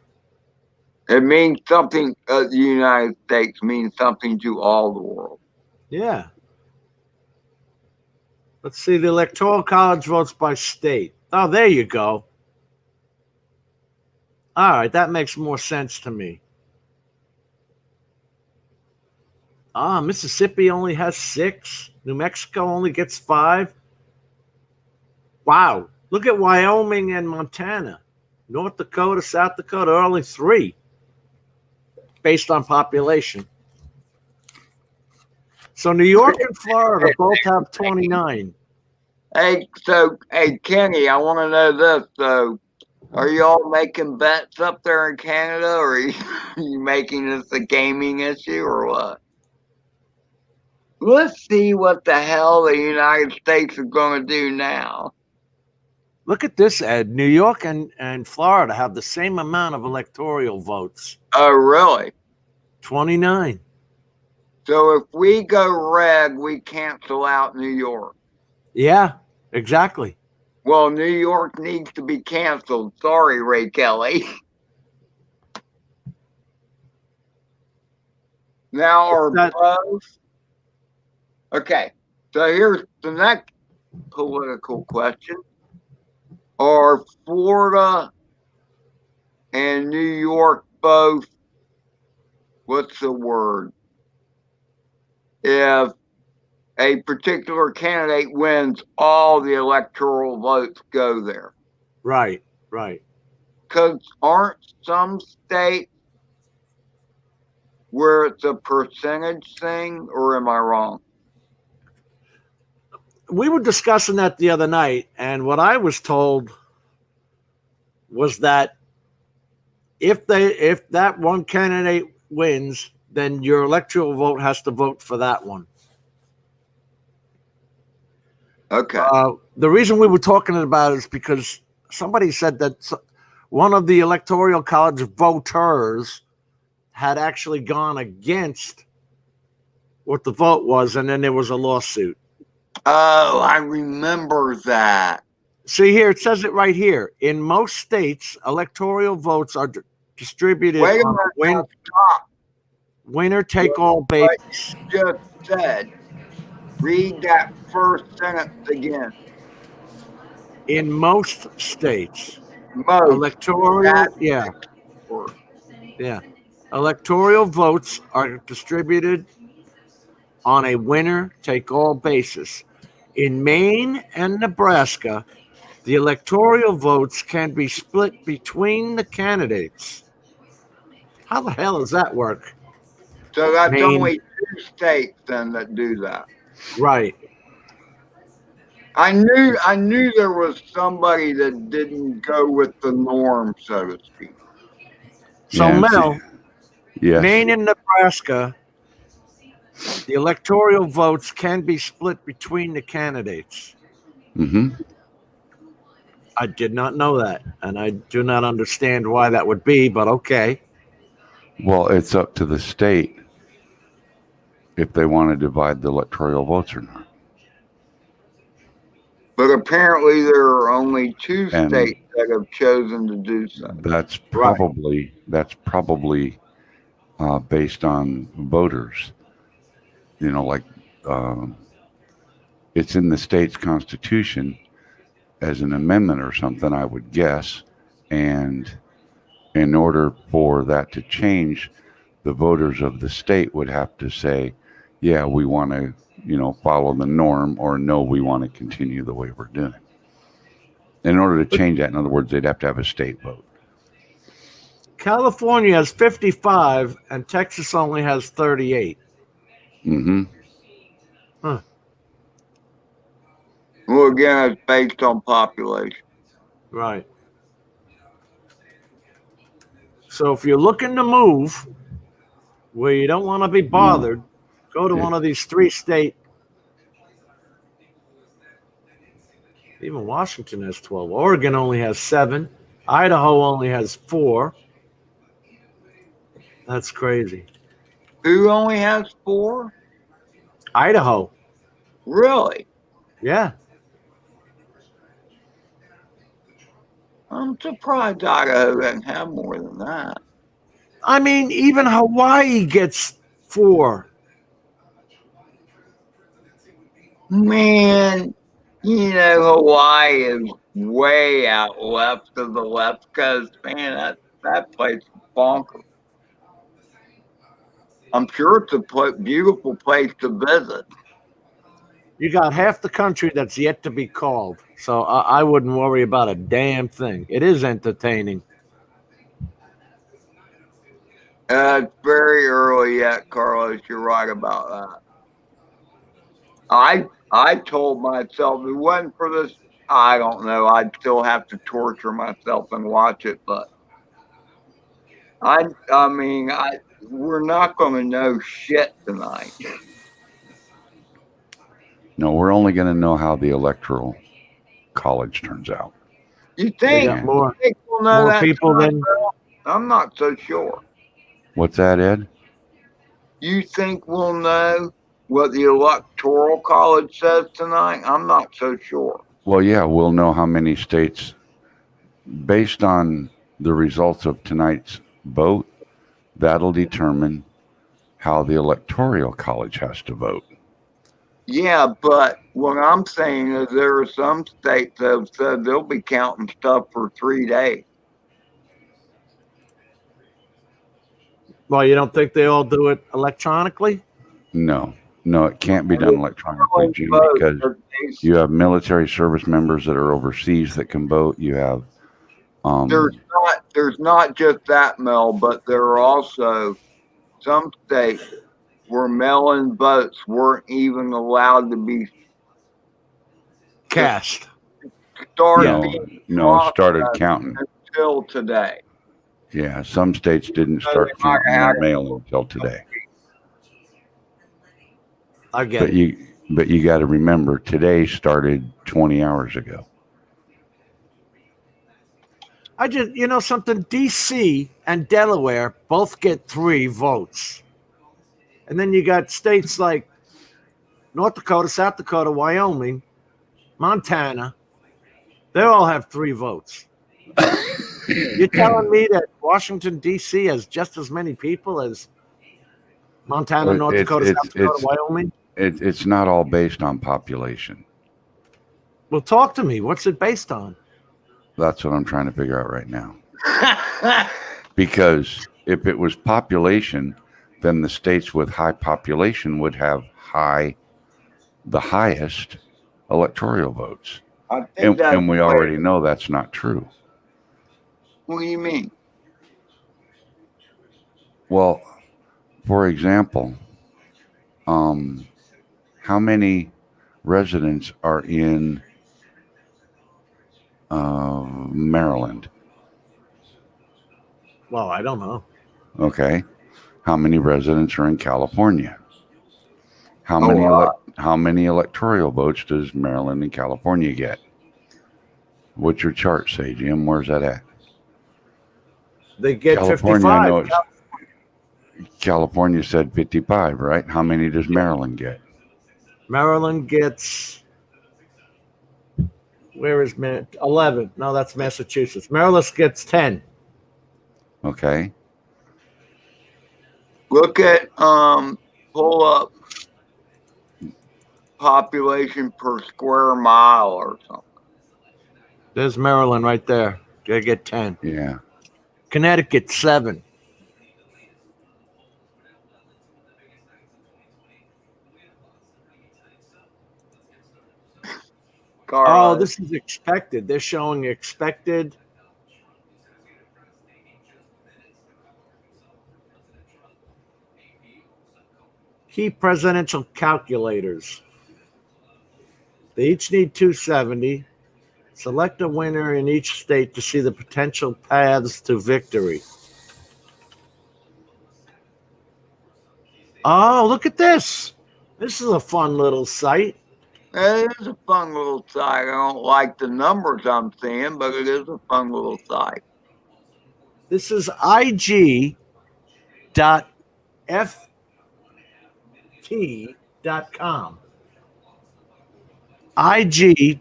It means something. The United States means something to all the world. Yeah. Let's see the Electoral College votes by state. Oh, there you go. All right, that makes more sense to me. Mississippi only has 6. New Mexico only gets 5. Wow. Look at Wyoming and Montana. North Dakota, South Dakota, only 3 based on population. So New York and Florida both have 29. Hey, Kenny, I want to know this. So, are you all making bets up there in Canada, or are you making this a gaming issue, or what? Let's see what the hell the United States is going to do now. Look at this, Ed. New York and Florida have the same amount of electoral votes. Oh, really? 29. So if we go red, we cancel out New York. Yeah, exactly. Well, New York needs to be canceled. Sorry, Ray Kelly. Now, are both... Okay, so here's the next political question. Are Florida and New York both, what's the word? If a particular candidate wins, all the electoral votes go there. Right, right. Because aren't some states where it's a percentage thing, or am I wrong? We were discussing that the other night, and what I was told was that if that one candidate wins, then your electoral vote has to vote for that one. Okay. The reason we were talking about it is because somebody said that one of the Electoral College voters had actually gone against what the vote was, and then there was a lawsuit. Oh, I remember that. See here, it says it right here. In most states, electoral votes are distributed on a winner-take-all basis. Just said. Read that first sentence again. In most states, most electoral, yeah. Electoral votes are distributed on a winner-take-all basis. In Maine and Nebraska, the electoral votes can be split between the candidates. How the hell does that work? So that's only 2 states then that do that. Right. I knew there was somebody that didn't go with the norm, so to speak. So Yeah, Mel, yes. Maine and Nebraska, the electoral votes can be split between the candidates. Mm-hmm. I did not know that, and I do not understand why that would be, but okay. Well, it's up to the state if they want to divide the electoral votes or not. But apparently there are only 2 states that have chosen to do so. That's probably based on voters. You know, like it's in the state's constitution as an amendment or something, I would guess. And in order for that to change, the voters of the state would have to say, yeah, we want to, follow the norm, or no, we want to continue the way we're doing. In order to change that, in other words, they'd have to have a state vote. California has 55 and Texas only has 38. Mm-hmm. Huh. Well, again, it's based on population. Right. So if you're looking to move where you don't want to be bothered, go to one of these 3-state. Even Washington has 12. Oregon only has 7. Idaho only has 4. That's crazy. Who only has 4? Idaho. Really? Yeah. I'm surprised Idaho doesn't have more than that. I mean, even Hawaii gets 4. Man, you know, Hawaii is way out left of the left coast. Man, that place is bonkers. I'm sure it's a beautiful place to visit. You got half the country that's yet to be called. So I wouldn't worry about a damn thing. It is entertaining. It's very early yet, Carlos. You're right about that. I told myself it wasn't for this. I don't know. I'd still have to torture myself and watch it, but I mean, we're not going to know shit tonight. No, we're only going to know how the Electoral College turns out. You think? Got more, think we'll know more that people tonight? than. I'm not so sure. What's that, Ed? You think we'll know what the Electoral College says tonight? I'm not so sure. Well, yeah, we'll know how many states, based on the results of tonight's vote, that'll determine how the Electoral College has to vote. Yeah, but what I'm saying is there are some states that have said they'll be counting stuff for 3 days. Well, you don't think they all do it electronically? No, it can't be done electronically, Jim, because you have military service members that are overseas that can vote. You have there's not just that, Mel, but there are also some states where mail-in votes weren't even allowed to be cast. Started counting until today. Yeah, some states didn't start counting their mail until today. I get it. But you got to remember, today started 20 hours ago. I just, something, DC and Delaware both get 3 votes. And then you got states like North Dakota, South Dakota, Wyoming, Montana. They all have 3 votes. You're telling me that Washington, D.C. has just as many people as Montana, North Dakota, South Dakota, Wyoming? It's not all based on population. Well, talk to me. What's it based on? That's what I'm trying to figure out right now. Because if it was population, then the states with high population would have the highest electoral votes. And we already know that's not true. What do you mean? Well, for example, how many residents are in Maryland? Well, I don't know. Okay. How many residents are in California? How many electoral votes does Maryland and California get? What's your chart say, Jim? Where's that at? They get California, 55. California said 55, right? How many does Maryland get? Maryland gets, where is 11? No, that's Massachusetts. Maryland gets 10. Okay. Look at pull up population per square mile or something. There's Maryland right there. They get 10. Yeah. Connecticut 7. Oh, this is expected. They're showing expected. Key presidential calculators. They each need 270. Select a winner in each state to see the potential paths to victory. Oh, look at this. This is a fun little site. It is a fun little site. I don't like the numbers I'm seeing, but it is a fun little site. This is ig.ft.com. ig.ft.com.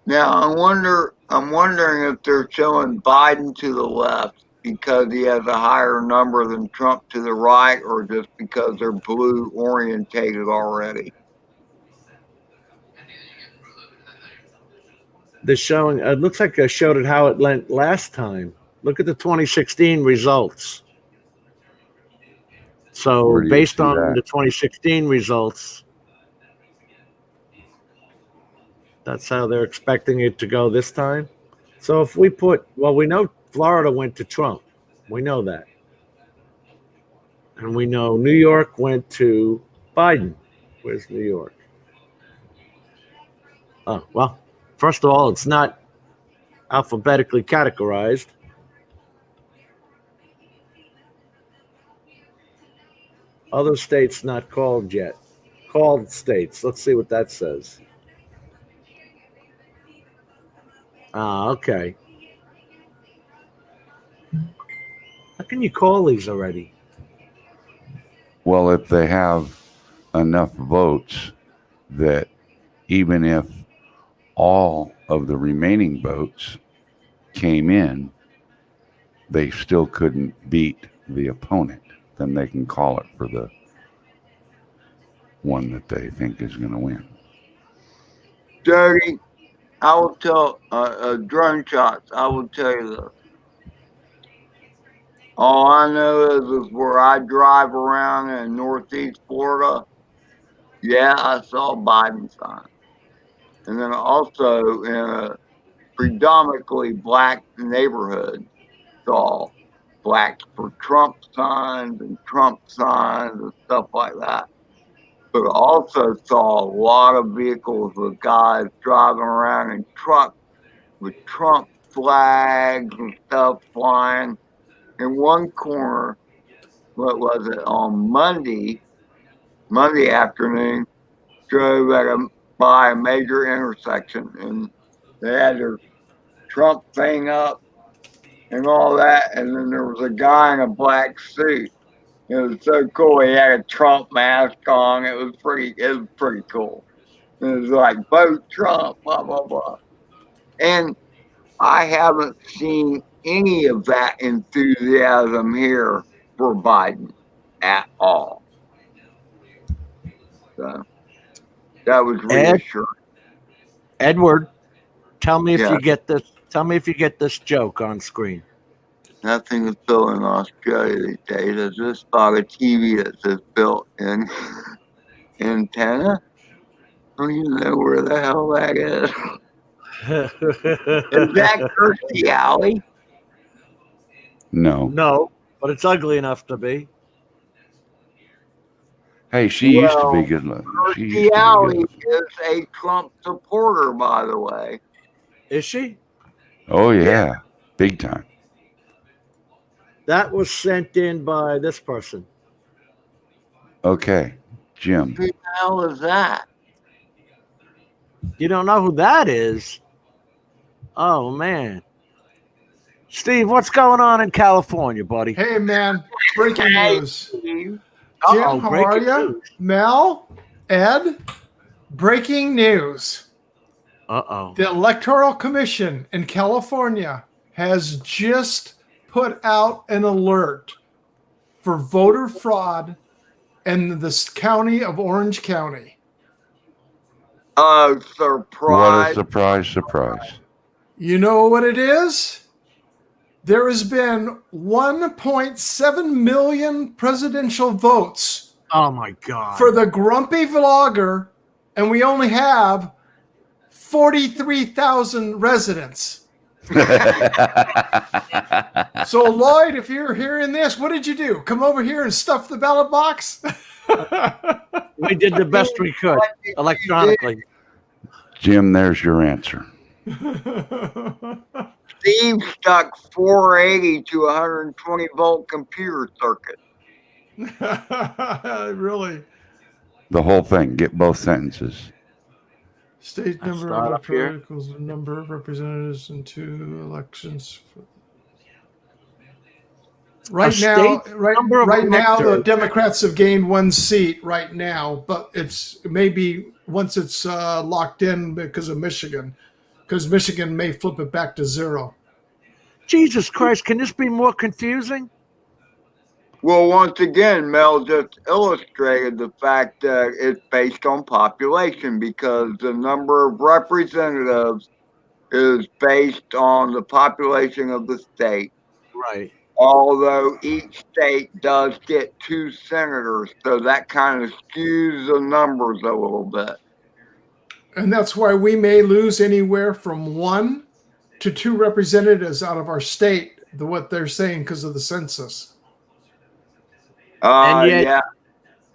Now I'm wondering if they're showing Biden to the left because he has a higher number than Trump to the right, or just because they're blue orientated already. They're showing, it looks like I showed it how it went last time. Look at the 2016 results. So based on the 2016 results, that's how they're expecting it to go this time. So if we put, well, we know Florida went to Trump. We know that. And we know New York went to Biden. Where's New York? Oh, well, first of all, it's not alphabetically categorized. Other states not called yet. Called states. Let's see what that says. Okay. How can you call these already? Well, if they have enough votes that even if all of the remaining votes came in, they still couldn't beat the opponent, then they can call it for the one that they think is going to win. Jody, I will tell drone shots. I will tell you this. All I know is where I drive around in Northeast Florida. Yeah, I saw Biden sign, and then also in a predominantly black neighborhood, saw blacks for Trump signs and stuff like that. But also saw a lot of vehicles with guys driving around in trucks with Trump flags and stuff flying. In one corner, what was it, on Monday afternoon, drove by a major intersection, and they had their Trump thing up and all that, and then there was a guy in a black suit. It was so cool. He had a Trump mask on. It was pretty cool. It was like, vote Trump, blah, blah, blah. And I haven't seen any of that enthusiasm here for Biden at all. So that was reassuring. Edward, tell me if you get this. Tell me if you get this joke on screen. Nothing is built in Australia these days. I just bought a TV that says built in antenna. I don't even know where the hell that is. Is that Kirstie Alley? No. No, but it's ugly enough to be. Hey, she used to be good looking. Kirstie Alley is a Trump supporter, by the way. Is she? Oh, yeah. Big time. That was sent in by this person. Okay, Jim. Who the hell is that? You don't know who that is? Oh, man. Steve, what's going on in California, buddy? Hey, man. Breaking news. Jim, Uh-oh, how are breaking you? news. Mel, Ed, breaking news. Uh-oh. The Electoral Commission in California has just put out an alert for voter fraud in the county of Orange County. Oh, surprise. What a surprise. You know what it is? There has been 1.7 million presidential votes. Oh, my God. For the grumpy vlogger, and we only have 43,000 residents. So, Lloyd, if you're hearing this, what did you do? Come over here and stuff the ballot box? We did the best we could electronically. Jim, there's your answer. Steve stuck 480 to 120 volt computer circuit. Really? The whole thing. Get both sentences. State number of equals the number of representatives in 2 elections. Right now, the Democrats have gained 1 seat right now, but it's maybe once it's locked in because of Michigan, because Michigan may flip it back to 0. Jesus Christ, can this be more confusing? Well, once again, Mel just illustrated the fact that it's based on population because the number of representatives is based on the population of the state. Right. Although each state does get 2 senators, so that kind of skews the numbers a little bit. And that's why we may lose anywhere from 1 to 2 representatives out of our state, what they're saying because of the census. And yet, yeah.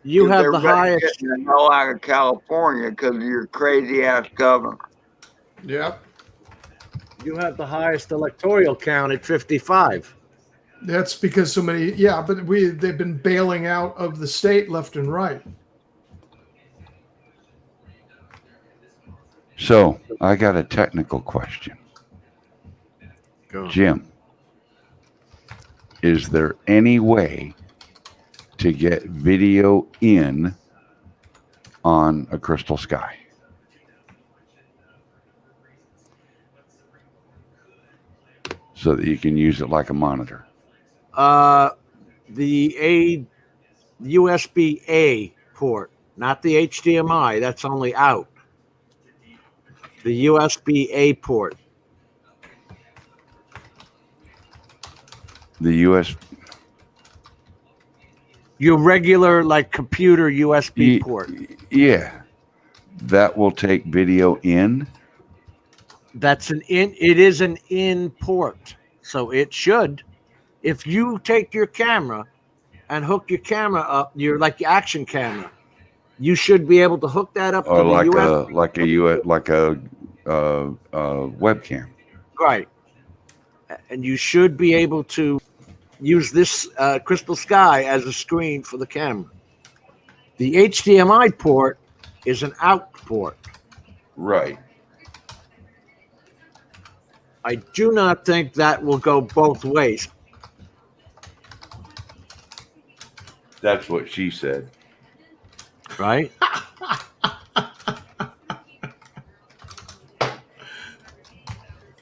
you have the highest. Getting the hell out of California because of your crazy ass governor. Yep. You have the highest electoral count at 55. That's because so many. Yeah, but they've been bailing out of the state left and right. So I got a technical question. Go. Jim, is there any way to get video in on a Crystal Sky? So that you can use it like a monitor. The USB-A port, not the HDMI. That's only out. The USB-A port. The US. Your regular, like, computer USB port. Yeah. That will take video in. That's it is an in port. So it should. If you take your camera and hook your camera up, your action camera, you should be able to hook that up to the USB. like a webcam. Right. And you should be able to use this Crystal Sky as a screen for the camera. The HDMI port is an out port. Right. I do not think that will go both ways. That's what she said. Right?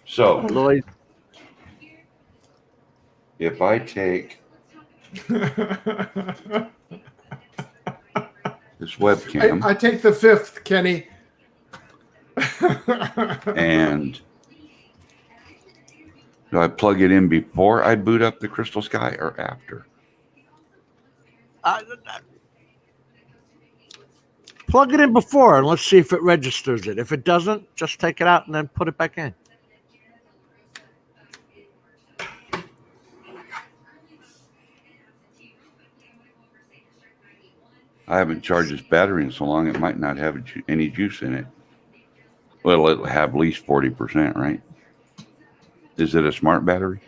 So, Lloyd, if I take this webcam, I take the 5th, Kenny. and do I plug it in before I boot up the Crystal Sky or after? plug it in before and let's see if it registers it. If it doesn't, just take it out and then put it back in. I haven't charged this battery in so long, it might not have any juice in it. Well, it'll have at least 40%, right? Is it a smart battery?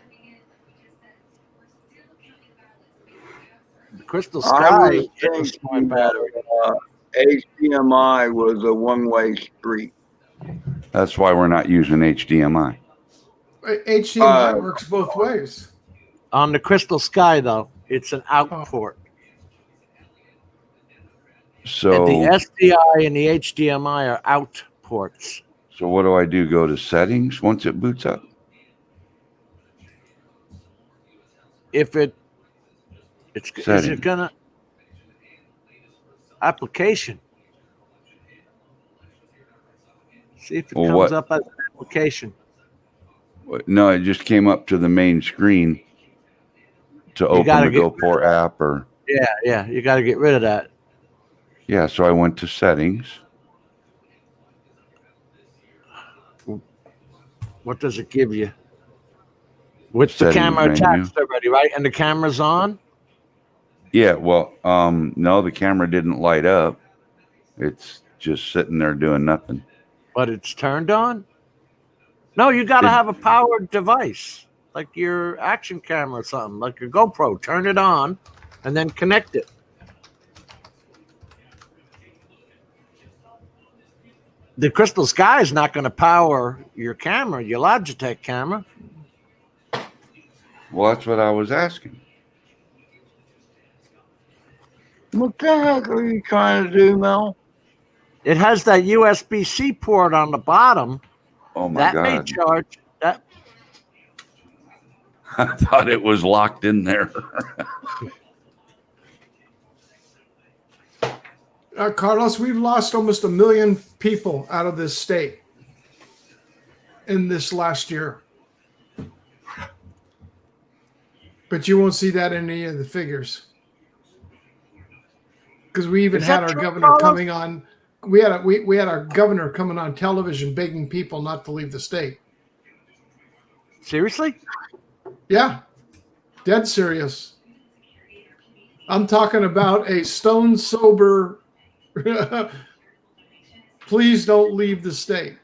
The Crystal Sky is a smart battery. HDMI was a one-way street. That's why we're not using HDMI. HDMI works both ways. On the Crystal Sky, though, it's an out port. So and the SDI and the HDMI are out ports. So what do I do? Go to settings once it boots up? If is it gonna application? See if it comes up as an application. No, it just came up to the main screen to open the Go4 app or. Yeah, you got to get rid of that. Yeah, so I went to settings. What does it give you? With the settings camera menu. attached already, right? And the camera's on? Yeah, well, no, the camera didn't light up. It's just sitting there doing nothing. But it's turned on? No, you got to have a powered device, like your action camera or something, like your GoPro. Turn it on and then connect it. The Crystal Sky is not going to power your camera, your Logitech camera. Well, that's what I was asking. What the heck are you trying to do, Mel? It has that USB-C port on the bottom. Oh my that God. may charge that. I thought it was locked in there. Carlos, we've lost almost 1 million people out of this state in this last year. But you won't see that in any of the figures. Because we even had our governor coming on. We had our governor coming on television begging people not to leave the state. Seriously? Yeah. Dead serious. I'm talking about a stone sober please don't leave the state.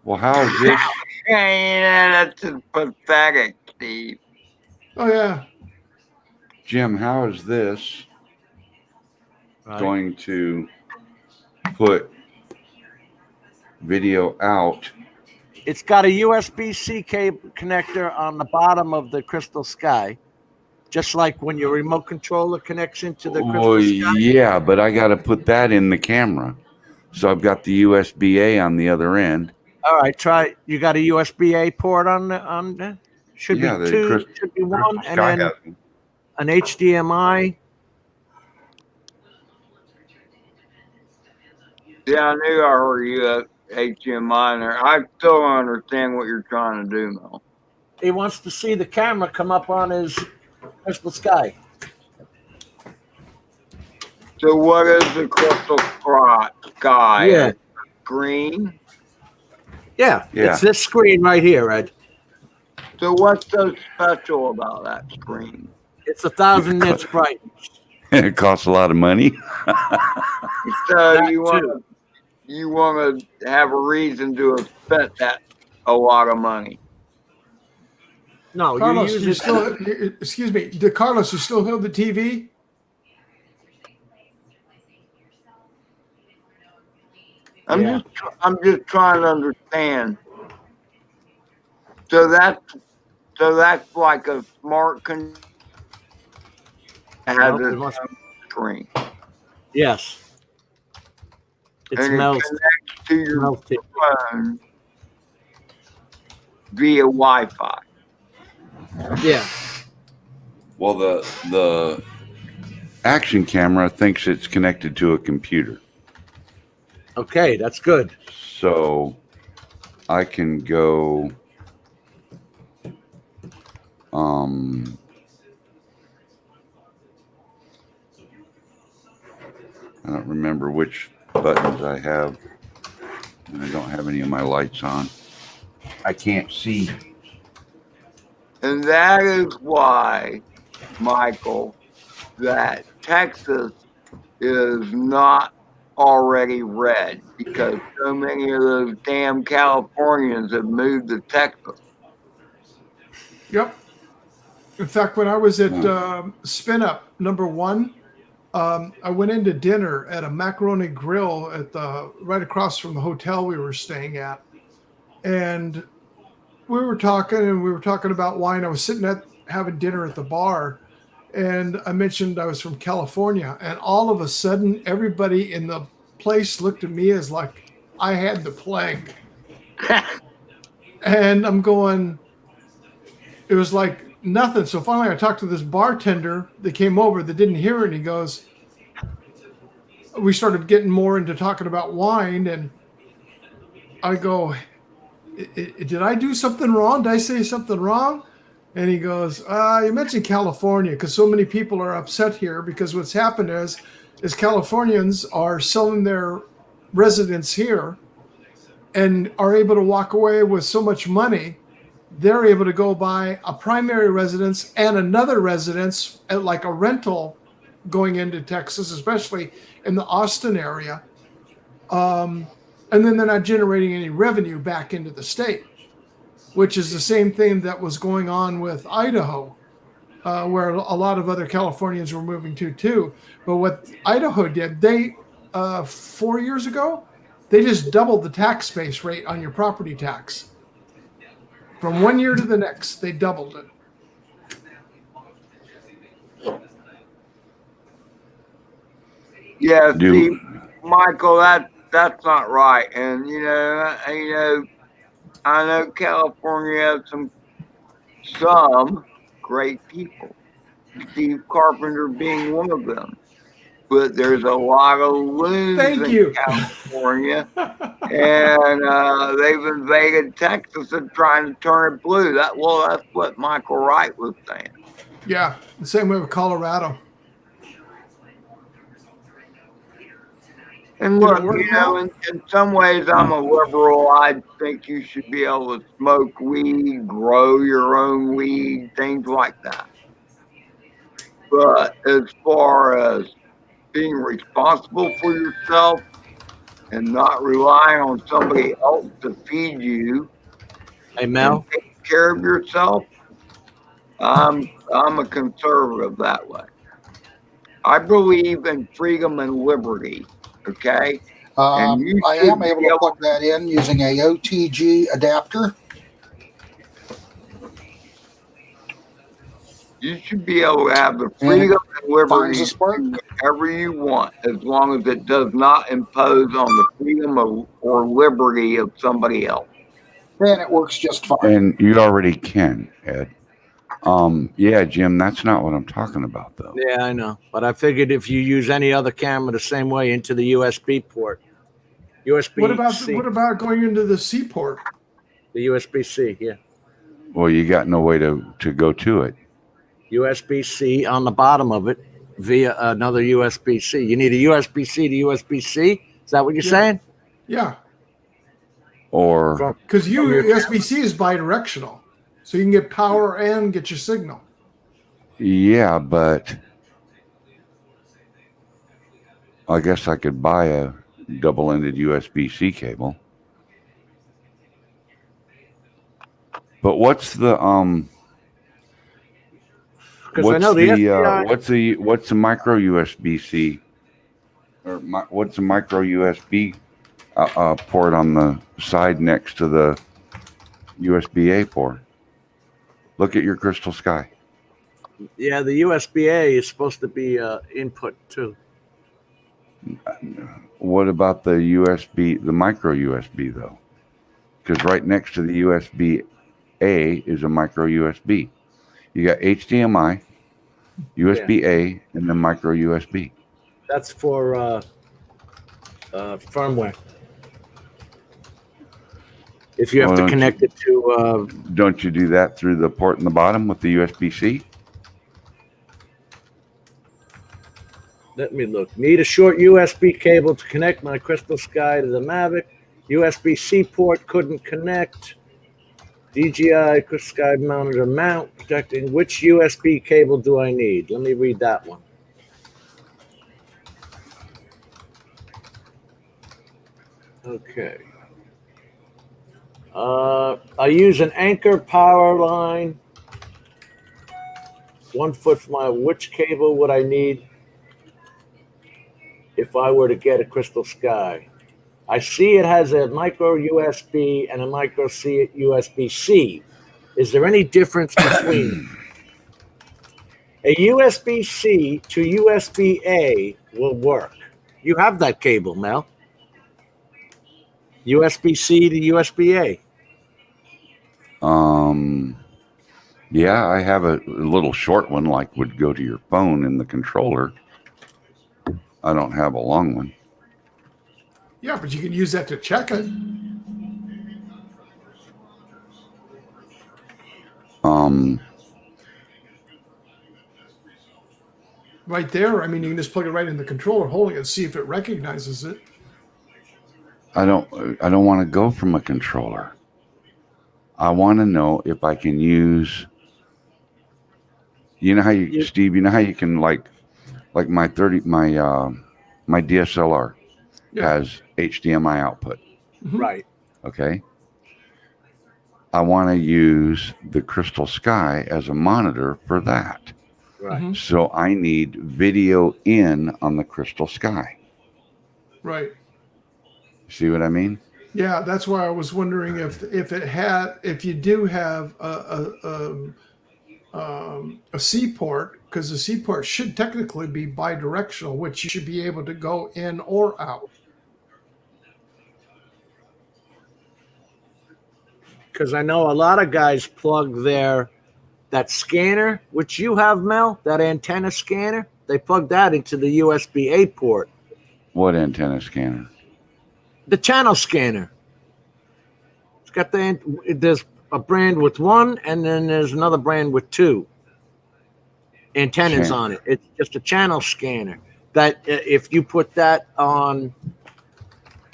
Well, how is this? Yeah, that's pathetic, Steve. Oh, yeah. Jim, how is this going to put video out? It's got a USB-C cable connector on the bottom of the Crystal Sky, just like when your remote controller connects into the Crystal Sky. Yeah, but I got to put that in the camera. So I've got the USB-A on the other end. All right, try. You got a USB-A port on the should be two, should be one, and then an HDMI. Yeah, I knew I heard you at HDMI in there. I still don't understand what you're trying to do, Mel. He wants to see the camera come up on his Crystal Sky. So what is the Crystal Sky? Yeah. Green? Yeah, it's this screen right here, Ed. So what's so special about that screen? It's 1,000 nits brightness. It costs a lot of money. So you want to have a reason to have spent that a lot of money. No, Carlos, you still, excuse me, Carlos, you still have the TV? I'm just trying to understand. So that's like a smart has a screen. Yes. It's and Mel's. it connects to your phone via Wi-Fi. Yeah. Well, the action camera thinks it's connected to a computer. Okay, that's good. So I can go I don't remember which buttons I have. And I don't have any of my lights on. I can't see. And that is why, Michael, that Texas is not already red, because so many of those damn Californians have moved to Texas. Yep. In fact, when I was at Spin Up #1, I went into dinner at a macaroni grill at right across from the hotel we were staying at, and we were talking about wine. I was sitting having dinner at the bar, and I mentioned I was from California, and all of a sudden, everybody in the place looked at me as like I had the plague. And I'm going, it was like nothing. So finally, I talked to this bartender that came over that didn't hear it, and he goes, we started getting more into talking about wine, and I go, did I do something wrong? Did I say something wrong? And he goes, you mentioned California because so many people are upset here because what's happened is Californians are selling their residence here and are able to walk away with so much money they're able to go buy a primary residence and another residence at like a rental going into Texas, especially in the Austin area. And then they're not generating any revenue back into the state, which is the same thing that was going on with Idaho, where a lot of other Californians were moving to too. But what Idaho did, they 4 years ago, they just doubled the tax base rate on your property tax. From 1 year to the next, they doubled it. Yeah, see, Michael, that's not right. And you know, I know California has some great people. Steve Carpenter being one of them. But there's a lot of loons in California, and they've invaded Texas and trying to turn it blue. That's what Michael Wright was saying. Yeah, the same way with Colorado. And look, you know, in some ways, I'm a liberal. I think you should be able to smoke weed, grow your own weed, things like that. But as far as being responsible for yourself and not relying on somebody else to feed you, hey Mel, and take care of yourself, I'm a conservative that way. I believe in freedom and liberty. Okay. I am able to plug that in using a OTG adapter. You should be able to have the freedom and liberty to do whatever you want, as long as it does not impose on the freedom or liberty of somebody else. And it works just fine. And you already can, Ed. Yeah, Jim, that's not what I'm talking about, though. Yeah, I know. But I figured if you use any other camera the same way into the USB port, USB-C. What about going into the C port? The USB-C, yeah. Well, you got no way to go to it. USB-C on the bottom of it via another USB-C. You need a USB-C to USB-C? Is that what you're saying? Yeah. Or because USB-C is bidirectional, so you can get power and get your signal. Yeah, but I guess I could buy a double-ended USB-C cable. But what's the what's the micro USB-C or what's the micro USB port on the side next to the USB-A port? Look at your Crystal Sky. Yeah, the USB-A is supposed to be input too. What about the USB, the micro USB though? Because right next to the USB-A is a micro USB. You got HDMI, USB-A, and then micro USB. That's for firmware. If you have to connect it to... don't you do that through the port in the bottom with the USB-C? Let me look. Need a short USB cable to connect my Crystal Sky to the Mavic. USB-C port couldn't connect. DJI Crystal Sky mounted a mount protecting. Which USB cable do I need? Let me read that one. Okay. I use an Anchor power line. 1 foot from my. Which cable would I need if I were to get a Crystal Sky? I see it has a micro USB and a micro USB-C. Is there any difference between them? A USB-C to USB-A will work. You have that cable, Mel. USB-C to USB-A. Yeah, I have a little short one like would go to your phone in the controller. I don't have a long one. Yeah, but you can use that to check it. Right there. I mean, you can just plug it right in the controller, holding it, see if it recognizes it. I don't want to go from a controller. I want to know if I can use. You know how you, Steve? You know how you can like my my DSLR has HDMI output. Right. Okay. I want to use the Crystalsky as a monitor for that. Right. So I need video in on the Crystalsky. Right. See what I mean? Yeah, that's why I was wondering if you do have a C port, because the C port should technically be bidirectional, which you should be able to go in or out. Because I know a lot of guys plug that scanner, which you have, Mel, that antenna scanner. They plug that into the USB-A port. What antenna scanner? The channel scanner. It's got there's a brand with one, and then there's another brand with two antennas on it. It's just a channel scanner. That if you put that on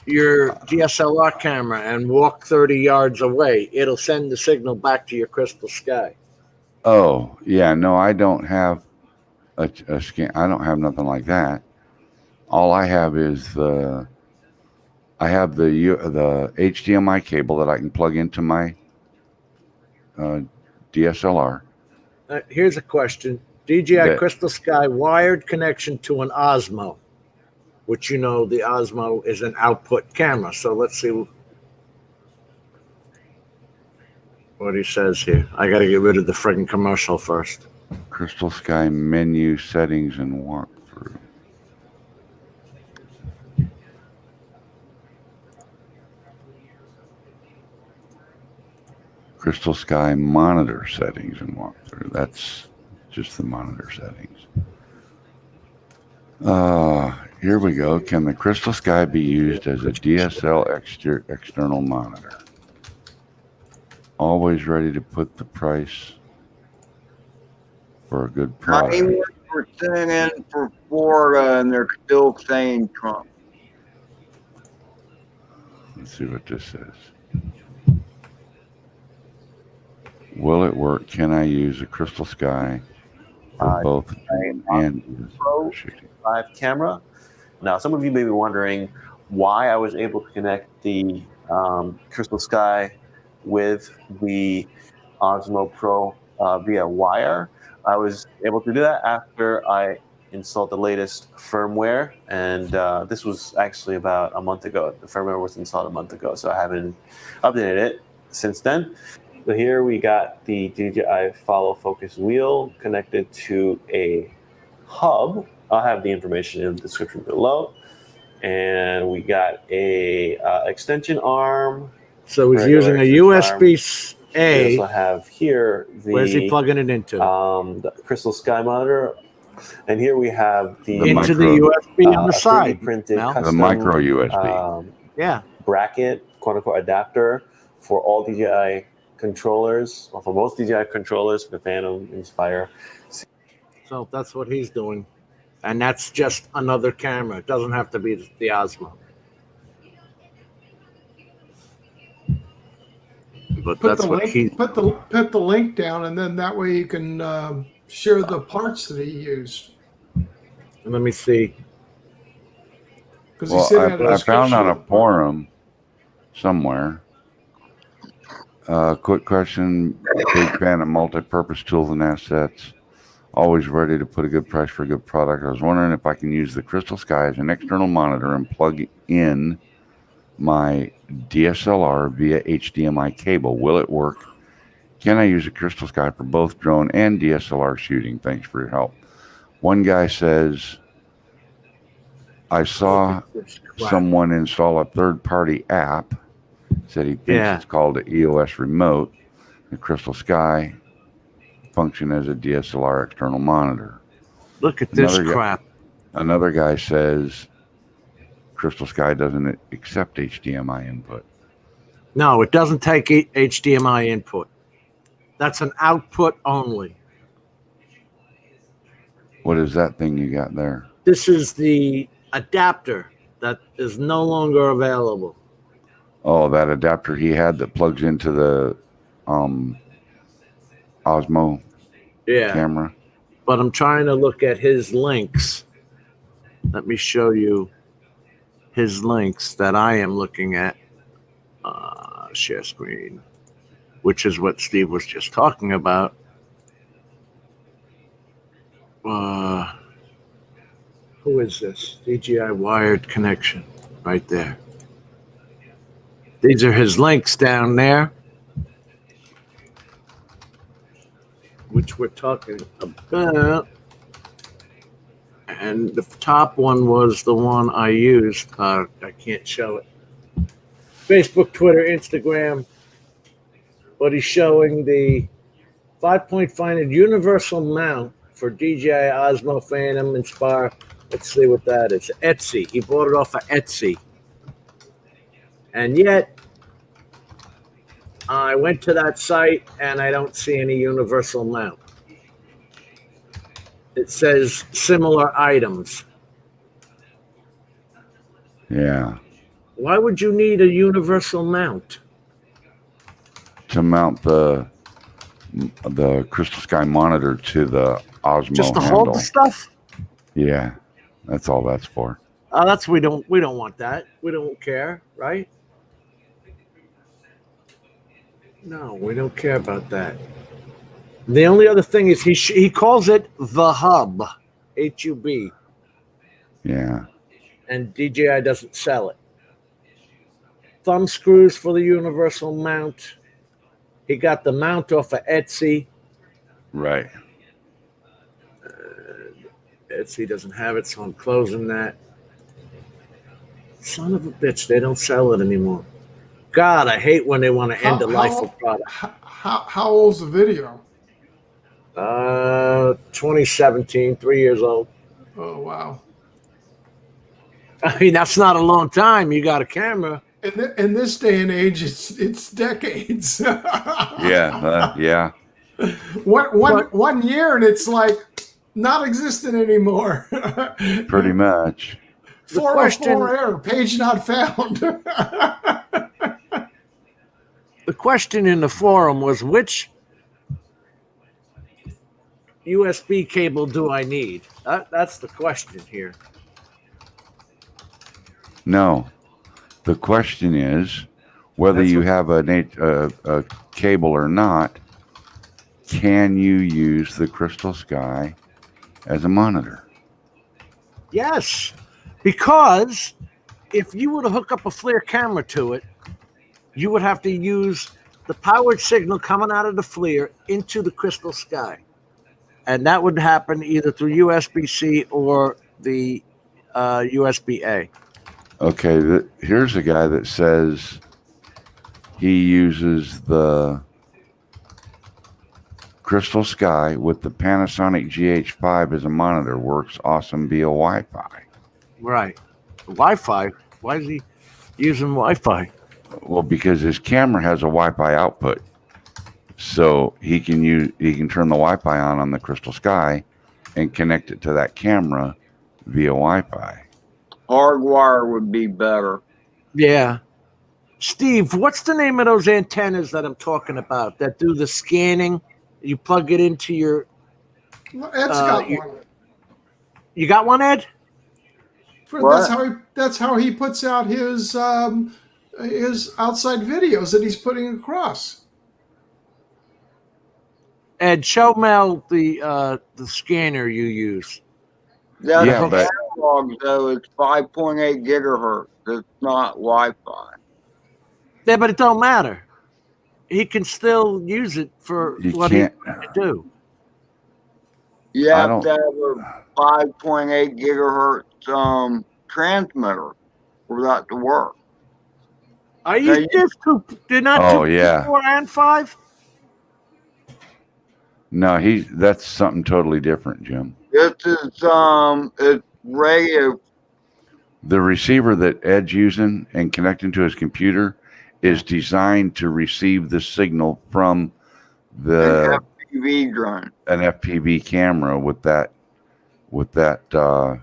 your DSLR camera and walk 30 yards away, it'll send the signal back to your Crystalsky. Oh, yeah. No, I don't have a scan. I don't have nothing like that. All I have is the HDMI cable that I can plug into my DSLR. Here's a question. DJI Crystalsky wired connection to an Osmo, which the Osmo is an output camera. So let's see what he says here. I got to get rid of the friggin' commercial first. Crystalsky menu settings and walkthrough. Crystalsky monitor settings and walkthrough. That's just the monitor settings. Here we go. Can the Crystalsky be used as a DSL external monitor? Always ready to put the price for a good product. 91% in for Florida, and they're still saying Trump. Let's see what this says. Will it work? Can I use a Crystalsky for both and shooting? 5 camera. Now, some of you may be wondering why I was able to connect the Crystalsky with the Osmo Pro via wire. I was able to do that after I installed the latest firmware, and this was actually about a month ago. The firmware was installed a month ago, so I haven't updated it since then. So here we got the DJI Follow Focus wheel connected to a hub. I'll have the information in the description below. And we got a extension arm. So he's using a USB-A. We also have here where's he plugging it into? The Crystalsky monitor. And here we have into the USB on the side. Printed custom, the micro USB. Bracket, quote unquote, adapter for all DJI controllers, or for most DJI controllers, the Phantom, Inspire. So that's what he's doing. And that's just another camera. It doesn't have to be the Osmo. But Put that's the what link, put the link down, and then that way you can share the parts that he used. Let me see. Well, I found on a forum somewhere. Quick question. Big fan of multi-purpose tools and assets. Always ready to put a good price for a good product. I was wondering if I can use the Crystalsky as an external monitor and plug in my DSLR via HDMI cable. Will it work? Can I use a Crystalsky for both drone and DSLR shooting? Thanks for your help. One guy says, I saw someone install a third-party app. Said he thinks it's called an EOS remote. The Crystalsky function as a DSLR external monitor. Look at this crap. Another guy says Crystalsky doesn't accept HDMI input. No, it doesn't take HDMI input. That's an output only. What is that thing you got there? This is the adapter that is no longer available. Oh, that adapter he had that plugs into the Osmo camera. But I'm trying to look at his links. Let me show you his links that I am looking at. Share screen, which is what Steve was just talking about. Who is this? DJI wired connection right there. These are his links down there, which we're talking about. And the top one was the one I used. I can't show it. Facebook, Twitter, Instagram. But he's showing the 5-point finding universal mount for DJI Osmo Phantom Inspire. Let's see what that is. Etsy. He bought it off of Etsy. And yet, I went to that site and I don't see any universal mount. It says similar items. Yeah. Why would you need a universal mount? To mount the Crystalsky monitor to the Osmo Just to handle. hold the stuff? Yeah, that's all that's for. We don't want that. We don't care, right? No, we don't care about that. The only other thing is he calls it the hub, HUB. Yeah. And DJI doesn't sell it. Thumb screws for the universal mount. He got the mount off of Etsy. Right. Etsy doesn't have it, so I'm closing that. Son of a bitch, they don't sell it anymore. God, I hate when they want to end the life of product. How old's the video? 2017, 3 years old. Oh, wow. I mean, that's not a long time. You got a camera. In this day and age, it's decades. Yeah. One year, and it's like not existent anymore. Pretty much. 404 error, page not found. The question in the forum was, which USB cable do I need? That's the question here. No. The question is whether you have a cable or not, can you use the Crystalsky as a monitor? Yes, because if you were to hook up a FLIR camera to it, you would have to use the powered signal coming out of the FLIR into the Crystalsky. And that would happen either through USB-C or the USB-A. Okay, here's a guy that says he uses the Crystalsky with the Panasonic GH5 as a monitor. Works awesome via Wi-Fi. Right. Wi-Fi? Why is he using Wi-Fi? Well, because his camera has a Wi-Fi output. So he can turn the Wi-Fi on the Crystalsky and connect it to that camera via Wi-Fi. Hardwire would be better. Yeah. Steve, what's the name of those antennas that I'm talking about that do the scanning? You plug it into your... Ed's got one. You got one, Ed? That's how he puts out his outside videos that he's putting across. Ed, show Mel the scanner you use. But analog, though, it's 5.8 gigahertz. It's not Wi-Fi. Yeah, but it don't matter. He can still use it for what he can do. You have to have a 5.8 gigahertz transmitter for that to work. Are you just did not do 4 and 5? No, that's something totally different, Jim. This is it's radio. The receiver that Ed's using and connecting to his computer is designed to receive the signal from the FPV drone. An FPV camera with that 5.8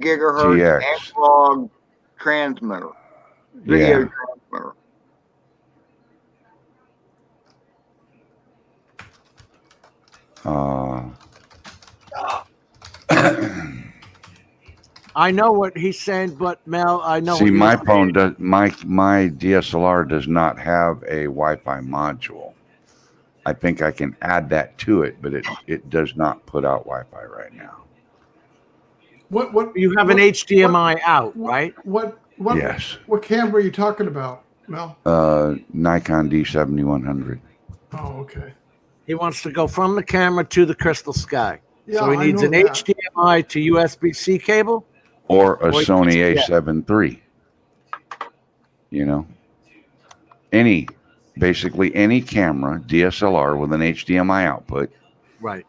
gigahertz TX. analog transmitter. Video transmitter. I know what he's saying, but Mel, I know. See, what my you're phone saying. does. My DSLR does not have a Wi-Fi module. I think I can add that to it, but it does not put out Wi-Fi right now. What You have an HDMI out, right? What Yes. What camera are you talking about, Mel? Nikon D7100. Oh, okay. He wants to go from the camera to the Crystal Sky. Yeah, So he I needs know an that. HDMI to USB-C cable. Or a Or Sony yeah. A7 III. You know, basically any camera, DSLR with an HDMI output. Right.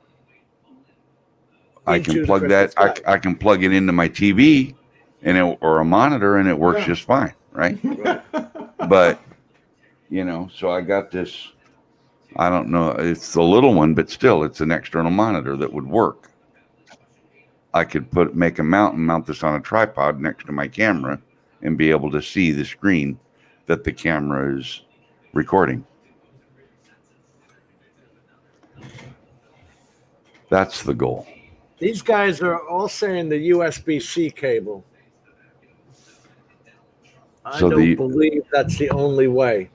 I can plug that. I can plug it into my TV, or a monitor, and it works just fine, right? But so I got this. I don't know. It's a little one, but still, it's an external monitor that would work. I could make a mount and mount this on a tripod next to my camera, and be able to see the screen that the camera is recording. That's the goal. These guys are all saying the USB-C cable. I So don't believe that's the only way.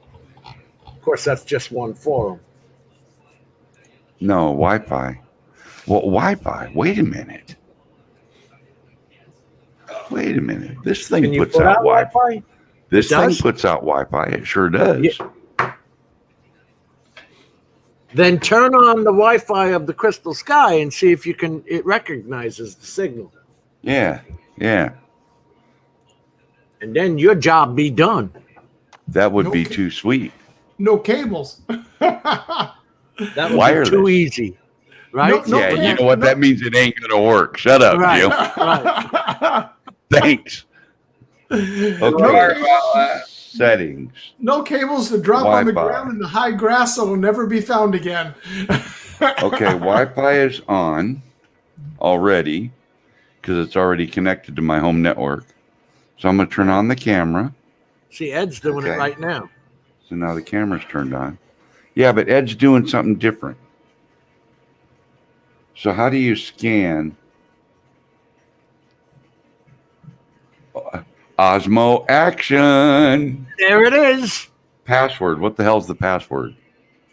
Of course, that's just one forum. No, Wi-Fi. Well, Wi-Fi. Wait a minute. This thing puts out Wi-Fi. This thing puts out Wi-Fi. It sure does. Yeah. Then turn on the Wi-Fi of the Crystal Sky and see if it recognizes the signal. Yeah, yeah. And then your job be done. That would be too sweet. No cables. That would Wireless. be too easy, right? You know what? That means it ain't gonna work. Shut up, Right, Jim. right. Thanks. Okay. Settings. No cables to drop on the Wi-Fi. ground in the high grass that will never be found again. Okay, Wi-Fi is on already because it's already connected to my home network. So I'm going to turn on the camera. See, Ed's doing it right now. So now the camera's turned on. Yeah, but Ed's doing something different. So how do you scan Osmo Action? There it is. Password. What the hell's the password?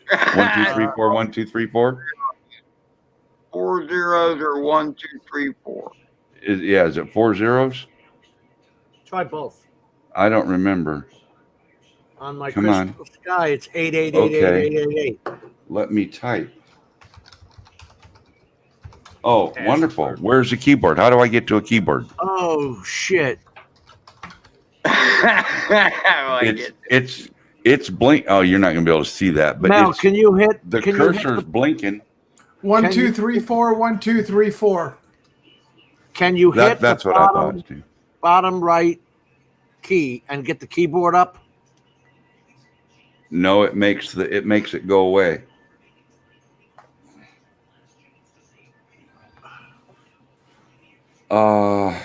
1234 1234. 4 zeros or 1 2 3 4. Is it 4 zeros? Try both. I don't remember. On my Come Crystal on. Sky, it's 8888888. Let me type. Oh, wonderful. Where's the keyboard? How do I get to a keyboard? Oh shit. It's blink. Oh, you're not gonna be able to see that. But Mel, can you hit the cursor's blinking? 1 2 3 4 1 2 3 4. Can you hit that's the what I thought too. bottom right key and get the keyboard up? No, it makes it go away. Well,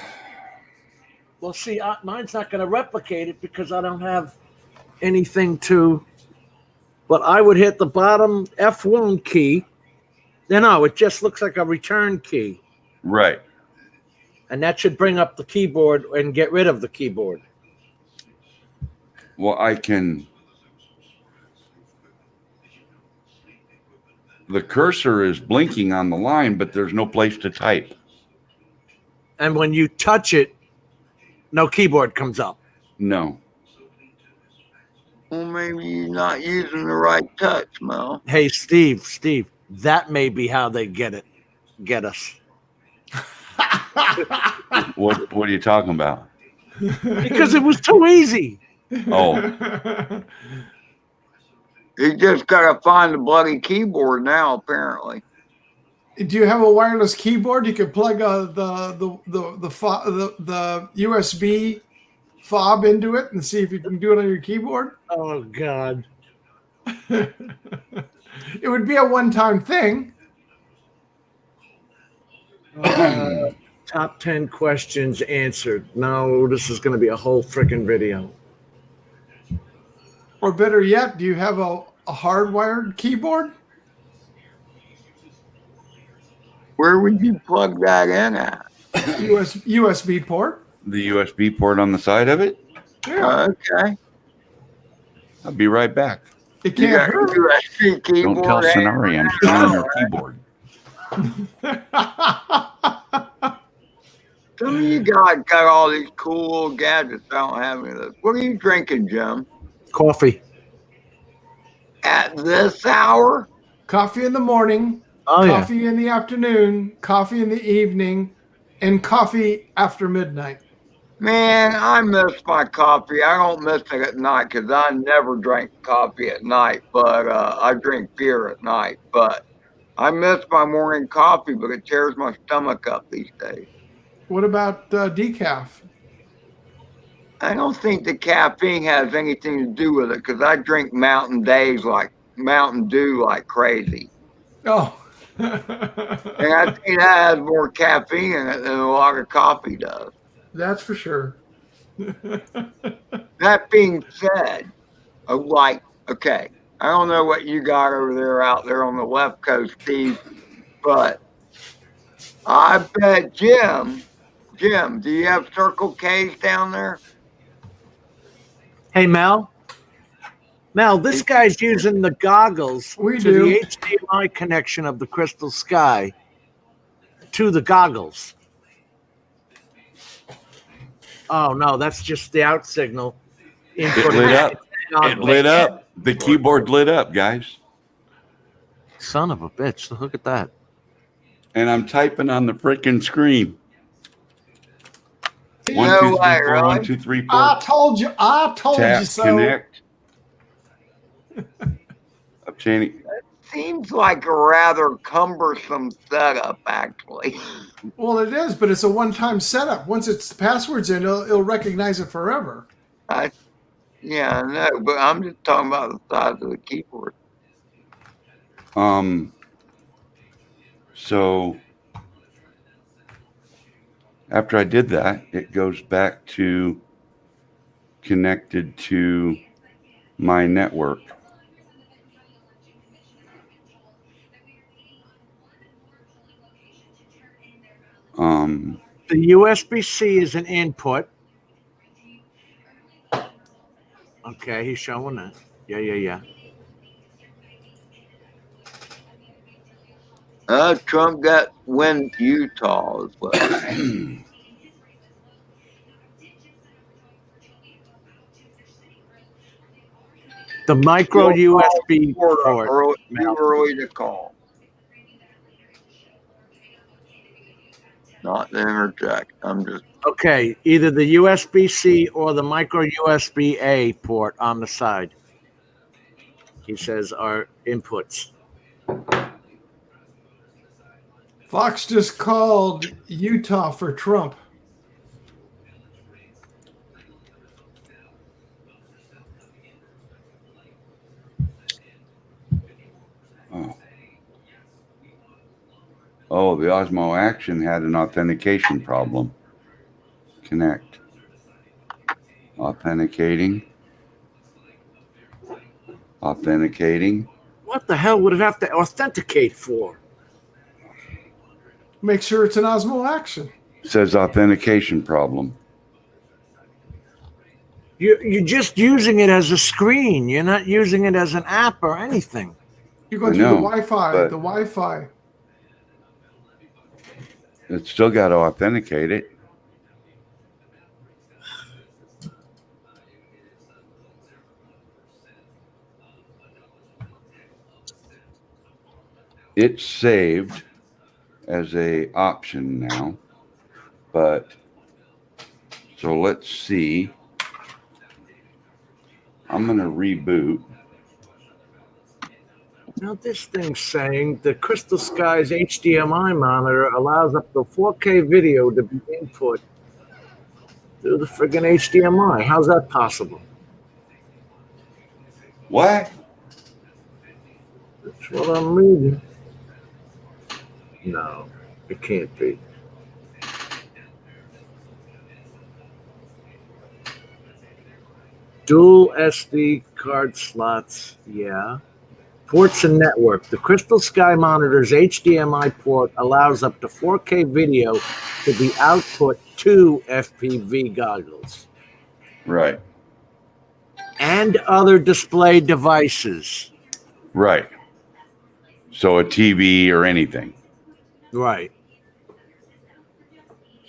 see, mine's not going to replicate it because I don't have anything to. But I would hit the bottom F1 key. No, it just looks like a return key. Right. And that should bring up the keyboard and get rid of the keyboard. Well, I can. The cursor is blinking on the line, but there's no place to type. And when you touch it, no keyboard comes up. No. Well, maybe you're not using the right touch, Mel. Hey, Steve, that may be how they get us. What are you talking about? Because it was too easy. Oh. You just gotta find the bloody keyboard now, apparently. Do you have a wireless keyboard? You could plug the USB fob into it and see if you can do it on your keyboard. Oh God! It would be a one-time thing. Top 10 questions answered. No, this is going to be a whole freaking video. Or better yet, do you have a hardwired keyboard? Where would you plug that in at? USB port. The USB port on the side of it. Yeah. Okay. I'll be right back. It can't hurt. USB keyboard. Don't tell Sonari I'm stealing your keyboard. Some of you guys got all these cool gadgets. I don't have any of those. What are you drinking, Jim? Coffee. At this hour? Coffee in the morning, coffee in the afternoon, coffee in the evening, and coffee after midnight. Man, I miss my coffee. I don't miss it at night because I never drank coffee at night, but I drink beer at night. But I miss my morning coffee, but it tears my stomach up these days. What about decaf? I don't think the caffeine has anything to do with it because I drink Mountain Dew like crazy. Oh. And I think that has more caffeine in it than a lot of coffee does. That's for sure. That being said, okay, I don't know what you got out there on the left coast, Steve, but I bet Jim, do you have Circle K's down there? Hey, Mel, this guy's using the goggles to the HDMI connection of the Crystal Sky to the goggles. Oh, no, that's just the out signal. It lit up. It lit up. The keyboard lit up, guys. Son of a bitch. Look at that. And I'm typing on the freaking screen. 1, 2, 3, 4, 1, 2, 3, 4. I told you so. Connect. Obtaining. It seems like a rather cumbersome setup, actually. Well, it is, but it's a one-time setup. Once it's the password's in, it'll recognize it forever. Yeah, I know, but I'm just talking about the size of the keyboard. So after I did that, it goes back to connected to my network. The USB-C is an input. Okay, he's showing that. Yeah. Trump got win Utah as well. The micro USB port. Too early to call. Not to interject. I'm just Okay, either the USB-C or the micro USB-A port on the side. He says are inputs. Fox just called Utah for Trump. Oh, the Osmo Action had an authentication problem. Connect. Authenticating. What the hell would it have to authenticate for? Make sure it's an Osmo Action. Says authentication problem. You're just using it as a screen. You're not using it as an app or anything. You're going through the Wi-Fi. It's still got to authenticate it. It's saved as a option now, but so let's see. I'm going to reboot. Now this thing's saying the Crystal Sky's HDMI monitor allows up to 4K video to be input through the friggin' HDMI. How's that possible? What? That's what I'm reading. No, it can't be. Dual SD card slots, yeah. Ports and network. The Crystal Sky monitor's HDMI port allows up to 4K video to be output to FPV goggles. Right. And other display devices. Right. So a TV or anything. Right.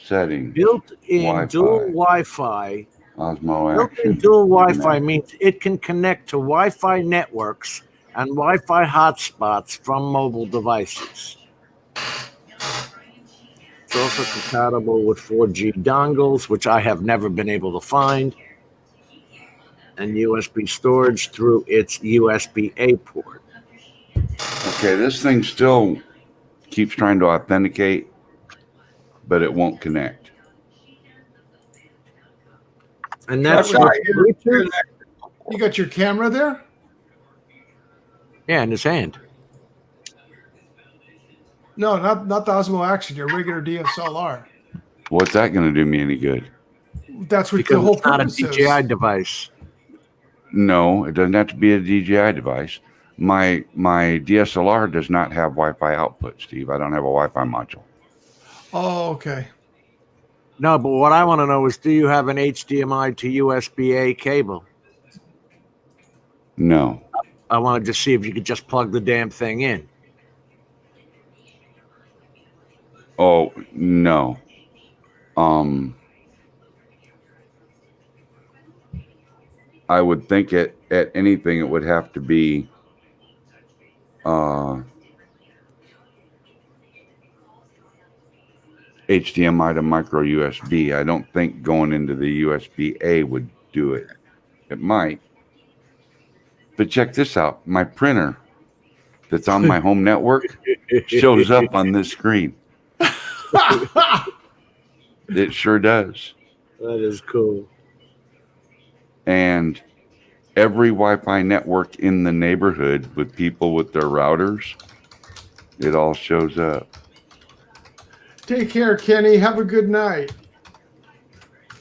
Settings. Built-in dual Wi-Fi. Osmo Built-in action. dual Wi-Fi means it can connect to Wi-Fi networks and Wi-Fi hotspots from mobile devices. It's also compatible with 4G dongles, which I have never been able to find, and USB storage through its USB-A port. Okay, this thing still keeps trying to authenticate, but it won't connect. And that's Bluetooth. You got your camera there? Yeah, in his hand. No, not the Osmo Action, your regular DSLR. What's that going to do me any good? That's what Because the whole it's not a purpose is. DJI device. No, it doesn't have to be a DJI device. My DSLR does not have Wi-Fi output, Steve. I don't have a Wi-Fi module. Oh, okay. No, but what I want to know is, do you have an HDMI to USB-A cable? No. I wanted to see if you could just plug the damn thing in. Oh, no. I would think at anything it would have to be HDMI to micro USB. I don't think going into the USB-A would do it. It might. But check this out. My printer that's on my home network shows up on this screen. It sure does. That is cool. And every Wi-Fi network in the neighborhood with people with their routers, it all shows up. Take care, Kenny. Have a good night.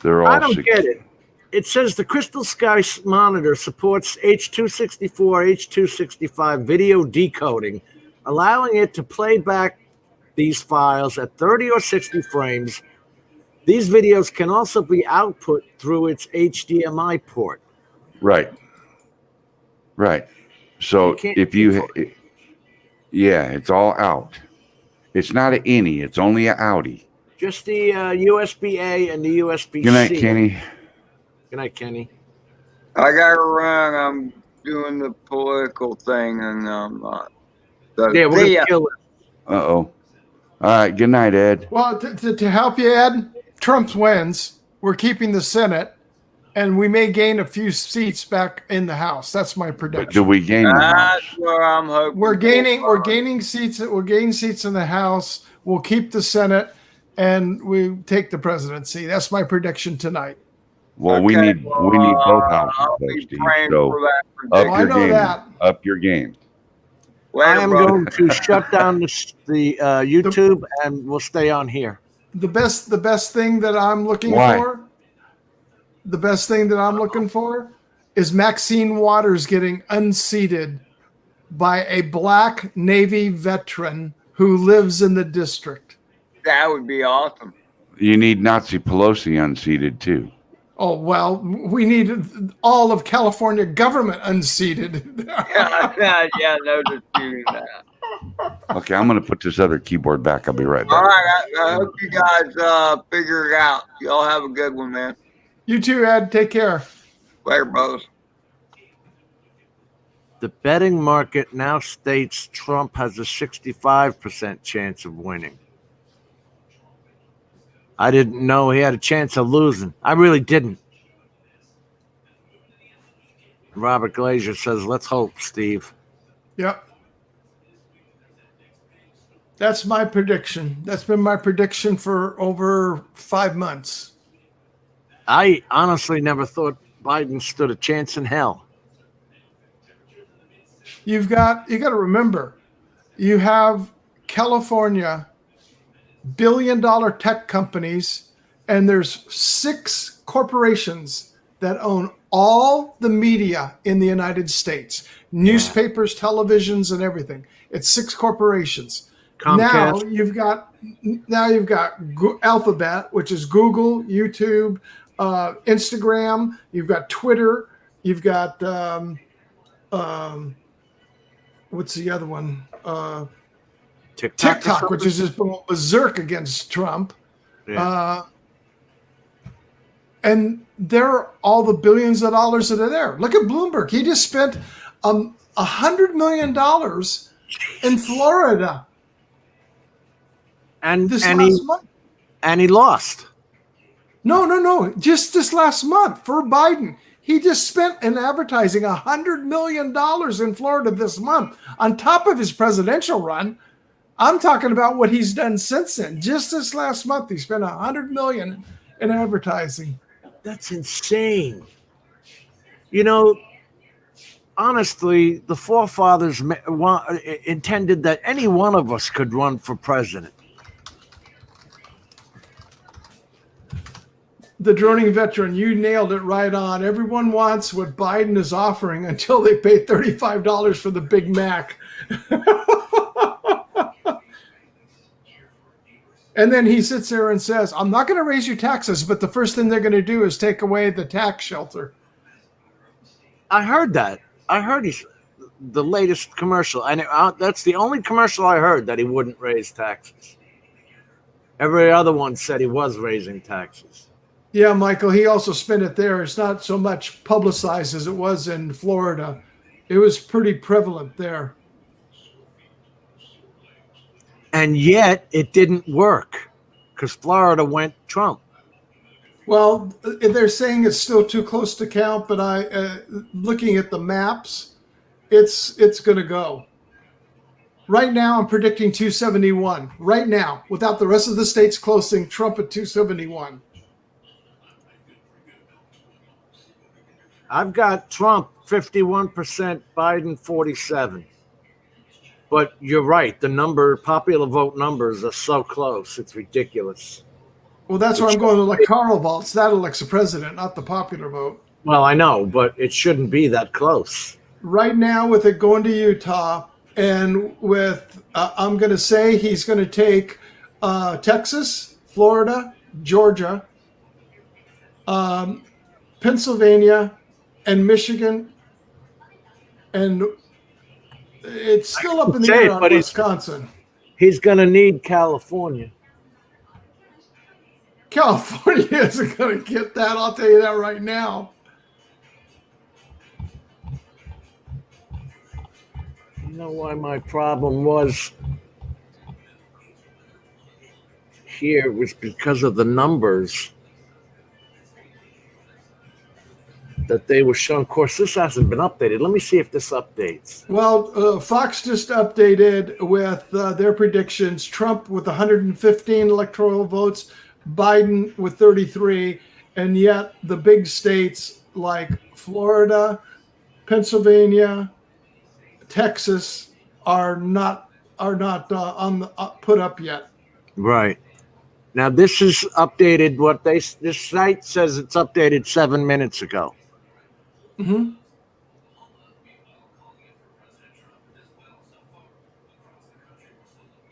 They're all I don't get it. It says the Crystal Sky monitor supports H.264, H.265 video decoding, allowing it to play back these files at 30 or 60 frames. These videos can also be output through its HDMI port. Right. Right. So if you, yeah, it's all out. It's not an innie. It's only an outie. Just the USB-A and the USB-C. Good night, Kenny. Good night, Kenny. I got to run. I'm doing the political thing, and so yeah, we're see gonna ya. kill it. Uh-oh. All right. Good night, Ed. Well, to help you, Ed, Trump wins. We're keeping the Senate, and we may gain a few seats back in the House. That's my prediction. But do we gain the House? That's what I'm hoping. We're gaining seats. We're gaining seats in the House. We'll keep the Senate, and we take the presidency. That's my prediction tonight. Well, we need both houses, though, Steve. So up your game. Up your game. I am going to shut down the YouTube, and we'll stay on here. The best thing that I'm looking for. The best thing that I'm looking for is Maxine Waters getting unseated by a black Navy veteran who lives in the district. That would be awesome. You need Nazi Pelosi unseated too. Oh, well, we need all of California government unseated. yeah, no disputing that. Okay, I'm going to put this other keyboard back. I'll be right back. All right, I hope you guys figure it out. Y'all have a good one, man. You too, Ed. Take care. Later, brothers. The betting market now states Trump has a 65% chance of winning. I didn't know he had a chance of losing. I really didn't. Robert Glazier says, let's hope, Steve. Yep. That's my prediction. That's been my prediction for over 5 months. I honestly never thought Biden stood a chance in hell. You got to remember, you have California billion-dollar tech companies, and there's 6 corporations that own all the media in the United States, newspapers, televisions, and everything. It's 6 corporations. Comcast. Now you've got Alphabet, which is Google, YouTube, Instagram. You've got Twitter. You've got what's the other one? TikTok, which is just berserk against Trump. Yeah. And they're all the billions of dollars that are there. Look at Bloomberg. He just spent $100 million in Florida. And this last month. And he lost. No. Just this last month for Biden. He just spent in advertising $100 million in Florida this month on top of his presidential run. I'm talking about what he's done since then. Just this last month, he spent $100 million in advertising. That's insane. You know, honestly, the forefathers intended that any one of us could run for president. The droning veteran, you nailed it right on. Everyone wants what Biden is offering until they pay $35 for the Big Mac. And then he sits there and says, I'm not going to raise your taxes, but the first thing they're going to do is take away the tax shelter. I heard that. I heard the latest commercial. And that's the only commercial I heard that he wouldn't raise taxes. Every other one said he was raising taxes. Yeah, Michael, he also spent it there. It's not so much publicized as it was in Florida. It was pretty prevalent there. And yet it didn't work because Florida went Trump. Well, they're saying it's still too close to count, but looking at the maps, it's going to go. Right now, I'm predicting 271. Right now, without the rest of the states closing, Trump at 271. I've got Trump 51%, Biden 47%. But you're right. The popular vote numbers are so close. It's ridiculous. Well, that's why I'm going to electoral votes. That elects the president, not the popular vote. Well, I know, but it shouldn't be that close. Right now, with it going to Utah, and with, I'm going to say he's going to take Texas, Florida, Georgia, Pennsylvania, and Michigan, and it's still up in the air on Wisconsin. He's going to need California. California isn't going to get that. I'll tell you that right now. You know why my problem was here was because of the numbers that they were showing. Of course, this hasn't been updated. Let me see if this updates. Well, Fox just updated with their predictions. Trump with 115 electoral votes, Biden with 33, and yet the big states like Florida, Pennsylvania, Texas are not put up yet. Right. Now this is updated. This site says it's updated 7 minutes ago. Mm-hmm.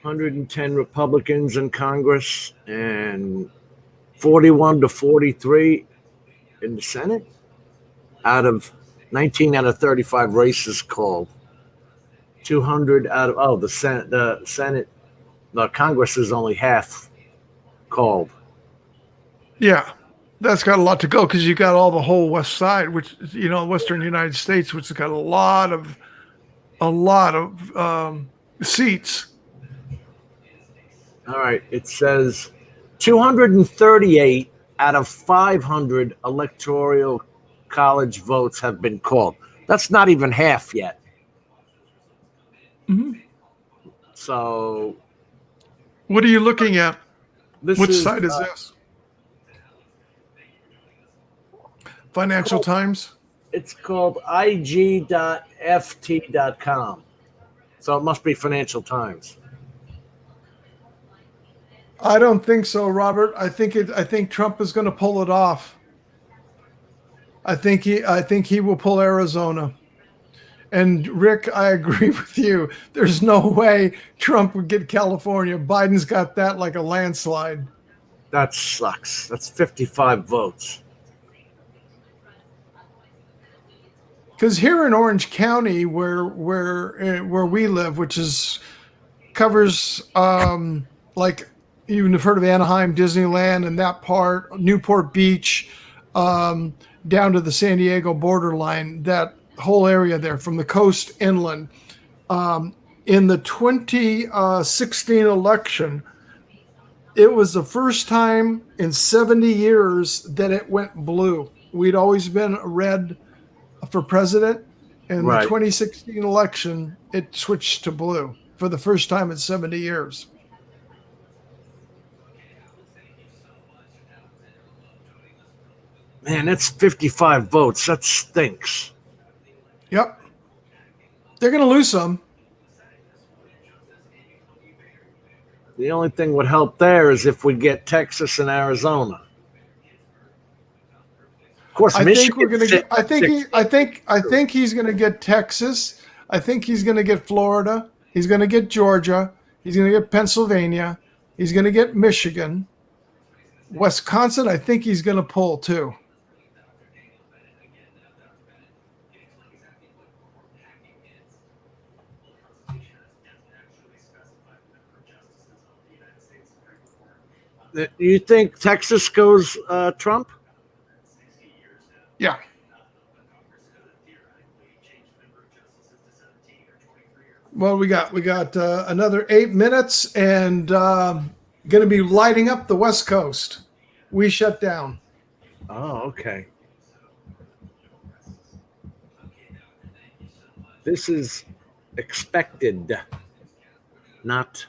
$110 Republicans in Congress and 41 to 43 in the Senate out of 19 out of 35 races called. 200 out of the Congress is only half called. Yeah, that's got a lot to go because you got all the whole west side, which Western United States, which has got a lot of seats. All right, it says 238 out of 500 electoral college votes have been called. That's not even half yet. Mm-hmm. So, what are you looking at? Which site is this? Financial Times? It's called ig.ft.com. So it must be Financial Times. I don't think so, Robert. I think Trump is going to pull it off. I think he will pull Arizona. And Rick, I agree with you. There's no way Trump would get California. Biden's got that like a landslide. That sucks. That's 55 votes. Because here in Orange County, where we live, which covers like you've heard of Anaheim, Disneyland, and that part, Newport Beach, down to the San Diego borderline, that whole area there from the coast inland. In the 2016 election, it was the first time in 70 years that it went blue. We'd always been red for president. In the 2016 election, it switched to blue for the first time in 70 years. Man, that's 55 votes. That stinks. Yep. They're going to lose some. The only thing would help there is if we get Texas and Arizona. Of course, I Michigan. think we're going to get. I think he's going to get Texas. I think he's going to get Florida. He's going to get Georgia. He's going to get Pennsylvania. He's going to get Michigan. Wisconsin, I think he's going to pull too. You think Texas goes Trump? Yeah. Well, we got another 8 minutes, and going to be lighting up the West Coast. We shut down. Oh, okay. This is expected, not.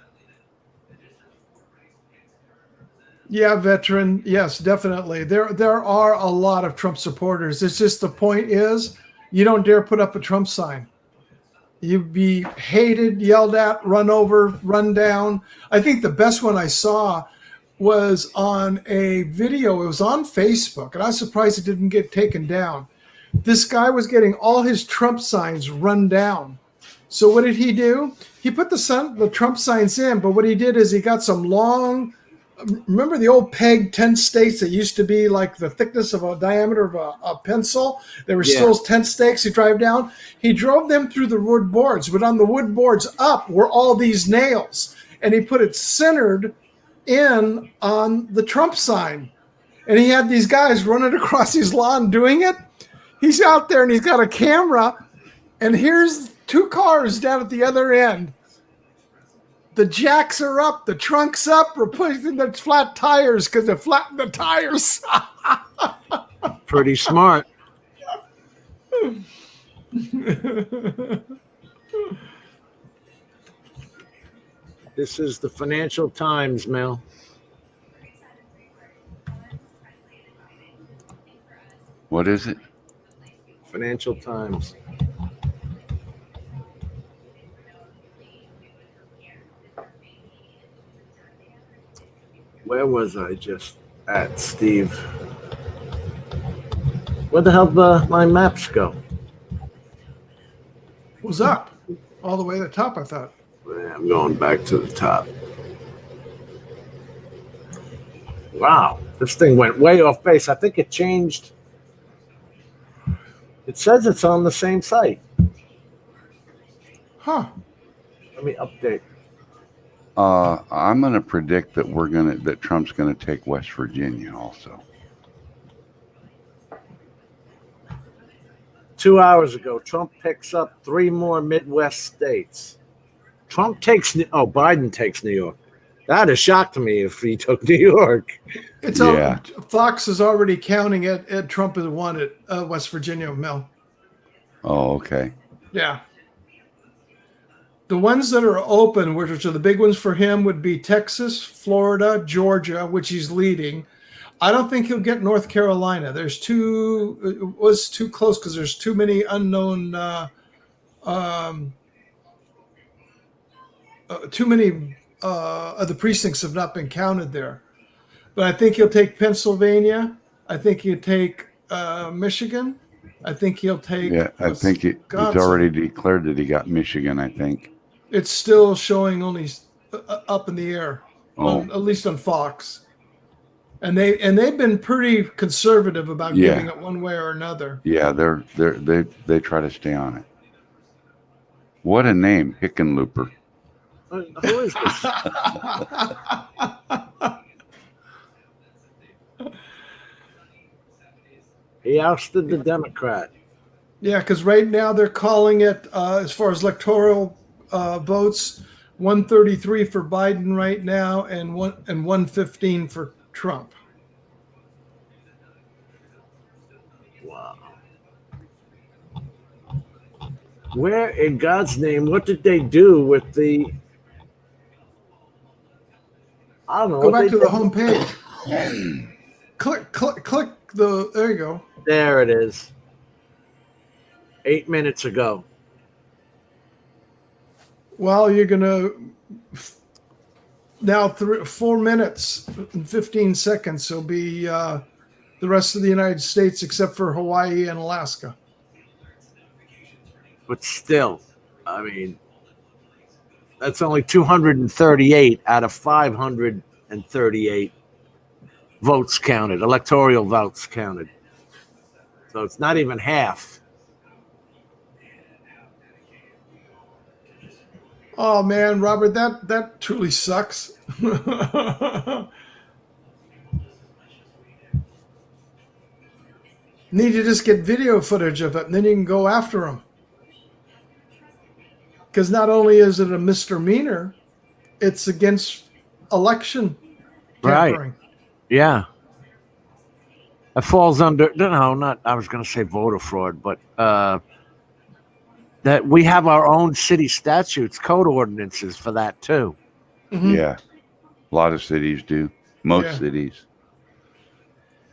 Yeah, veteran. Yes, definitely. There are a lot of Trump supporters. It's just the point is you don't dare put up a Trump sign. You'd be hated, yelled at, run over, run down. I think the best one I saw was on a video. It was on Facebook, and I was surprised it didn't get taken down. This guy was getting all his Trump signs run down. So what did he do? He put the Trump signs in, but what he did is he got some long. Remember the old peg 10 stakes that used to be like the thickness of a diameter of a pencil? There were still 10 stakes you drive down. He drove them through the wood boards, but on the wood boards up were all these nails. And he put it centered in on the Trump sign. And he had these guys running across his lawn doing it. He's out there and he's got a camera. And here's 2 cars down at the other end. The jacks are up, the trunk's up, replacing the flat tires because they flattened the tires. Pretty smart. This is the Financial Times, Mel. What is it? Financial Times. Where was I just at, Steve? Where the hell did my maps go? It was up all the way to the top, I thought. I'm going back to the top. Wow, this thing went way off base. I think it changed. It says it's on the same site. Huh. Let me update. I'm going to predict that Trump's going to take West Virginia also. 2 hours ago, Trump picks up 3 more Midwest states. Biden takes New York. That'd have shocked me if he took New York. Fox is already counting it. Trump has won it. West Virginia, Mel. Oh, okay. Yeah. The ones that are open, which are the big ones for him, would be Texas, Florida, Georgia, which he's leading. I don't think he'll get North Carolina. It was too close because there's too many unknown, too many of the precincts have not been counted there. But I think he'll take Pennsylvania. I think he'll take Michigan. I think he'll take. Yeah, I think he's already declared that he got Michigan, I think. It's still showing only up in the air, at least on Fox. And they've been pretty conservative about giving it one way or another. Yeah, they try to stay on it. What a name, Hickenlooper. Who is this? He ousted the Democrat. Yeah, because right now they're calling it, as far as electoral votes, 133 for Biden right now, and 115 for Trump. Wow. Where in God's name, what did they do with the? I don't know. Go back to the home page. click the. There you go. There it is. 8 minutes ago. Well, you're gonna now 4 minutes and 15 seconds will be the rest of the United States except for Hawaii and Alaska. But still, I mean, that's only 238 out of 538 votes counted, electoral votes counted. So it's not even half. Oh man, Robert, that truly sucks. Need to just get video footage of it, and then you can go after them. Because not only is it a misdemeanor, it's against election tampering. Right. Yeah. It falls under, I was going to say voter fraud, but that we have our own city statutes, code ordinances for that too. Mm-hmm. Yeah. A lot of cities do. Most cities.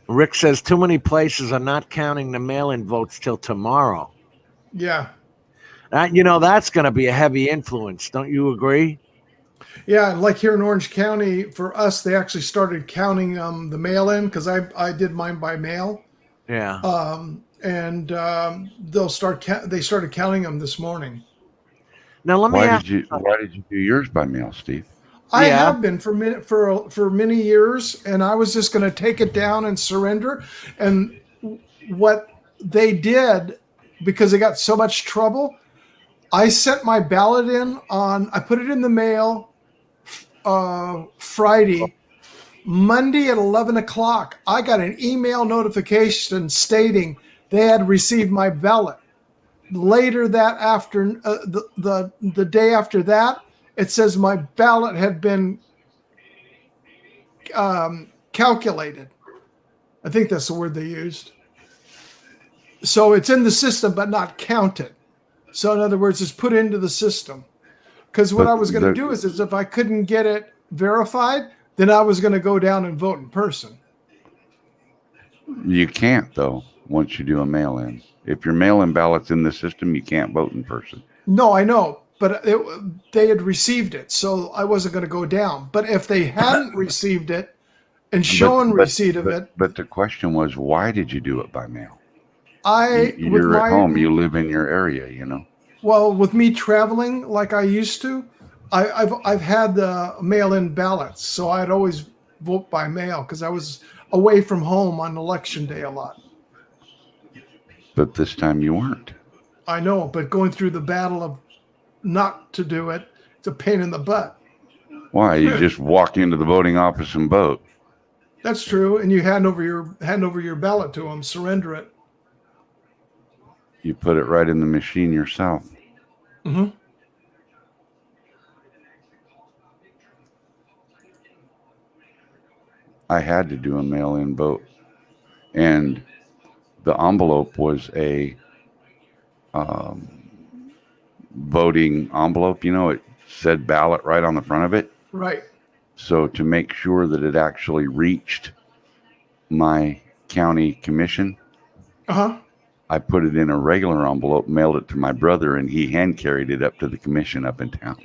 Rick says too many places are not counting the mail-in votes till tomorrow. Yeah. That's going to be a heavy influence. Don't you agree? Yeah, like here in Orange County, for us, they actually started counting the mail-in because I did mine by mail. Yeah. And they started counting them this morning. Now let me ask. Why did you do yours by mail, Steve? I have been for many years, and I was just going to take it down and surrender. And what they did, because they got so much trouble, I sent my ballot in I put it in the mail Friday. Monday at 11 o'clock, I got an email notification stating they had received my ballot. Later that afternoon, the day after that, it says my ballot had been calculated. I think that's the word they used. So it's in the system, but not counted. So in other words, it's put into the system. Because what I was going to do is if I couldn't get it verified, then I was going to go down and vote in person. You can't, though, once you do a mail-in. If your mail-in ballot's in the system, you can't vote in person. No, I know. But they had received it, so I wasn't going to go down. But if they hadn't received it and shown receipt of it. But the question was, why did you do it by mail? You're at home. You live in your area, Well, with me traveling like I used to, I've had the mail-in ballots, so I'd always vote by mail because I was away from home on election day a lot. But this time you weren't. I know, but going through the battle of not to do it, it's a pain in the butt. Why? You just walk into the voting office and vote. That's true, and you hand over your ballot to them, surrender it. You put it right in the machine yourself. Mm-hmm. I had to do a mail-in vote, and the envelope was a voting envelope. It said ballot right on the front of it. Right. So to make sure that it actually reached my county commission, I put it in a regular envelope, mailed it to my brother, and he hand carried it up to the commission up in town.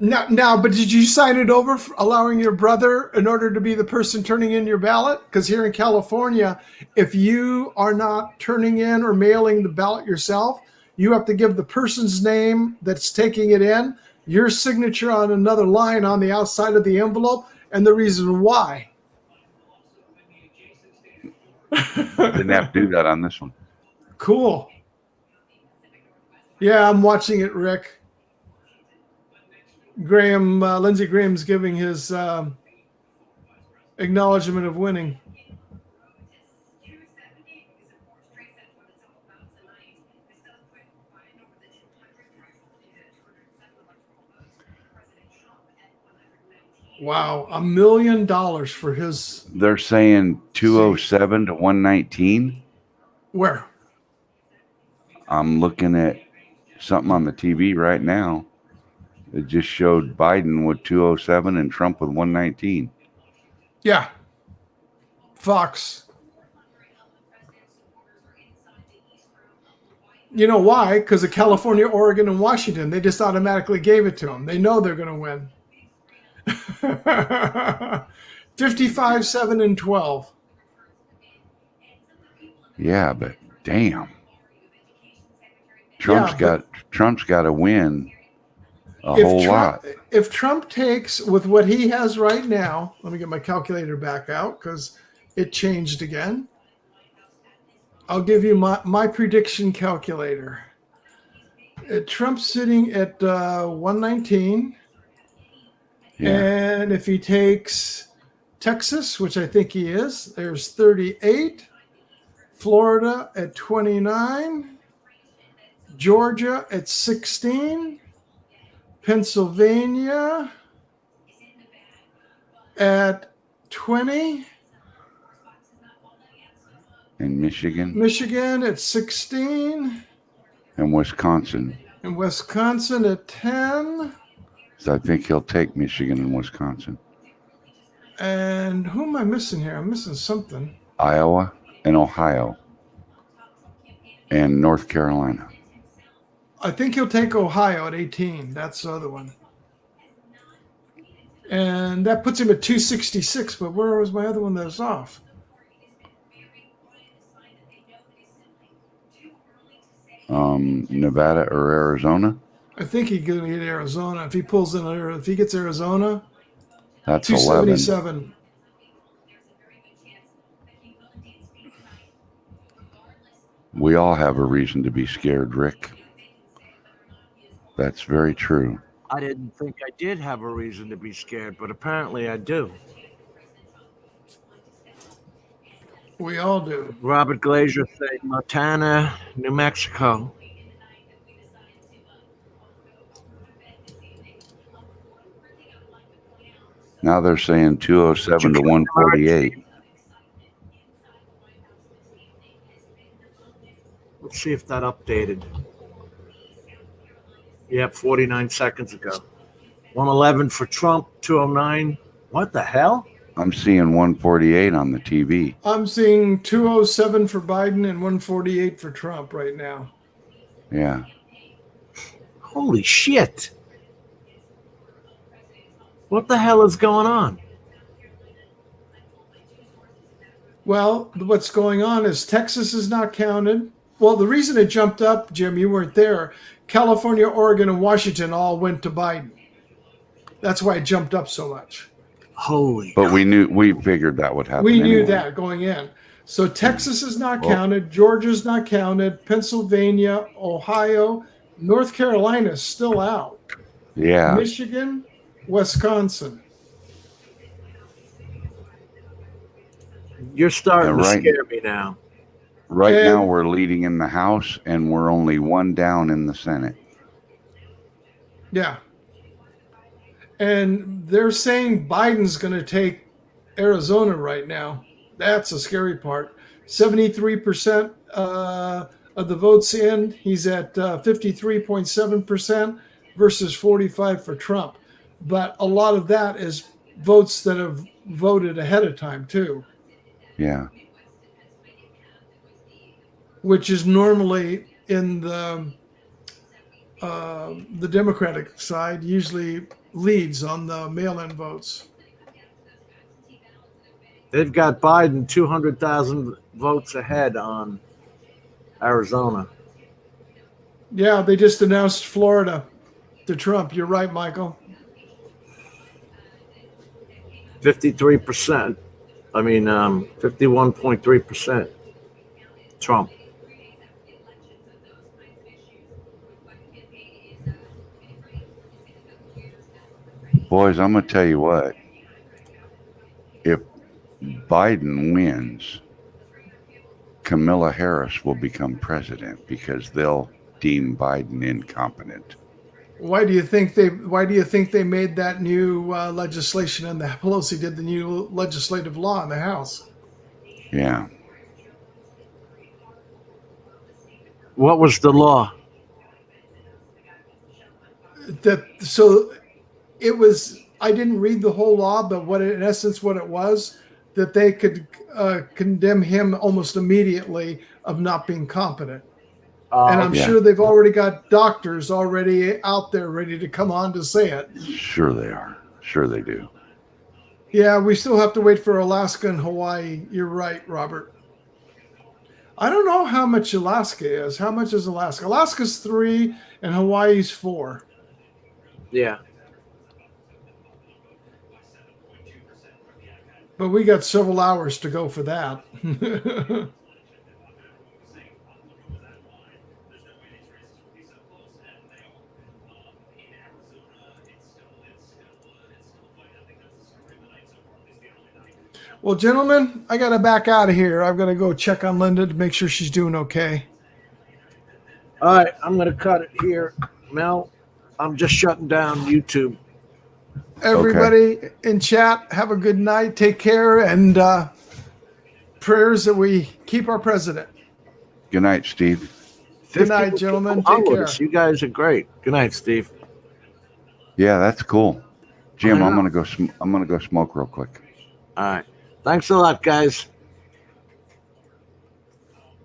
Now, but did you sign it over for allowing your brother in order to be the person turning in your ballot? Because here in California, if you are not turning in or mailing the ballot yourself, you have to give the person's name that's taking it in, your signature on another line on the outside of the envelope, and the reason why. Didn't have to do that on this one. Cool. Yeah, I'm watching it, Rick. Lindsey Graham's giving his acknowledgement of winning. Wow, $1 million for his. They're saying 207 to 119. Where? I'm looking at something on the TV right now. It just showed Biden with 207 and Trump with 119. Yeah. Fox. You know why? Because of California, Oregon, and Washington. They just automatically gave it to them. They know they're going to win. 55, 7, and 12. Yeah, but damn. Trump's got to win a whole lot. If Trump takes with what he has right now, let me get my calculator back out because it changed again. I'll give you my prediction calculator. Trump's sitting at 119. Yeah. And if he takes Texas, which I think he is, there's 38. Florida at 29. Georgia at 16. Pennsylvania at 20. And Michigan. Michigan at 16. And Wisconsin. And Wisconsin at 10. So I think he'll take Michigan and Wisconsin. And who am I missing here? I'm missing something. Iowa and Ohio. And North Carolina. I think he'll take Ohio at 18. That's the other one. And that puts him at 266. But where was my other one that was off? Nevada or Arizona? I think he's going to get Arizona. If he pulls in, if he gets Arizona, that's 277. 11. We all have a reason to be scared, Rick. That's very true. I didn't think I did have a reason to be scared, but apparently I do. We all do. Robert Glazier saying Montana, New Mexico. Now they're saying 207 to 148. Let's see if that updated. Yeah, 49 seconds ago. 111 for Trump, 209. What the hell? I'm seeing 148 on the TV. I'm seeing 207 for Biden and 148 for Trump right now. Yeah. Holy shit. What the hell is going on? Well, what's going on is Texas is not counted. Well, the reason it jumped up, Jim, you weren't there. California, Oregon, and Washington all went to Biden. That's why it jumped up so much. Holy. But we figured that would happen. We knew anyway. that going in. So Texas is not counted. Georgia's not counted. Pennsylvania, Ohio, North Carolina is still out. Yeah. Michigan, Wisconsin. You're starting to scare me now. Right now we're leading in the House and we're only one down in the Senate. Yeah. And they're saying Biden's going to take Arizona right now. That's a scary part. 73% of the votes in. He's at 53.7% versus 45 for Trump. But a lot of that is votes that have voted ahead of time, too. Yeah. Which is normally in the the Democratic side usually leads on the mail-in votes. They've got Biden 200,000 votes ahead on Arizona. Yeah, they just announced Florida to Trump. You're right, Michael. 53%. I mean, 51.3% Trump. Boys, I'm going to tell you what. If Biden wins, Kamala Harris will become president because they'll deem Biden incompetent. Why do you think they made that new legislation and the Pelosi did the new legislative law in the House? Yeah. What was the law? It was, I didn't read the whole law, but what it was, that they could condemn him almost immediately of not being competent. And I'm sure they've already got doctors already out there ready to come on to say it. Sure they are. Sure they do. Yeah, we still have to wait for Alaska and Hawaii. You're right, Robert. I don't know how much Alaska is. How much is Alaska? Alaska's 3 and Hawaii's 4. Yeah. But we got several hours to go for that. Well, gentlemen, I got to back out of here. I've got to go check on Linda to make sure she's doing okay. All right, I'm going to cut it here. Mel, I'm just shutting down YouTube. Everybody in chat, have a good night. Take care, and prayers that we keep our president. Good night, Steve. Good night, gentlemen. Take care. You guys are great. Good night, Steve. Yeah, that's cool. Jim, I'm gonna go smoke real quick. All right. Thanks a lot, guys.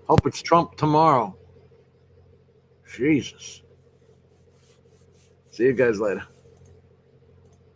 Hope it's Trump tomorrow. Jesus. See you guys later.